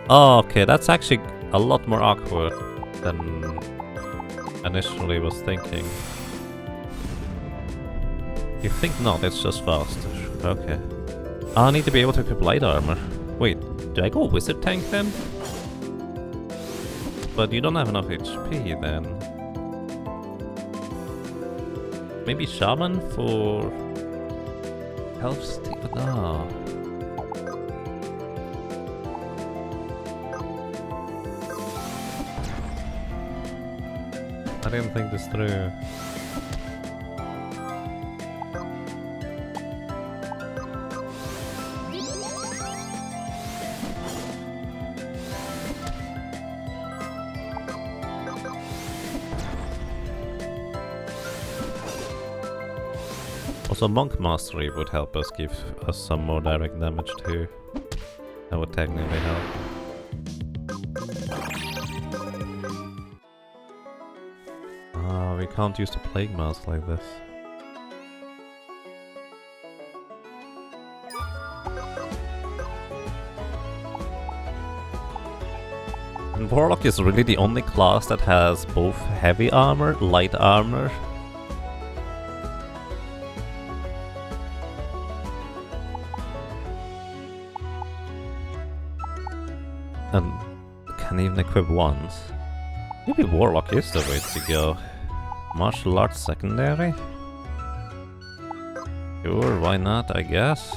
S1: Oh, okay, that's actually a lot more awkward than initially was thinking. You think not, it's just faster. Okay. Oh, I need to be able to equip light armor. Wait, do I go wizard tank then? But you don't have enough HP then. Maybe shaman for health steal? No. I didn't think this through. Also, Monk Mastery would help us give us some more direct damage too. That would technically help. We can't use the Plague Mask like this. And Warlock is really the only class that has both heavy armor, light armor. And can even equip once. Maybe Warlock is the way to go. Martial arts secondary? Sure, why not, I guess.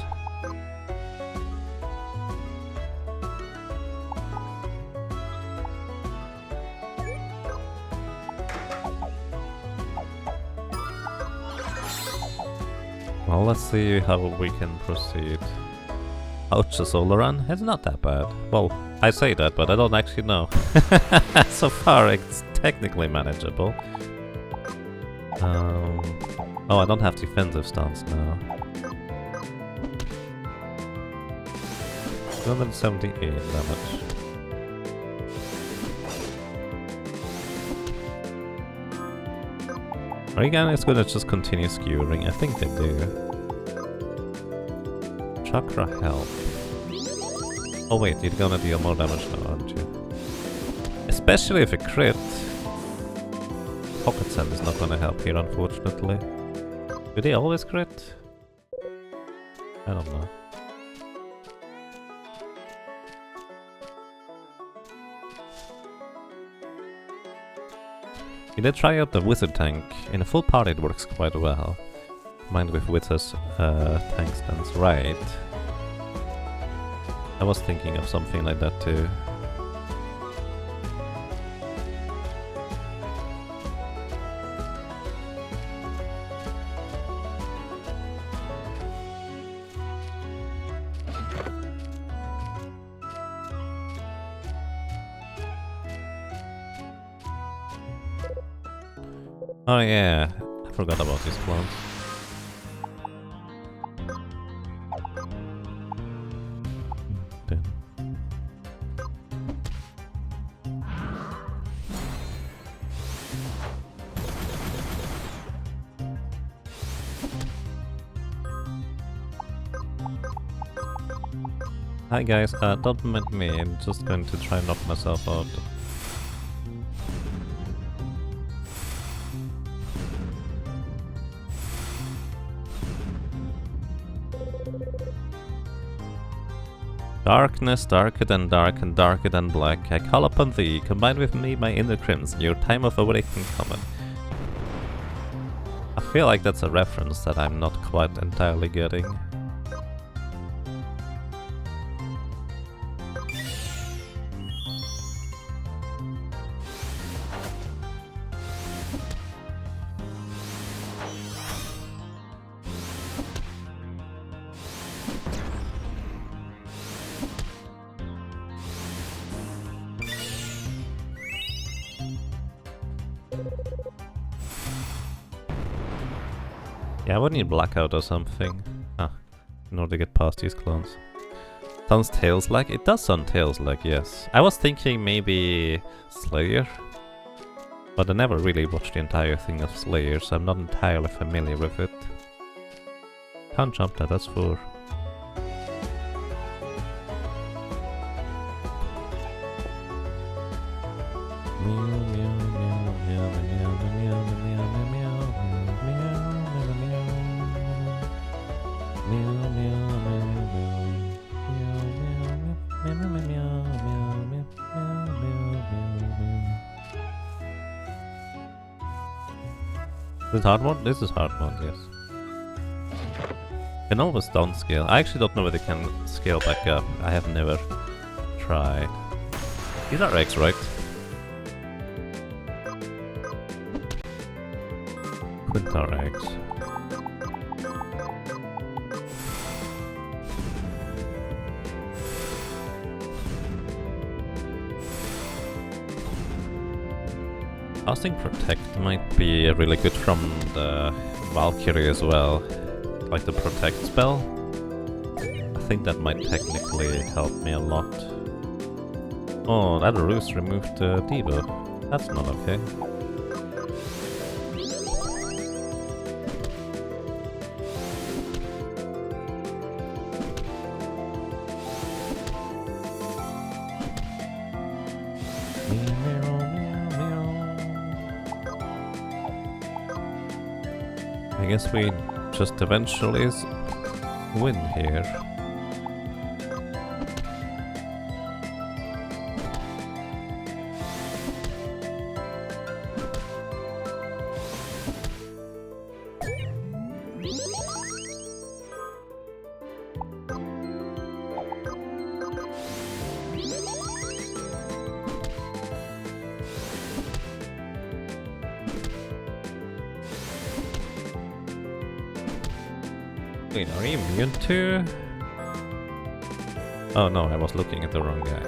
S1: Well, let's see how we can proceed. Ouch, the solo run? It's not that bad. Well, I say that, but I don't actually know. So far, it's technically manageable. Oh, I don't have defensive stance now. 278 damage. Regan is gonna just continue skewering. I think they do. Chakra help. Oh wait, you're gonna deal more damage now, aren't you? Especially if a crit. Pocket Sand is not gonna help here, unfortunately. Do they always crit? I don't know. You did try out the Wizard tank. In a full party it works quite well. Mind with Wizard's tank stance, right. I was thinking of something like that too. Oh yeah, I forgot about these clones. Hi guys, don't mind me, I'm just going to try and knock myself out. Darkness, darker than dark and darker than black, I call upon thee, combine with me my inner crimson, your time of awakening cometh. I feel like that's a reference that I'm not quite entirely getting. Yeah, I would need Blackout or something. In order to get past these clones. Sounds Tales-like? It does sound Tales-like, yes. I was thinking maybe Slayer. But I never really watched the entire thing of Slayer, so I'm not entirely familiar with it. Can't jump that, that's 4. Is it Hardmode? This is Hardmode, yes. Can always downscale. I actually don't know whether they can scale back up. I have never tried. These are eggs, right? Quintar eggs. Casting Protect might be really good from the Valkyrie as well. Like the Protect spell. I think that might technically help me a lot. Oh, that ruse removed the debuff. That's not okay. I guess we just eventually win here. Wait, are you immune to? Oh no, I was looking at the wrong guy.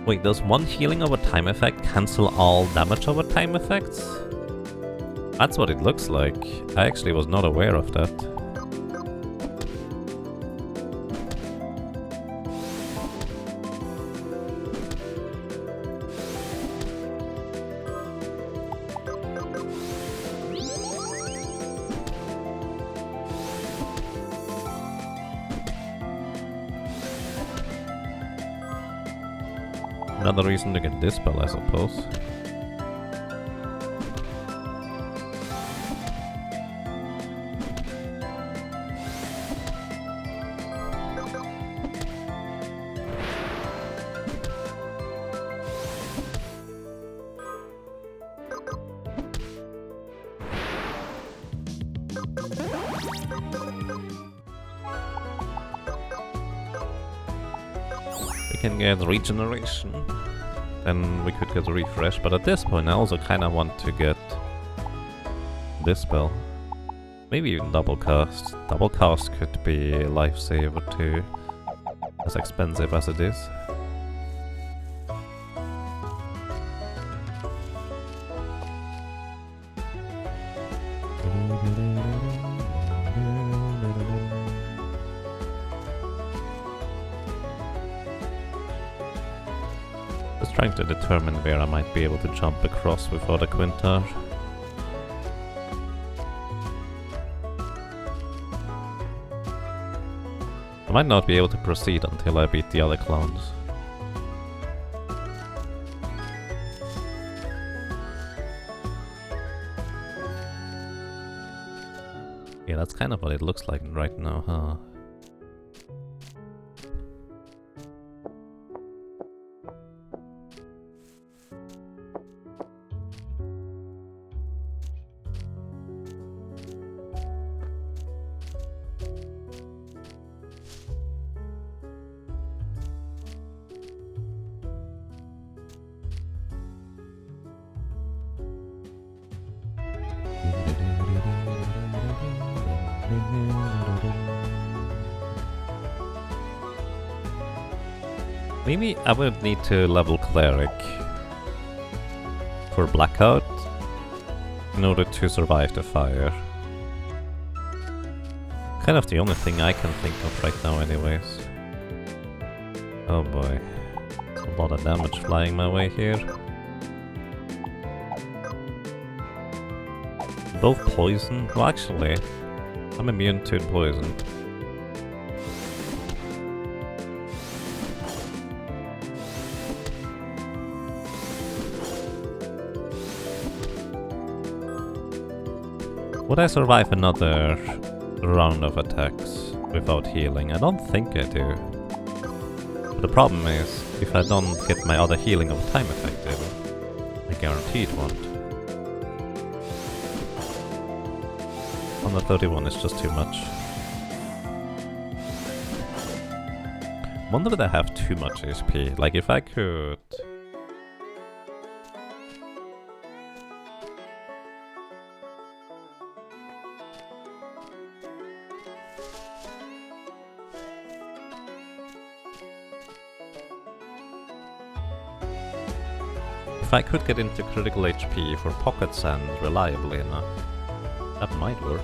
S1: Wait, does one healing over time effect cancel all damage over time effects? That's what it looks like. I actually was not aware of that. Another reason to get this spell, I suppose. We can get regeneration, then we could get a refresh, but at this point I also kind of want to get this spell. Maybe even double cast. Double cast could be a lifesaver too, as expensive as it is. Just trying to determine where I might be able to jump across without the Quintar. I might not be able to proceed until I beat the other clowns. Yeah, that's kind of what it looks like right now, huh? Maybe I would need to level Cleric. for blackout in order to survive the fire. Kind of the only thing I can think of right now anyways. Oh boy. A lot of damage flying my way here. Both poison? Well actually, I'm immune to poison. Would I survive another round of attacks without healing? I don't think I do. But the problem is, if I don't get my other healing over time effective, I guarantee it won't. 131 is just too much. Wonder if I have too much HP. Like if I could... If I could get into critical HP for pocket sand reliably enough, that might work.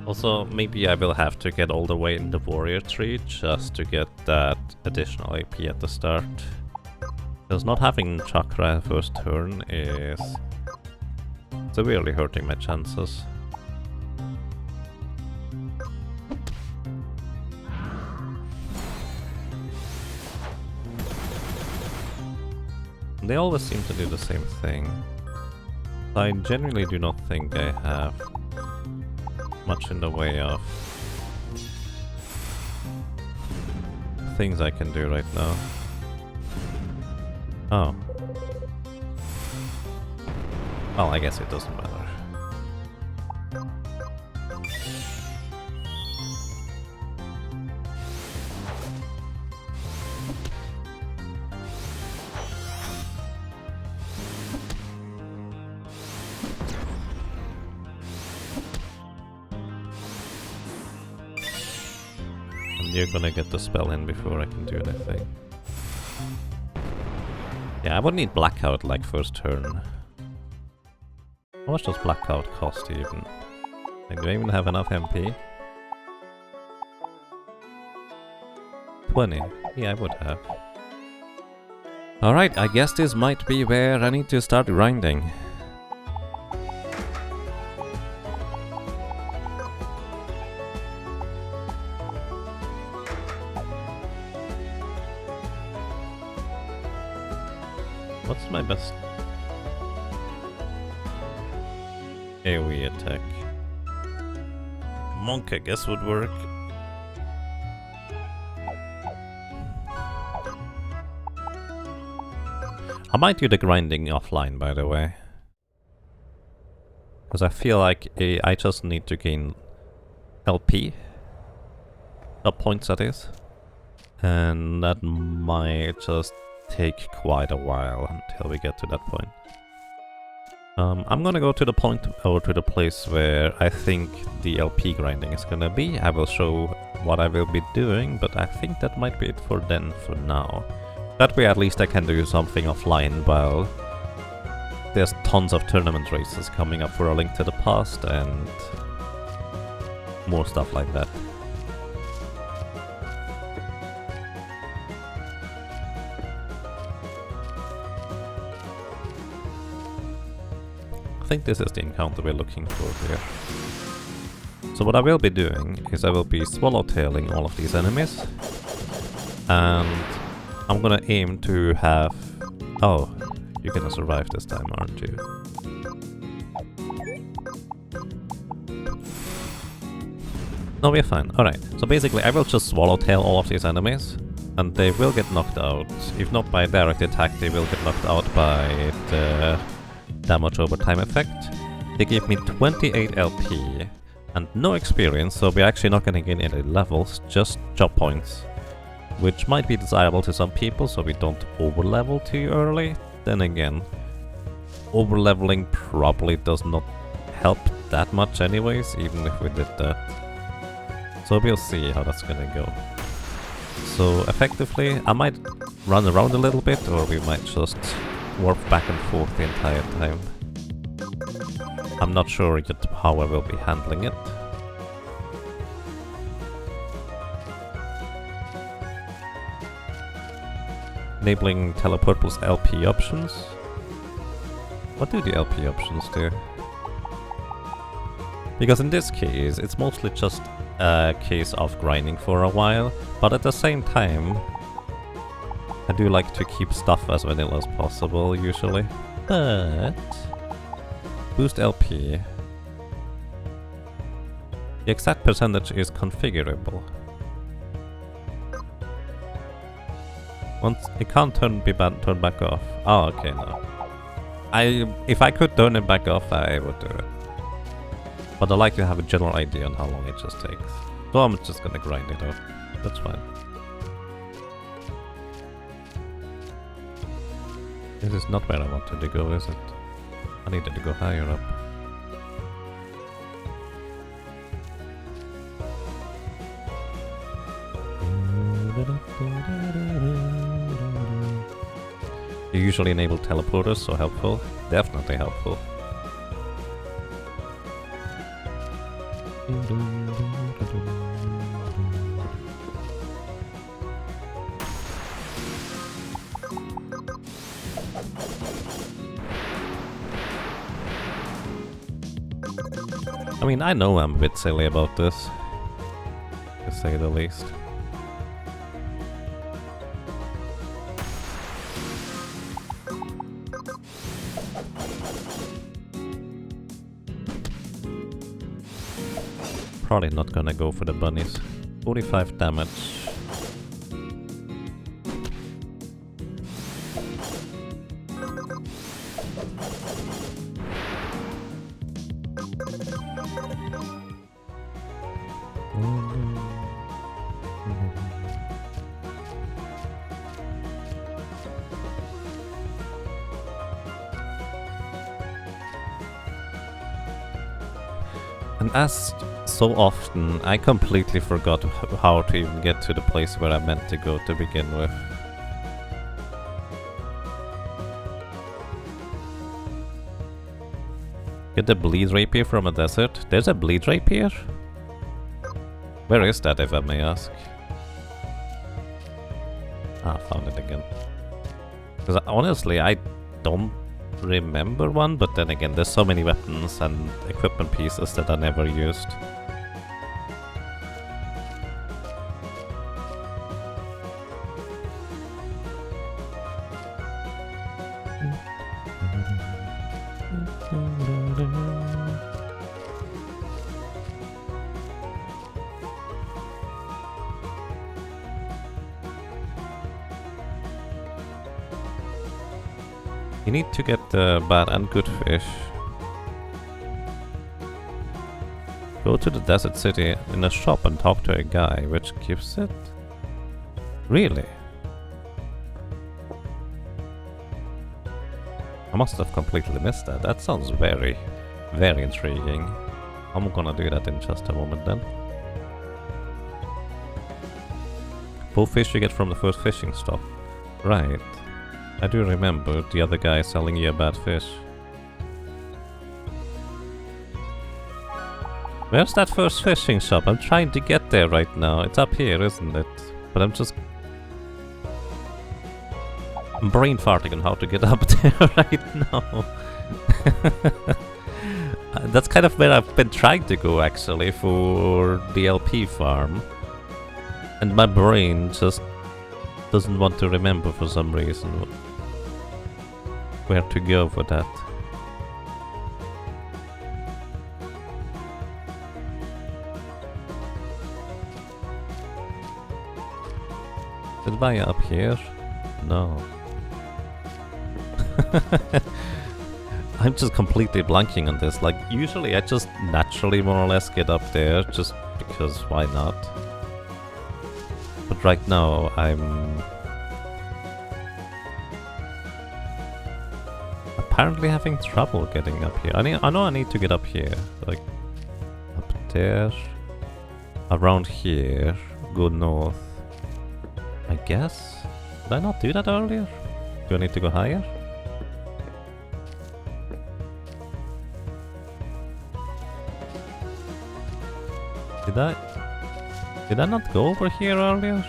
S1: Also, maybe I will have to get all the way in the warrior tree just to get that additional AP at the start. Because not having chakra first turn is severely hurting my chances. They always seem to do the same thing. I genuinely do not think I have much in the way of things I can do right now. Oh. Well, I guess it doesn't matter. And you're gonna get the spell in before I can do anything. Yeah, I would need blackout like first turn. How much does blackout cost even? Like, do I even have enough MP? 20. Yeah, I would have. Alright, I guess this might be where I need to start grinding. What's my best AoE attack? Monk, I guess, would work. I might do the grinding offline, by the way. Because I feel like I just need to gain LP. Points, that is. And that might just take quite a while until we get to that point. I'm gonna go to the point, or to the place where I think the LP grinding is gonna be. I will show what I will be doing, but I think that might be it for then, for now. That way at least I can do something offline while there's tons of tournament races coming up for A Link to the Past and more stuff like that. I think this is the encounter we're looking for here. So what I will be doing is I will be swallowtailing all of these enemies, and I'm gonna aim to have... Oh, you're gonna survive this time, aren't you? No, we're fine. Alright, so basically I will just swallowtail all of these enemies, and they will get knocked out. If not by direct attack, they will get knocked out by the damage over time effect. They gave me 28 LP and no experience, so we're actually not gonna gain any levels, just job points. Which might be desirable to some people, so we don't over-level too early. Then again, over-leveling probably does not help that much anyways, even if we did that. So we'll see how that's gonna go. So effectively, I might run around a little bit, or we might just warp back and forth the entire time. I'm not sure yet how I will be handling it. Enabling Telepurple's LP options. What do the LP options do? Because in this case, it's mostly just a case of grinding for a while, but at the same time, I do like to keep stuff as vanilla as possible, usually. But... boost LP. The exact percentage is configurable. Once it can't turn back off. Oh, okay, no. If I could turn it back off, I would do it. But I like to have a general idea on how long it just takes. So I'm just gonna grind it out. That's fine. This is not where I wanted to go, is it? I needed to go higher up. You usually enable teleporters, so helpful. Definitely helpful. I mean, I know I'm a bit silly about this, to say the least. Probably not gonna go for the bunnies. 45 damage. And as so often, I completely forgot how to even get to the place where I meant to go to begin with. Get the bleed rapier from a desert? There's a bleed rapier? Where is that, if I may ask? Ah, found it again. Because honestly, I don't remember one, but then again, there's so many weapons and equipment pieces that I never used. You need to get the bad and good fish. Go to the desert city in a shop and talk to a guy, which gives it? Really? I must have completely missed that. That sounds very, very intriguing. I'm gonna do that in just a moment then. 4 fish you get from the first fishing stop. Right. I do remember the other guy selling you a bad fish. Where's that first fishing shop? I'm trying to get there right now. It's up here, isn't it? But I'm brain farting on how to get up there right now. That's kind of where I've been trying to go, actually, for the LP farm. And my brain just doesn't want to remember for some reason where to go for that. Did Vaya up here? No. I'm just completely blanking on this. Like, usually I just naturally more or less get up there, just because why not? But right now apparently having trouble getting up here. I know I need to get up here. Like, up there. Around here. Go north. I guess? Did I not do that earlier? Do I need to go higher? Did I not go over here earlier?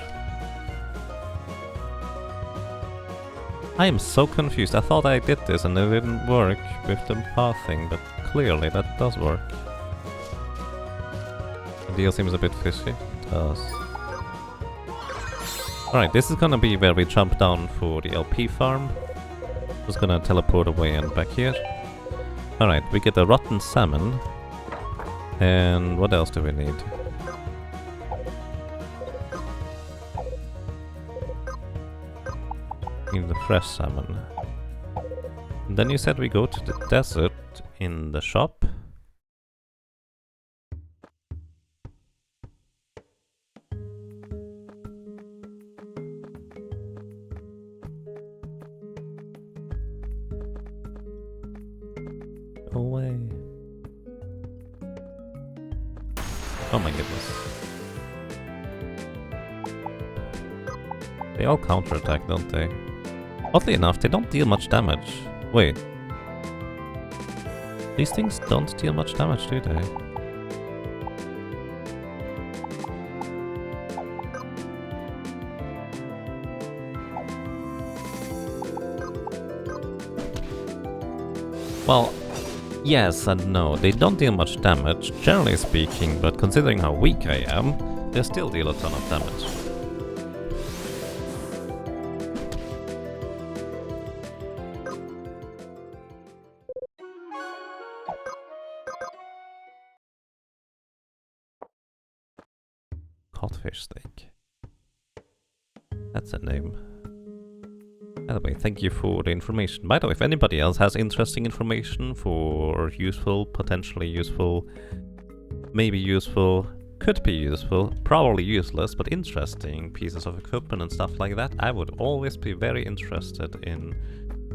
S1: I am so confused. I thought I did this and it didn't work with the pathing, but clearly that does work. The deal seems a bit fishy. It does. Alright, this is gonna be where we jump down for the LP farm. Just gonna teleport away and back here. Alright, we get a rotten salmon. And what else do we need? In the fresh salmon. And then you said we go to the desert in the shop. Go away. Oh my goodness. They all counterattack, don't they? Oddly enough, they don't deal much damage. Wait. These things don't deal much damage, do they? Well, yes and no. They don't deal much damage, generally speaking, but considering how weak I am, they still deal a ton of damage. Codfish steak. That's a name. By the way, thank you for the information. By the way, if anybody else has interesting information for useful, potentially useful, maybe useful, could be useful, probably useless, but interesting pieces of equipment and stuff like that, I would always be very interested in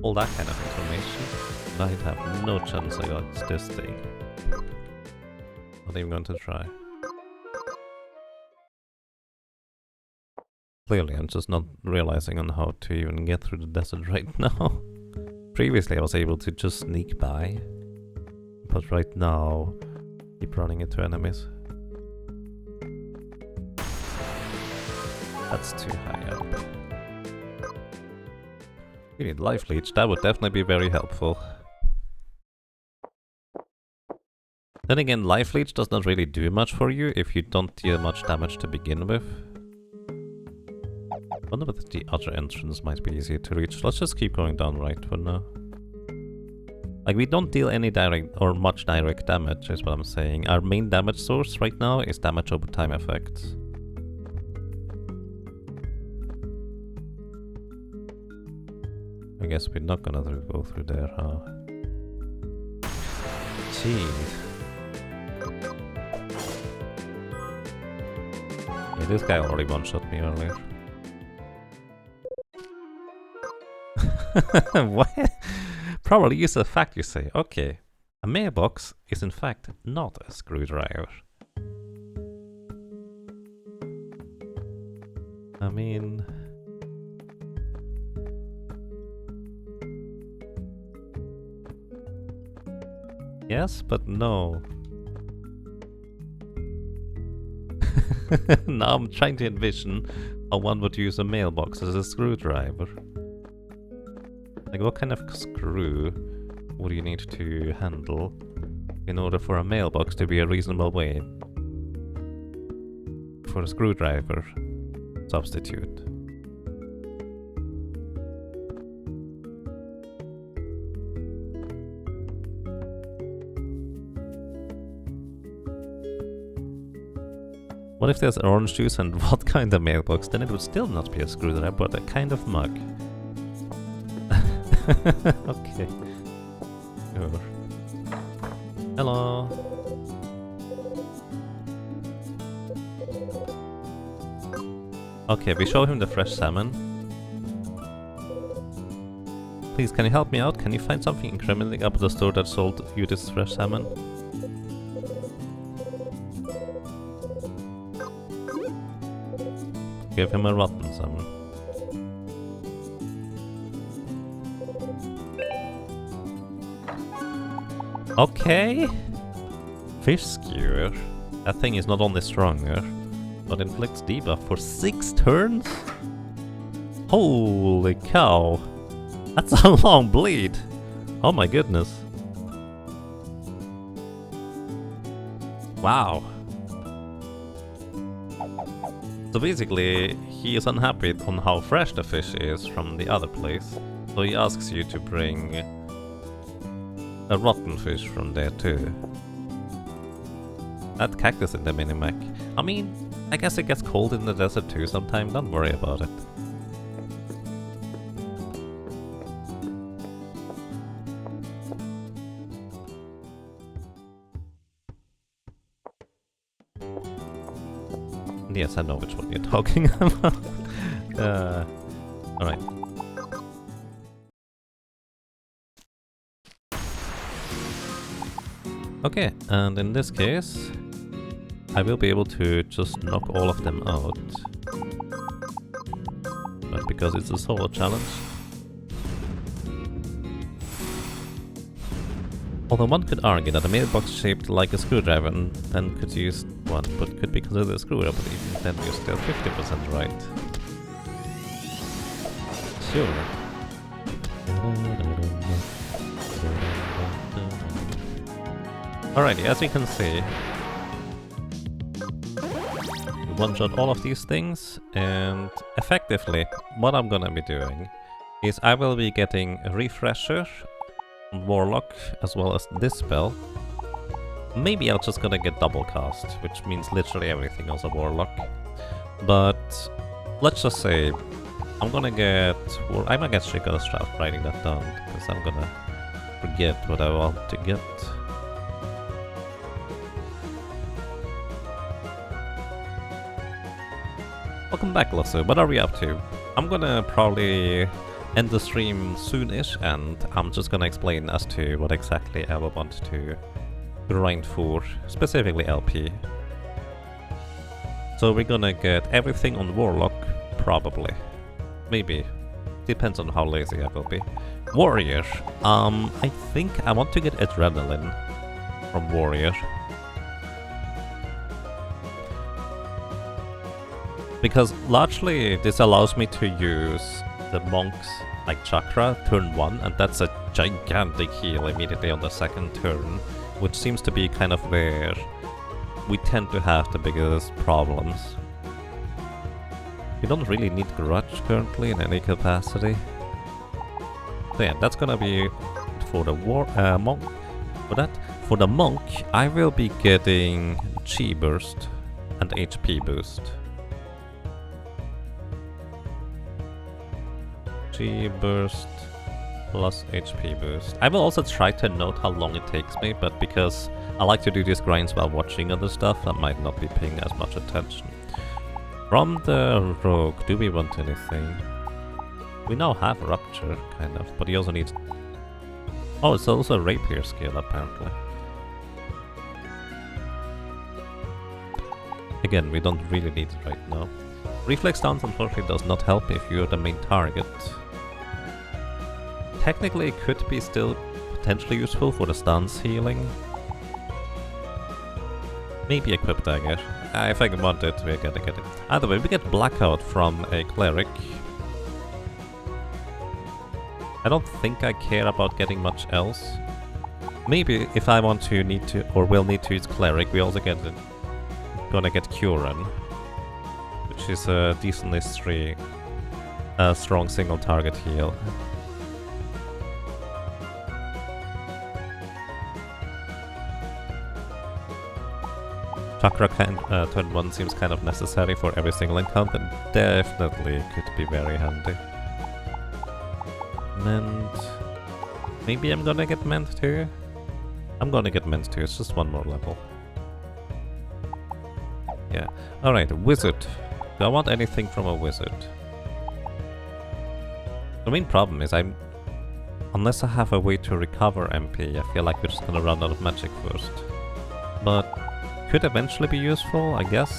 S1: all that kind of information. I'd have no chance against this thing. Not even going to try. Clearly, I'm just not realizing on how to even get through the desert right now. Previously, I was able to just sneak by, but right now, keep running into enemies. That's too high up. We need life leech, that would definitely be very helpful. Then again, life leech does not really do much for you if you don't deal much damage to begin with. I wonder whether the other entrance might be easier to reach. Let's just keep going down right for now. Like, we don't deal any direct or much direct damage, is what I'm saying. Our main damage source right now is damage over time effects. I guess we're not gonna go through there, huh? Jeez. Yeah, this guy already one-shot me earlier. What? Probably use a fact, you say. Okay. A mailbox is in fact not a screwdriver. I mean... yes, but no. Now I'm trying to envision how one would use a mailbox as a screwdriver. Like, what kind of screw would you need to handle in order for a mailbox to be a reasonable way for a screwdriver substitute? What if there's orange juice and vodka in the mailbox? Then it would still not be a screwdriver, but a kind of mug. Okay. Sure. Hello. Okay, we show him the fresh salmon. Please, can you help me out? Can you find something incriminating up at the store that sold you this fresh salmon? Give him a rotten salmon. Okay. Fish skewer. That thing is not only stronger, but inflicts debuff for 6 turns? Holy cow. That's a long bleed. Oh my goodness. Wow. So basically, he is unhappy on how fresh the fish is from the other place. So he asks you to bring a rotten fish from there too. That cactus in the mini-mech. I mean, I guess it gets cold in the desert too sometime, don't worry about it. Yes, I know which one you're talking about. Alright. Okay, and in this case, I will be able to just knock all of them out. But because it's a solo challenge. Although one could argue that a mailbox shaped like a screwdriver then could use one, but could be considered a screwdriver, but even then you're still 50% right. Sure. Alrighty, as you can see, one-shot all of these things, and effectively, what I'm gonna be doing is I will be getting a refresher on Warlock as well as this spell. Maybe I'm just gonna get double cast, which means literally everything else a Warlock. But let's just say I'm gonna get... Well, I'm actually gonna start writing that down, because I'm gonna forget what I want to get. Welcome back, Lasso. What are we up to? I'm gonna probably end the stream soon-ish, and I'm just gonna explain as to what exactly I will want to grind for, specifically LP. So we're gonna get everything on Warlock, probably. Maybe. Depends on how lazy I will be. Warrior. I think I want to get Adrenaline from Warrior. Because largely this allows me to use the Monk's like chakra turn 1, and that's a gigantic heal immediately on the second turn, which seems to be kind of where we tend to have the biggest problems. We don't really need Grudge currently in any capacity. So yeah, that's gonna be for the monk. For the monk, I will be getting Chi Burst and HP boost. Chi Burst plus HP boost. I will also try to note how long it takes me, but because I like to do these grinds while watching other stuff, I might not be paying as much attention. From the rogue, do we want anything? We now have Rupture, kind of, but he also needs... Oh, it's also a Rapier skill, apparently. Again, we don't really need it right now. Reflex stance unfortunately does not help if you're the main target. Technically, it could be still potentially useful for the stance healing. Maybe Equip Dagger. If I want it, we're gonna get it. Either way, we get Blackout from a Cleric. I don't think I care about getting much else. Maybe if I want to, need to, or will need to use Cleric, we also get it. Gonna get Curan, which is a decently strong single target heal. Chakra turn 1 seems kind of necessary for every single encounter. Definitely could be very handy. Mend. Maybe I'm gonna get Mend too? I'm gonna get Mend too, it's just one more level. Yeah. Alright, Wizard. Do I want anything from a Wizard? The main problem is I'm Unless I have a way to recover MP, I feel like we're just gonna run out of magic first. But could eventually be useful, I guess.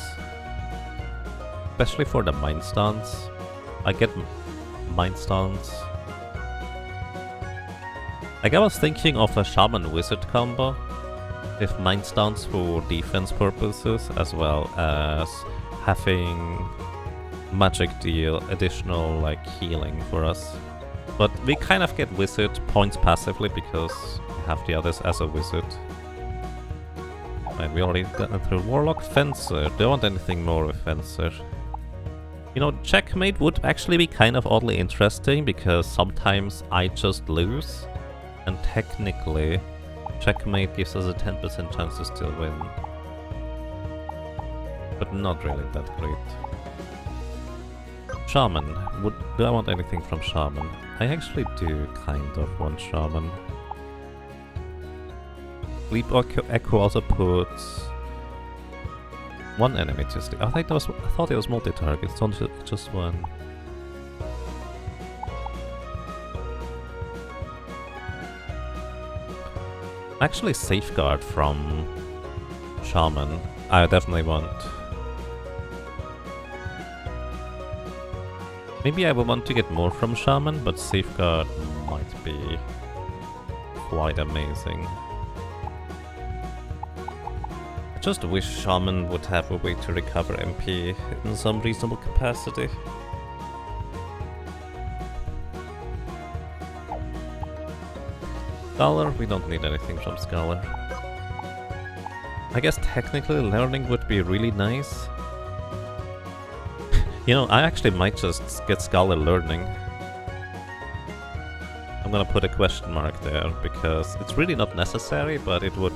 S1: Especially for the Mind Stance. I get Mind Stance. Like I was thinking of a Shaman Wizard combo. With Mind Stance for defense purposes, as well as having magic deal additional like healing for us. But we kind of get wizard points passively because we have the others as a wizard. And we already got through Warlock. Fencer. Do you want anything more with Fencer? You know, Checkmate would actually be kind of oddly interesting because sometimes I just lose. And technically, Checkmate gives us a 10% chance to still win. But not really that great. Shaman. Do I want anything from Shaman? I actually do kind of want Shaman. Sleep Echo also puts one enemy to sleep. I thought it was multi-target, it's only just one. Actually, Safeguard from Shaman, I definitely want. Maybe I will want to get more from Shaman, but Safeguard might be quite amazing. I just wish Shaman would have a way to recover MP in some reasonable capacity. Scholar, we don't need anything from Scholar. I guess technically learning would be really nice. You know, I actually might just get Scholar learning. I'm gonna put a question mark there, because it's really not necessary, but it would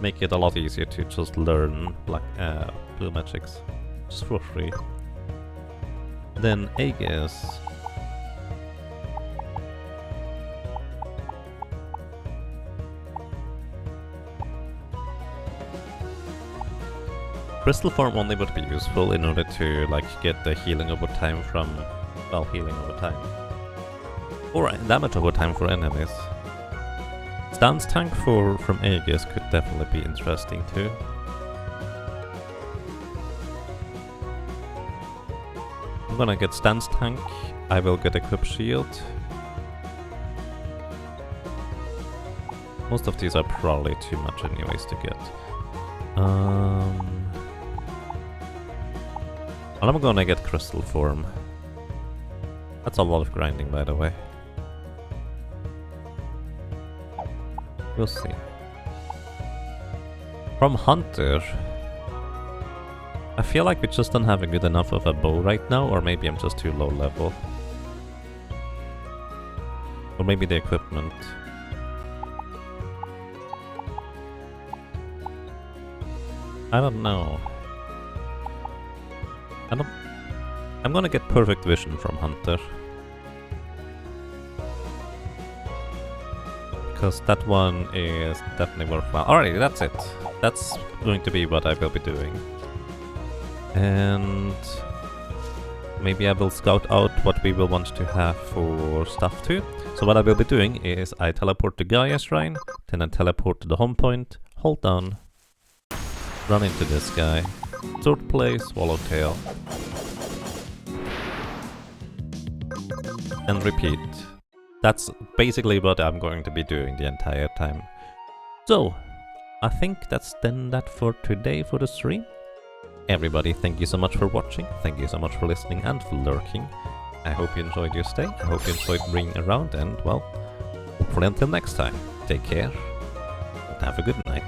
S1: make it a lot easier to just learn blue magics, just for free. Then Aegis. Crystal Form only would be useful in order to like get the healing over time from, well, healing over time. Or damage over time for enemies. Stance Tank from Aegis could definitely be interesting too. I'm gonna get Stance Tank, I will get Equip Shield. Most of these are probably too much anyways to get. And I'm gonna get Crystal Form. That's a lot of grinding, by the way. We'll see. From Hunter, I feel like we just don't have a good enough of a bow right now, or maybe I'm just too low level. Or maybe the equipment. I don't know. I'm gonna get Perfect Vision from Hunter. Because that one is definitely worthwhile. Alrighty, that's it. That's going to be what I will be doing. And maybe I will scout out what we will want to have for stuff too. So what I will be doing is I teleport to Gaia Shrine, then I teleport to the home point, hold down, run into this guy, Swordplay, Swallowtail, and repeat. That's basically what I'm going to be doing the entire time. So, I think that's then that for today for the stream. Everybody, thank you so much for watching, thank you so much for listening and for lurking. I hope you enjoyed your stay, I hope you enjoyed being around, and well, hopefully until next time, take care, and have a good night.